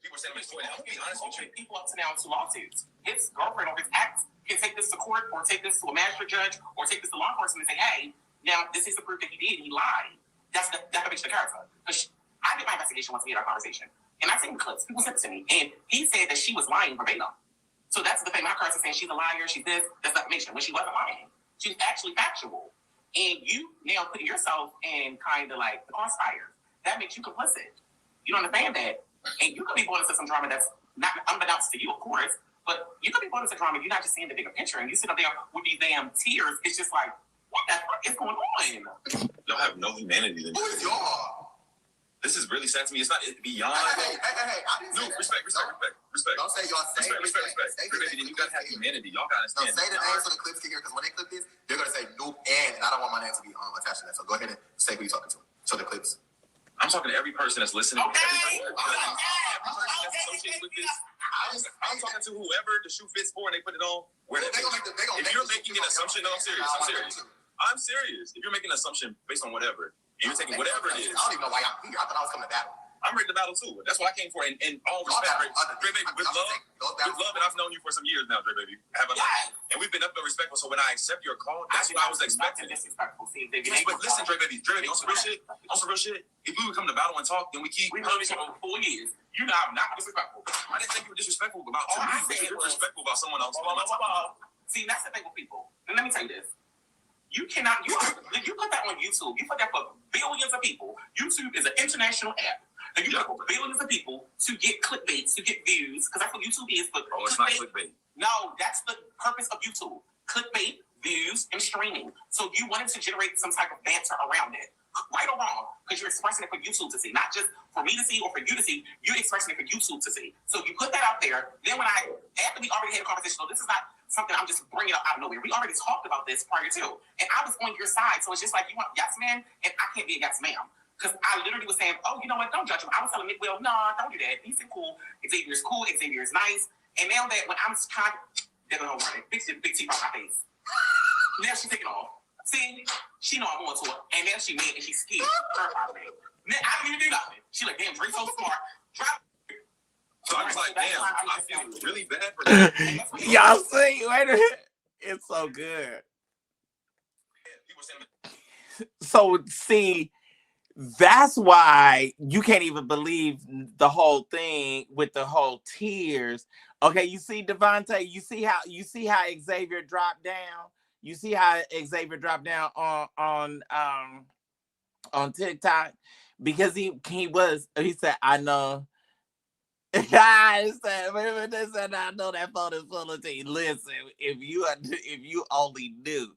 People saying, I'll be honest with you. People up to now to lawsuits. His girlfriend or his ex can take this to court or take this to a magistrate judge or take this to law enforcement and say, hey, now this is the proof that he did. He lied. That's defamation of character. I did my investigation once we had our conversation. And I seen the clips. People sent it to me. And he said that she was lying verbatim. So that's the thing. My character saying she's a liar, she's this, that's defamation. When she wasn't lying. She's actually factual. And you now put yourself in kind of like the crossfire. That makes you complicit. You don't understand that. And you could be born into some drama that's not unbeknownst to you, of course, but you could be born into drama. You're not just seeing the bigger picture. And you sit up there with these damn tears. It's just like, what the fuck is going on? Y'all have no humanity. Who is y'all? This is really sad to me. It's not beyond. Hey, I didn't say that. Respect. Don't say y'all say Respect. Then you gotta have humanity. Y'all gotta Don't understand. say the names of the clips here, because when they clip this, they're gonna say nope, and I don't want my name to be attached to that. So go ahead and say who you're talking to. So the clips. I'm talking to every person that's listening. Okay. Every person that's associated with this. I'm talking to whoever the shoe fits for and they put it on. If you're making an assumption, no, I'm serious. I'm serious. If you're making an assumption based on whatever, and you're taking whatever it is. I don't even know why I'm here. I thought I was coming to battle. I'm ready to battle too. That's what I came for. And all respect, Dre Baby, with love, and I've known you for some years now, Dre Baby. Have a And we've been up and respectful, so when I accept your call, that's what I was expecting. Disrespectful. See, they but listen, Dre baby, on some real shit, if we would come to battle and talk, then we know each other for 4 years. You know I'm not disrespectful. I didn't think you were disrespectful about me. You're disrespectful about someone else. See, that's the thing with people. And let me tell you this. You cannot, you put that on YouTube. You put that for billions of people. YouTube is an international app. And you put for billions of people to get clickbaits, to get views, because that's what YouTube is. But it's not clickbait. No, that's the purpose of YouTube. Clickbait, views, and streaming. So you wanted to generate some type of banter around it. Right or wrong, because you're expressing it for YouTube to see, not just for me to see or for you to see. You're expressing it for YouTube to see. So you put that out there. Then after we already had a conversation, so this is not something I'm just bringing up out of nowhere. We already talked about this prior to, and I was on your side. So it's just like, you want yes man, and I can't be a yes ma'am. Because I literally was saying, oh, you know what, don't judge him. I was telling Nick, well, no, don't do that. He's cool. Xavier's cool. Xavier's nice. And now that when I'm kind of, they're going to run it. Big T on my face. Now she's taking off. See, she know I'm on to her. And now she mad and she's scared. Now I didn't even do nothing. She like, damn, Drake's so smart. Drop. So I was like, damn, I feel really bad for that. Y'all see? Wait a minute. It's so good. So, see, that's why you can't even believe the whole thing with the whole tears. Okay, you see Devontae, you see how Xavier dropped down. You see how Xavier dropped down on TikTok because he said, I know. I said, I know that phone is full of tea. Listen, if you only knew.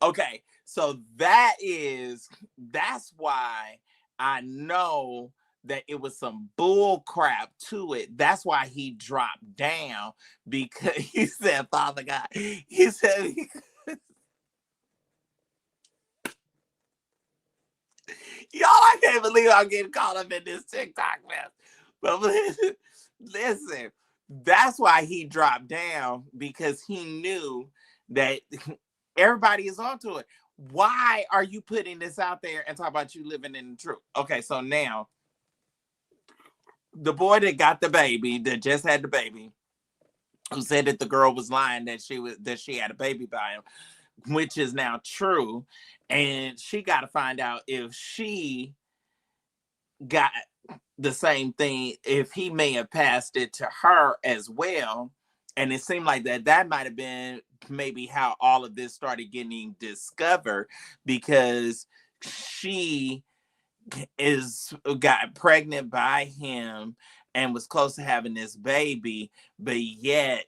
Okay, so that's why I know that it was some bull crap to it. That's why he dropped down, because he said, Father God, he said, y'all, I can't believe I'm getting caught up in this TikTok mess. But listen, that's why he dropped down, because he knew that everybody is onto it. Why are you putting this out there and talk about you living in the truth? Okay, so now the boy that got the baby, that just had the baby, who said that the girl was lying that she had a baby by him, which is now true, and she got to find out if she got the same thing, if he may have passed it to her as well. And it seemed like that might have been maybe how all of this started getting discovered, because she got pregnant by him and was close to having this baby, but yet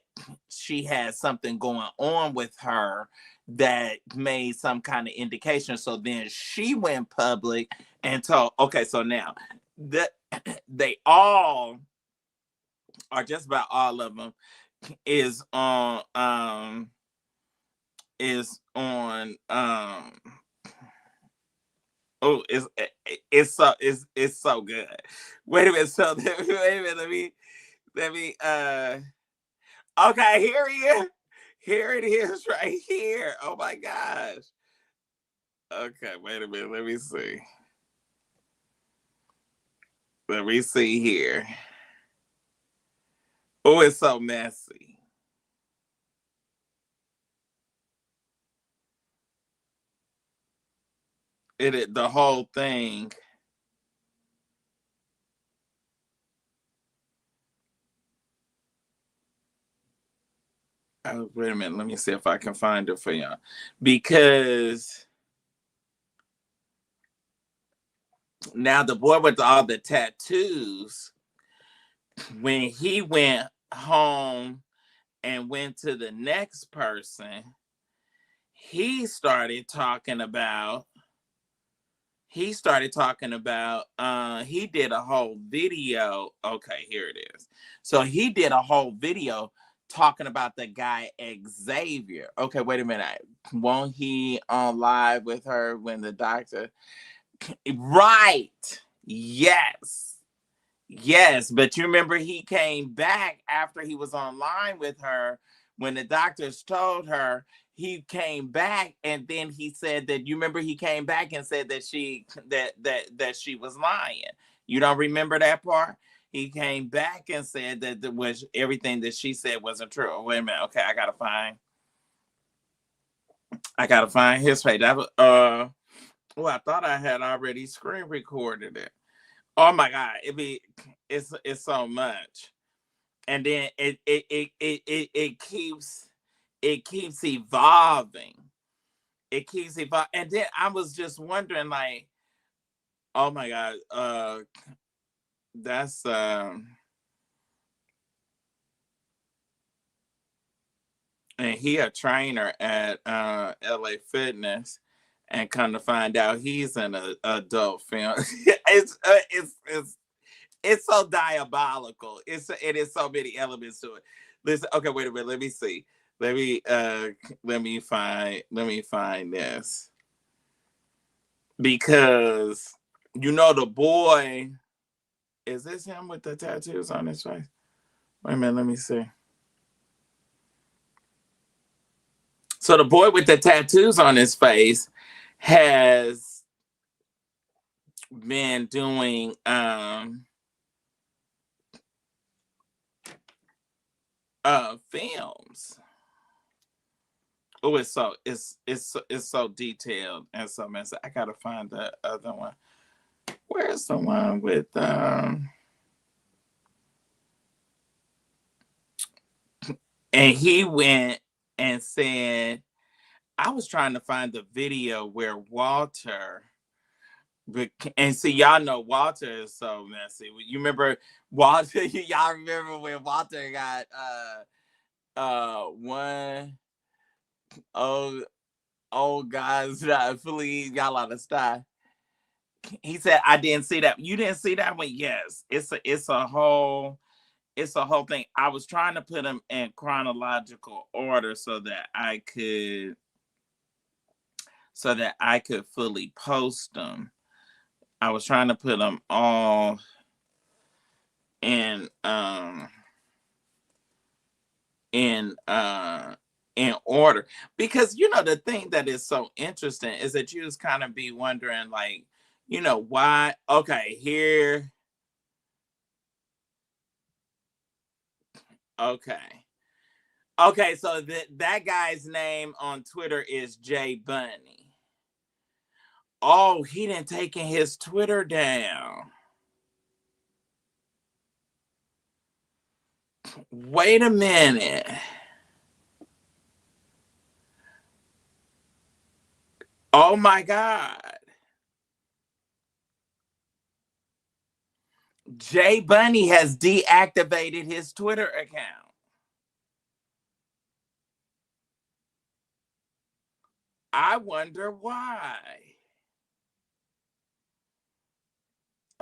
she had something going on with her that made some kind of indication. So then she went public and told, okay, so now they all, or just about all of them, is on oh, it's so good. Wait a minute, so wait a minute, let me okay, here it is right here. Oh my gosh. Okay, wait a minute, let me see here. Oh, it's so messy. The whole thing. Oh, wait a minute. Let me see if I can find it for y'all. Because now the boy with all the tattoos, when he went home and went to the next person, he started talking about, he did a whole video. Okay, here it is. So he did a whole video talking about the guy Xavier. Okay, wait a minute. Won't he on live with her when the doctor? Right. Yes, but you remember he came back after he was online with her when the doctors told her. He came back and then he said that, you remember he came back and said that she was lying. You don't remember that part? He came back and said that everything that she said wasn't true. Wait a minute. Okay, I gotta find. I gotta find his page. I thought I had already screen recorded it. Oh my God, it's so much, and then it keeps evolving. It keeps evolving, and then I was just wondering, like, oh my God, that's and he a trainer at LA Fitness, and come to find out he's in an adult film. It's so diabolical. It is so many elements to it. Listen, okay, wait a minute. Let me see. Let me find this, because the boy, is this him with the tattoos on his face? Wait a minute, let me see. So the boy with the tattoos on his face has been doing films. Oh, it's so detailed and so messy. I gotta find the other one. Where's the one with and he went and said, I was trying to find the video where Walter, and see, y'all know Walter is so messy. You remember Walter? Y'all remember when Walter got one old guy's fleas, y'all understand? He said, I didn't see that. You didn't see that one? Yes. It's a whole thing. I was trying to put them in chronological order so that I could fully post them. I was trying to put them all in order, because the thing that is so interesting is that you just kind of be wondering, like, why. Okay, here. Okay, so that guy's name on Twitter is Jay Bunny. Oh, he didn't taken his Twitter down. Wait a minute. Oh my God. Jay Bunny has deactivated his Twitter account. I wonder why.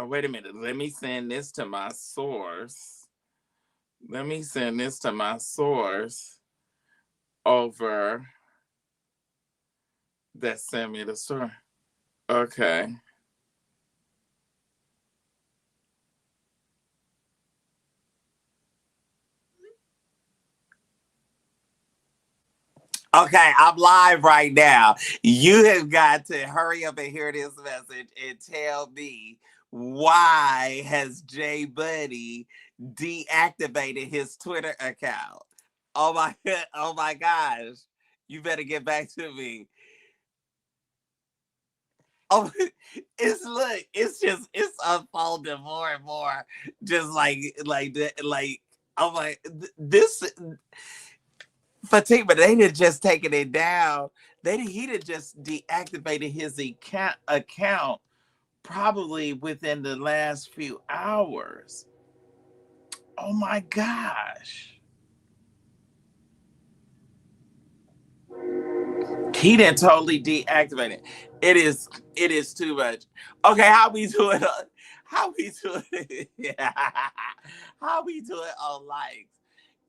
Oh, wait a minute. Let me send this to my source. Over that sent me the story. Okay. Okay, I'm live right now. You have got to hurry up and hear this message and tell me, why has Jay Buddy deactivated his Twitter account? Oh my gosh. You better get back to me. Oh, it's unfolding more and more. Just like I'm like, this Fatima, they did just taken it down. He did just deactivated his account probably within the last few hours. Oh my gosh. He didn't totally deactivate it. It is too much. Okay, how we doing? How we doing? How we doing on likes?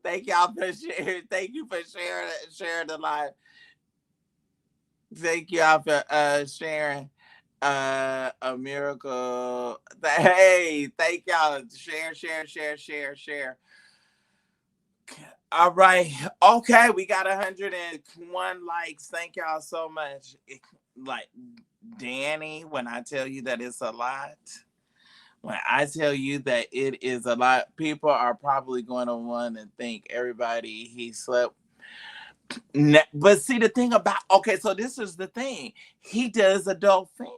Thank y'all for sharing. Thank you for sharing the live. Thank y'all for sharing a miracle. Hey, thank y'all. Share. All right. Okay, we got 101 likes. Thank y'all so much. Like, Danny, when I tell you that it's a lot, when I tell you that it is a lot, people are probably going to want to think everybody he slept But see the thing about, okay, so this is the thing. He does adult film.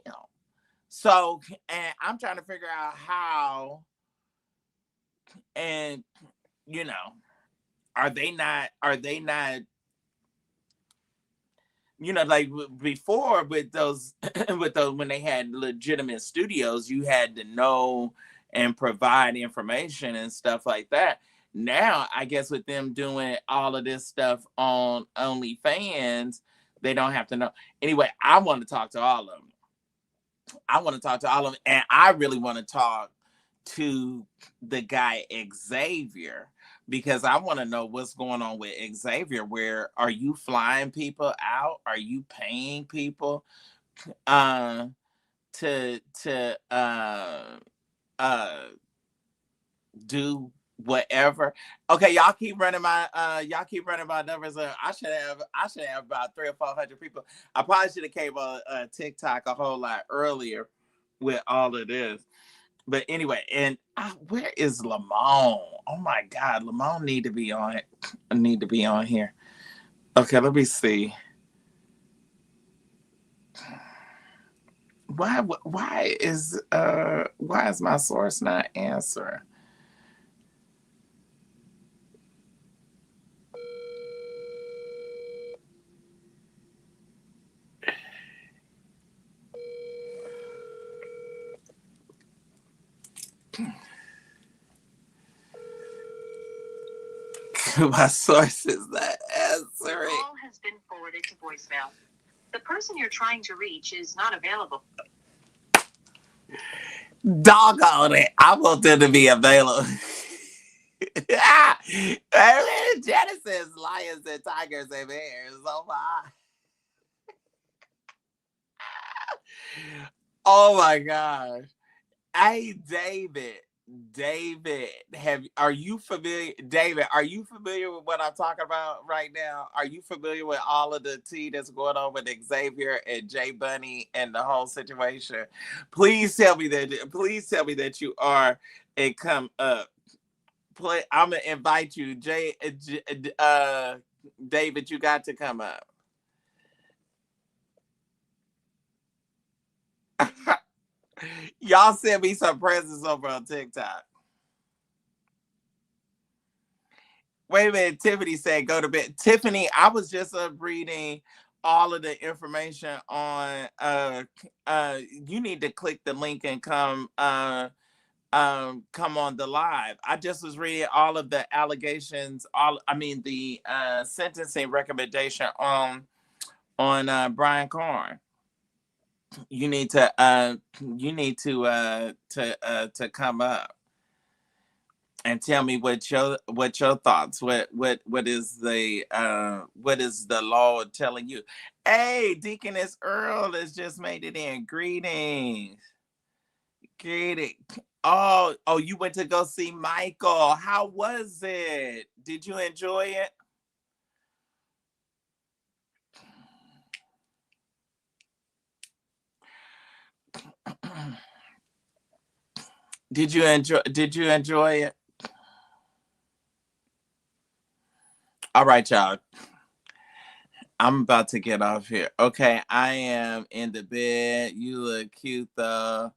So, and I'm trying to figure out how, and you know, are they not, you know, like before with those, with those, when they had legitimate studios, you had to know and provide information and stuff like that. Now, I guess with them doing all of this stuff on OnlyFans, they don't have to know. Anyway, I want to talk to all of them. And I really want to talk to the guy Xavier, because I want to know what's going on with Xavier. Where are you flying people out? Are you paying people to do whatever? Okay, y'all keep running my numbers. I should have about 300 or 400 people. I probably should have came on TikTok a whole lot earlier with all of this. But anyway, and where is Lamont? Oh my God, Lamont need to be on it. Need to be on here. Okay, let me see. Why is my source not answering? My source is not answering. The call has been forwarded to voicemail. The person you're trying to reach is not available. Doggone it. I want them to be available. Genesis, lions and tigers and bears. Oh my. Oh my gosh. Hey, David, are you familiar? David, are you familiar with what I'm talking about right now? Are you familiar with all of the tea that's going on with Xavier and J Bunny and the whole situation? Please tell me that you are, and come up. I'm gonna invite you, David. You got to come up. Y'all send me some presents over on TikTok. Wait a minute, Tiffany said go to bed. Tiffany, I was just reading all of the information on you need to click the link and come on the live. I just was reading all of the allegations, the sentencing recommendation on Brian Carn. You need to come up and tell me what your thoughts. What is the law telling you? Hey, Deaconess Earl has just made it in. Greetings. Oh, you went to go see Michael. How was it? Did you enjoy it? Did you enjoy it? All right, y'all. I'm about to get off here. Okay, I am in the bed. You look cute though.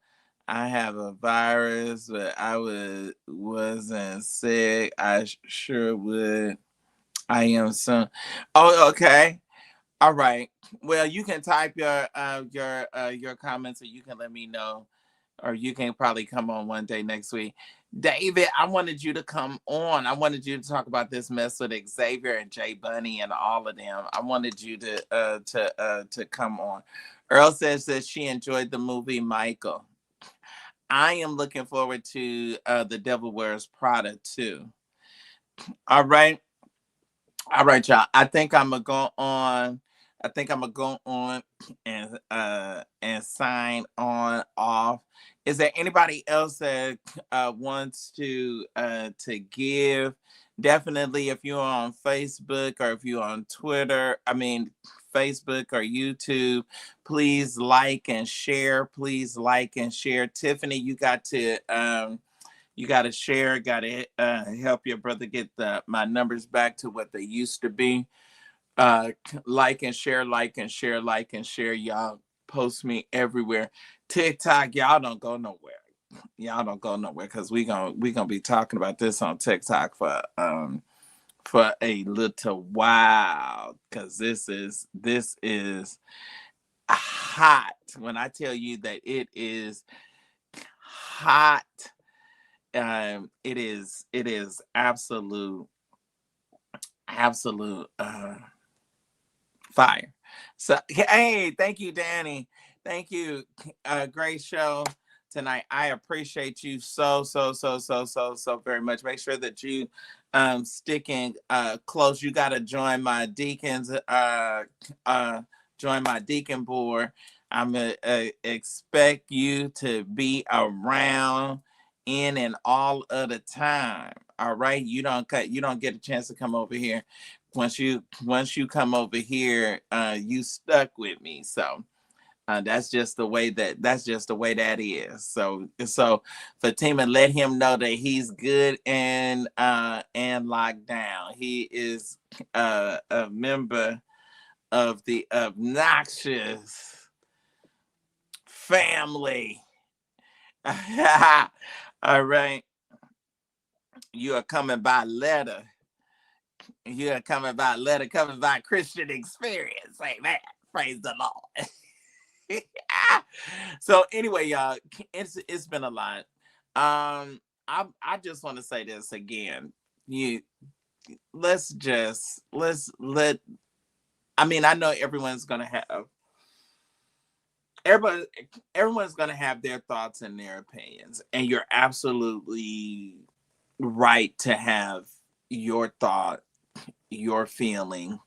I have a virus, but I wasn't sick. I sure would. I am soon. Oh, okay. All right. Well, you can type your comments, or you can let me know, or you can probably come on one day next week. David, I wanted you to come on. I wanted you to talk about this mess with Xavier and J Bunny and all of them. I wanted you to come on. Earl says that she enjoyed the movie Michael. I am looking forward to The Devil Wears Prada too. All right, y'all. I think I'm gonna go on and sign on off. Is there anybody else that wants to give? Definitely, if you're on Facebook or if you're on Twitter, Facebook or YouTube, please like and share. Tiffany, you got to share. Got to help your brother get my numbers back to what they used to be. Like and share, like and share, like and share. Y'all post me everywhere. TikTok, y'all don't go nowhere. Y'all don't go nowhere because we gonna be talking about this on TikTok for a little while, because this is hot. When I tell you that it is hot, it is absolute fire. So hey, thank you, Danny. Thank you. Great show tonight. I appreciate you so very much. Make sure that you sticking close. You got to join my deacons, join my deacon board. I'm gonna expect you to be around in and all of the time. All right, you don't get a chance to come over here. Once you come over here, you stuck with me. So that's just the way that is. So Fatima, let him know that he's good and locked down. He is a member of the Obnoxious family. All right. You are coming by letter. You are coming by letter, coming by Christian experience. Amen. Praise the Lord. So anyway, y'all, it's been a lot. I just want to say this again. I mean, I know everyone's gonna have their thoughts and their opinions, and you're absolutely right to have your thought, your feeling,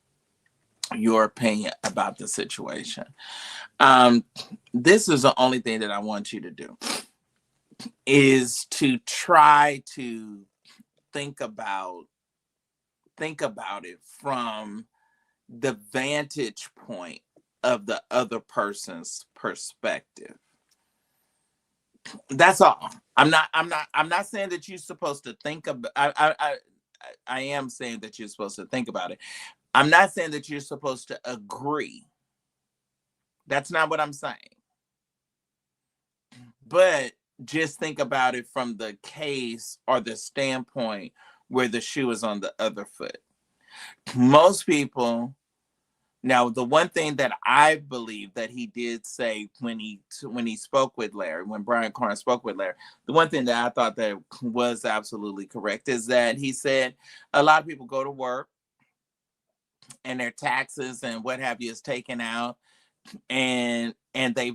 your opinion about the situation. This is the only thing that I want you to do, is to try to think about it from the vantage point of the other person's perspective. That's all. I'm not saying that you're supposed to think about. I am saying that you're supposed to think about it. I'm not saying that you're supposed to agree. That's not what I'm saying. But just think about it from the case or the standpoint where the shoe is on the other foot. Most people. Now, the one thing that I believe that he did say when he spoke with Larry, when Brian Carn spoke with Larry, the one thing that I thought that was absolutely correct is that he said a lot of people go to work and their taxes and what have you is taken out, and they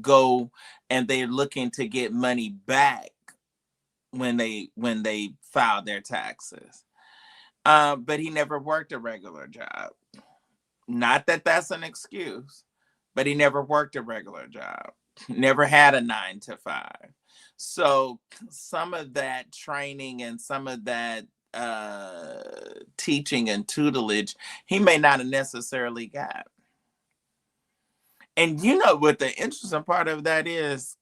go and they're looking to get money back when they file their taxes. But he never worked a regular job. Not that that's an excuse, but he never worked a regular job. Never had a 9 to 5. So some of that training and some of that teaching and tutelage, he may not have necessarily got. And you know what the interesting part of that is?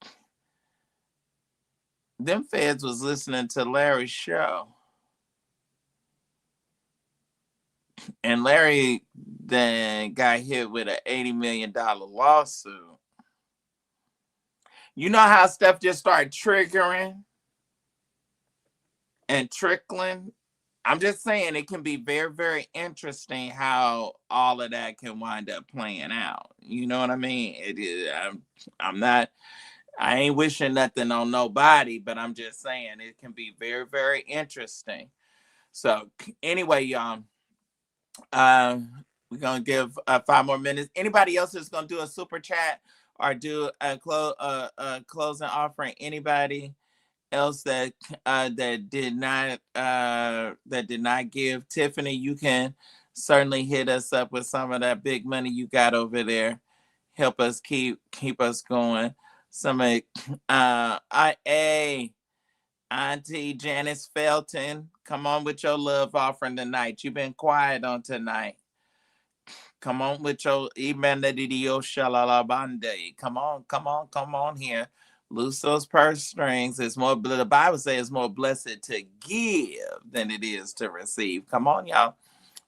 Them feds was listening to Larry's show. And Larry then got hit with an $80 million lawsuit. You know how stuff just started triggering and trickling? I'm just saying it can be very, very interesting how all of that can wind up playing out. You know what I mean? It is. I ain't wishing nothing on nobody, but I'm just saying it can be very, very interesting. So anyway, y'all. We're gonna give 5 more minutes. Anybody else is gonna do a super chat or do a closing offering? Anybody else that did not give? Tiffany, you can certainly hit us up with some of that big money you got over there. Help us keep us going. Somebody, Auntie Janice Felton, come on with your love offering tonight. You've been quiet on tonight. Come on with your Imenadidio Shalalabande. Come on here Loose those purse strings. It's more, the Bible says it's more blessed to give than it is to receive. Come on, y'all.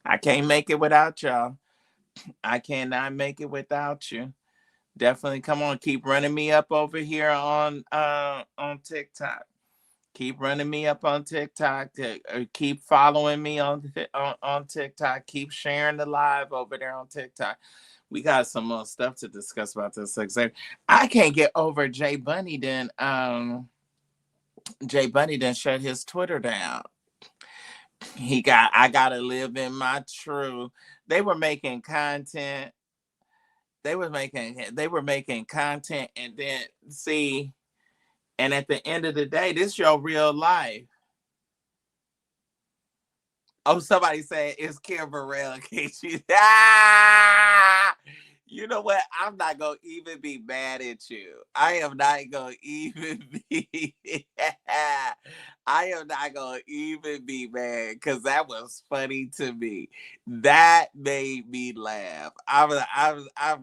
I can't make it without y'all. I cannot make it without you. Definitely come on, keep running me up over here on TikTok. Keep running me up on TikTok. Keep following me on TikTok. Keep sharing the live over there on TikTok. We got some more stuff to discuss about this. I can't get over Jay Bunny then shut his Twitter down. I gotta live in my truth. They were making content. They were making content, and then see, and at the end of the day, this is your real life. Oh, somebody said it's Kim Burrell. You know what? I'm not gonna even be mad at you. I am not gonna even be. I am not gonna even be mad because that was funny to me. That made me laugh. I'm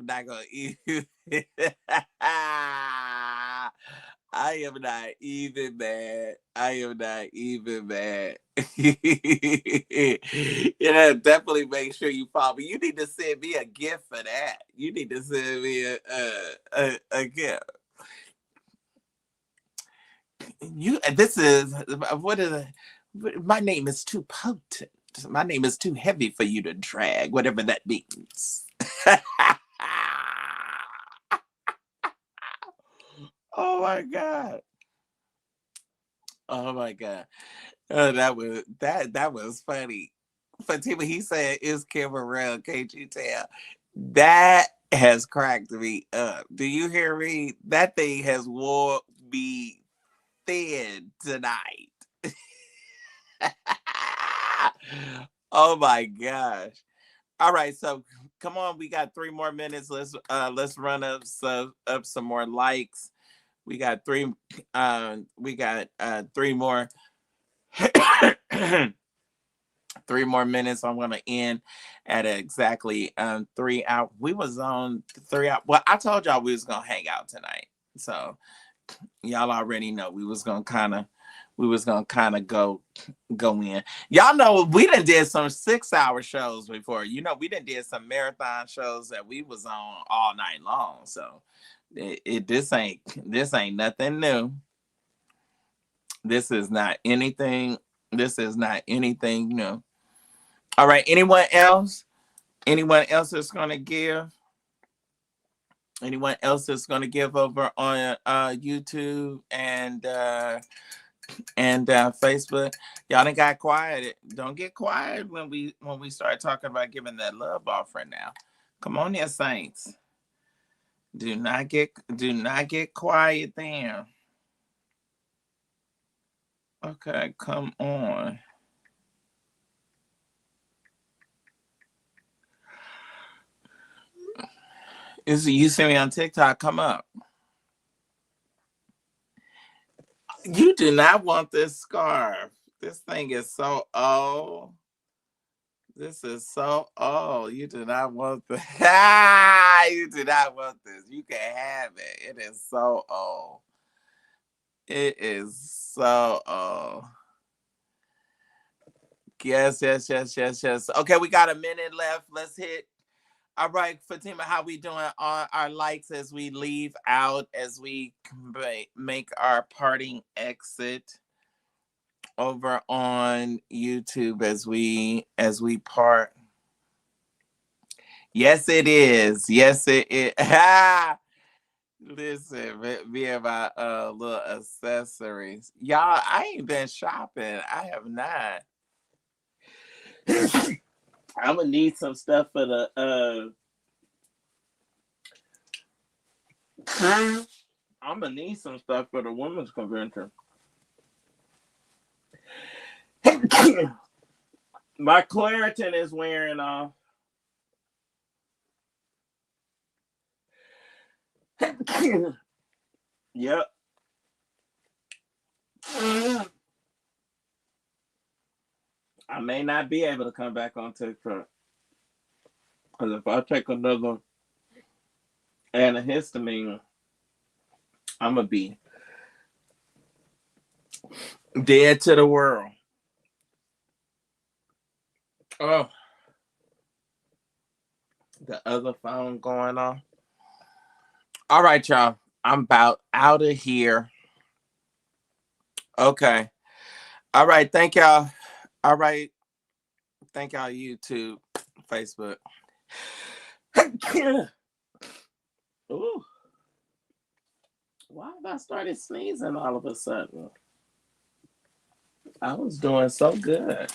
not gonna even. I am not even mad. I am not even mad. Definitely make sure you follow me. You need to send me a gift for that. You need to send me a gift. This is what is it? My name is too potent. My name is too heavy for you to drag, whatever that means. Oh my God. Oh my God. That was funny. Fatima, he said, "Is Kim around? Can't you tell?" That has cracked me up. Do you hear me? That thing has wore me thin tonight. Oh my gosh. All right, so come on, we got 3 more minutes. Let's run up some more likes. We got 3 3 more 3 more minutes. I'm gonna end at exactly 3 hours. We was on 3 hours. Well, I told y'all we was gonna hang out tonight, so y'all already know we was gonna kind of go in. Y'all know we done did some 6-hour shows before. You know, we done did some marathon shows that we was on all night long. So this ain't nothing new. This is not anything new. All right, anyone else? Anyone else that's gonna give? Anyone else that's gonna give over on YouTube and Facebook? Y'all done got quiet. Don't get quiet when we start talking about giving that love offering now. Come on here, saints. Do not get quiet then. Okay, come on. You see me on TikTok, come up. You do not want this scarf. This thing is so old. This is so old. You do not want this. You do not want this. You can have it. It is so old. It is so old. Yes. Okay, we got a minute left. Let's hit. All right, Fatima, how we doing on our likes as we leave out, as we make our parting exit over on YouTube as we part? Yes, it is. Yes, it is. Listen, me and my little accessories. Y'all, I ain't been shopping. I have not. I'm gonna need some stuff for the I'm gonna need some stuff for the women's convention. My Claritin is wearing off. Yep. I may not be able to come back on TikTok. Because if I take another antihistamine, I'm going to be Dead to the world. Oh. The other phone going on. All right, y'all. I'm about out of here. Okay. All right. Thank y'all. All right. Thank y'all, YouTube, Facebook. Ooh. Why have I started sneezing all of a sudden? I was doing so good.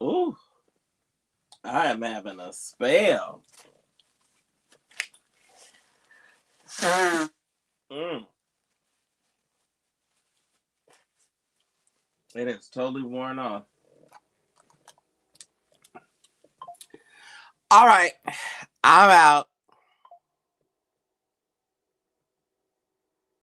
Ooh. I am having a spell. It is totally worn off. All right. I'm out.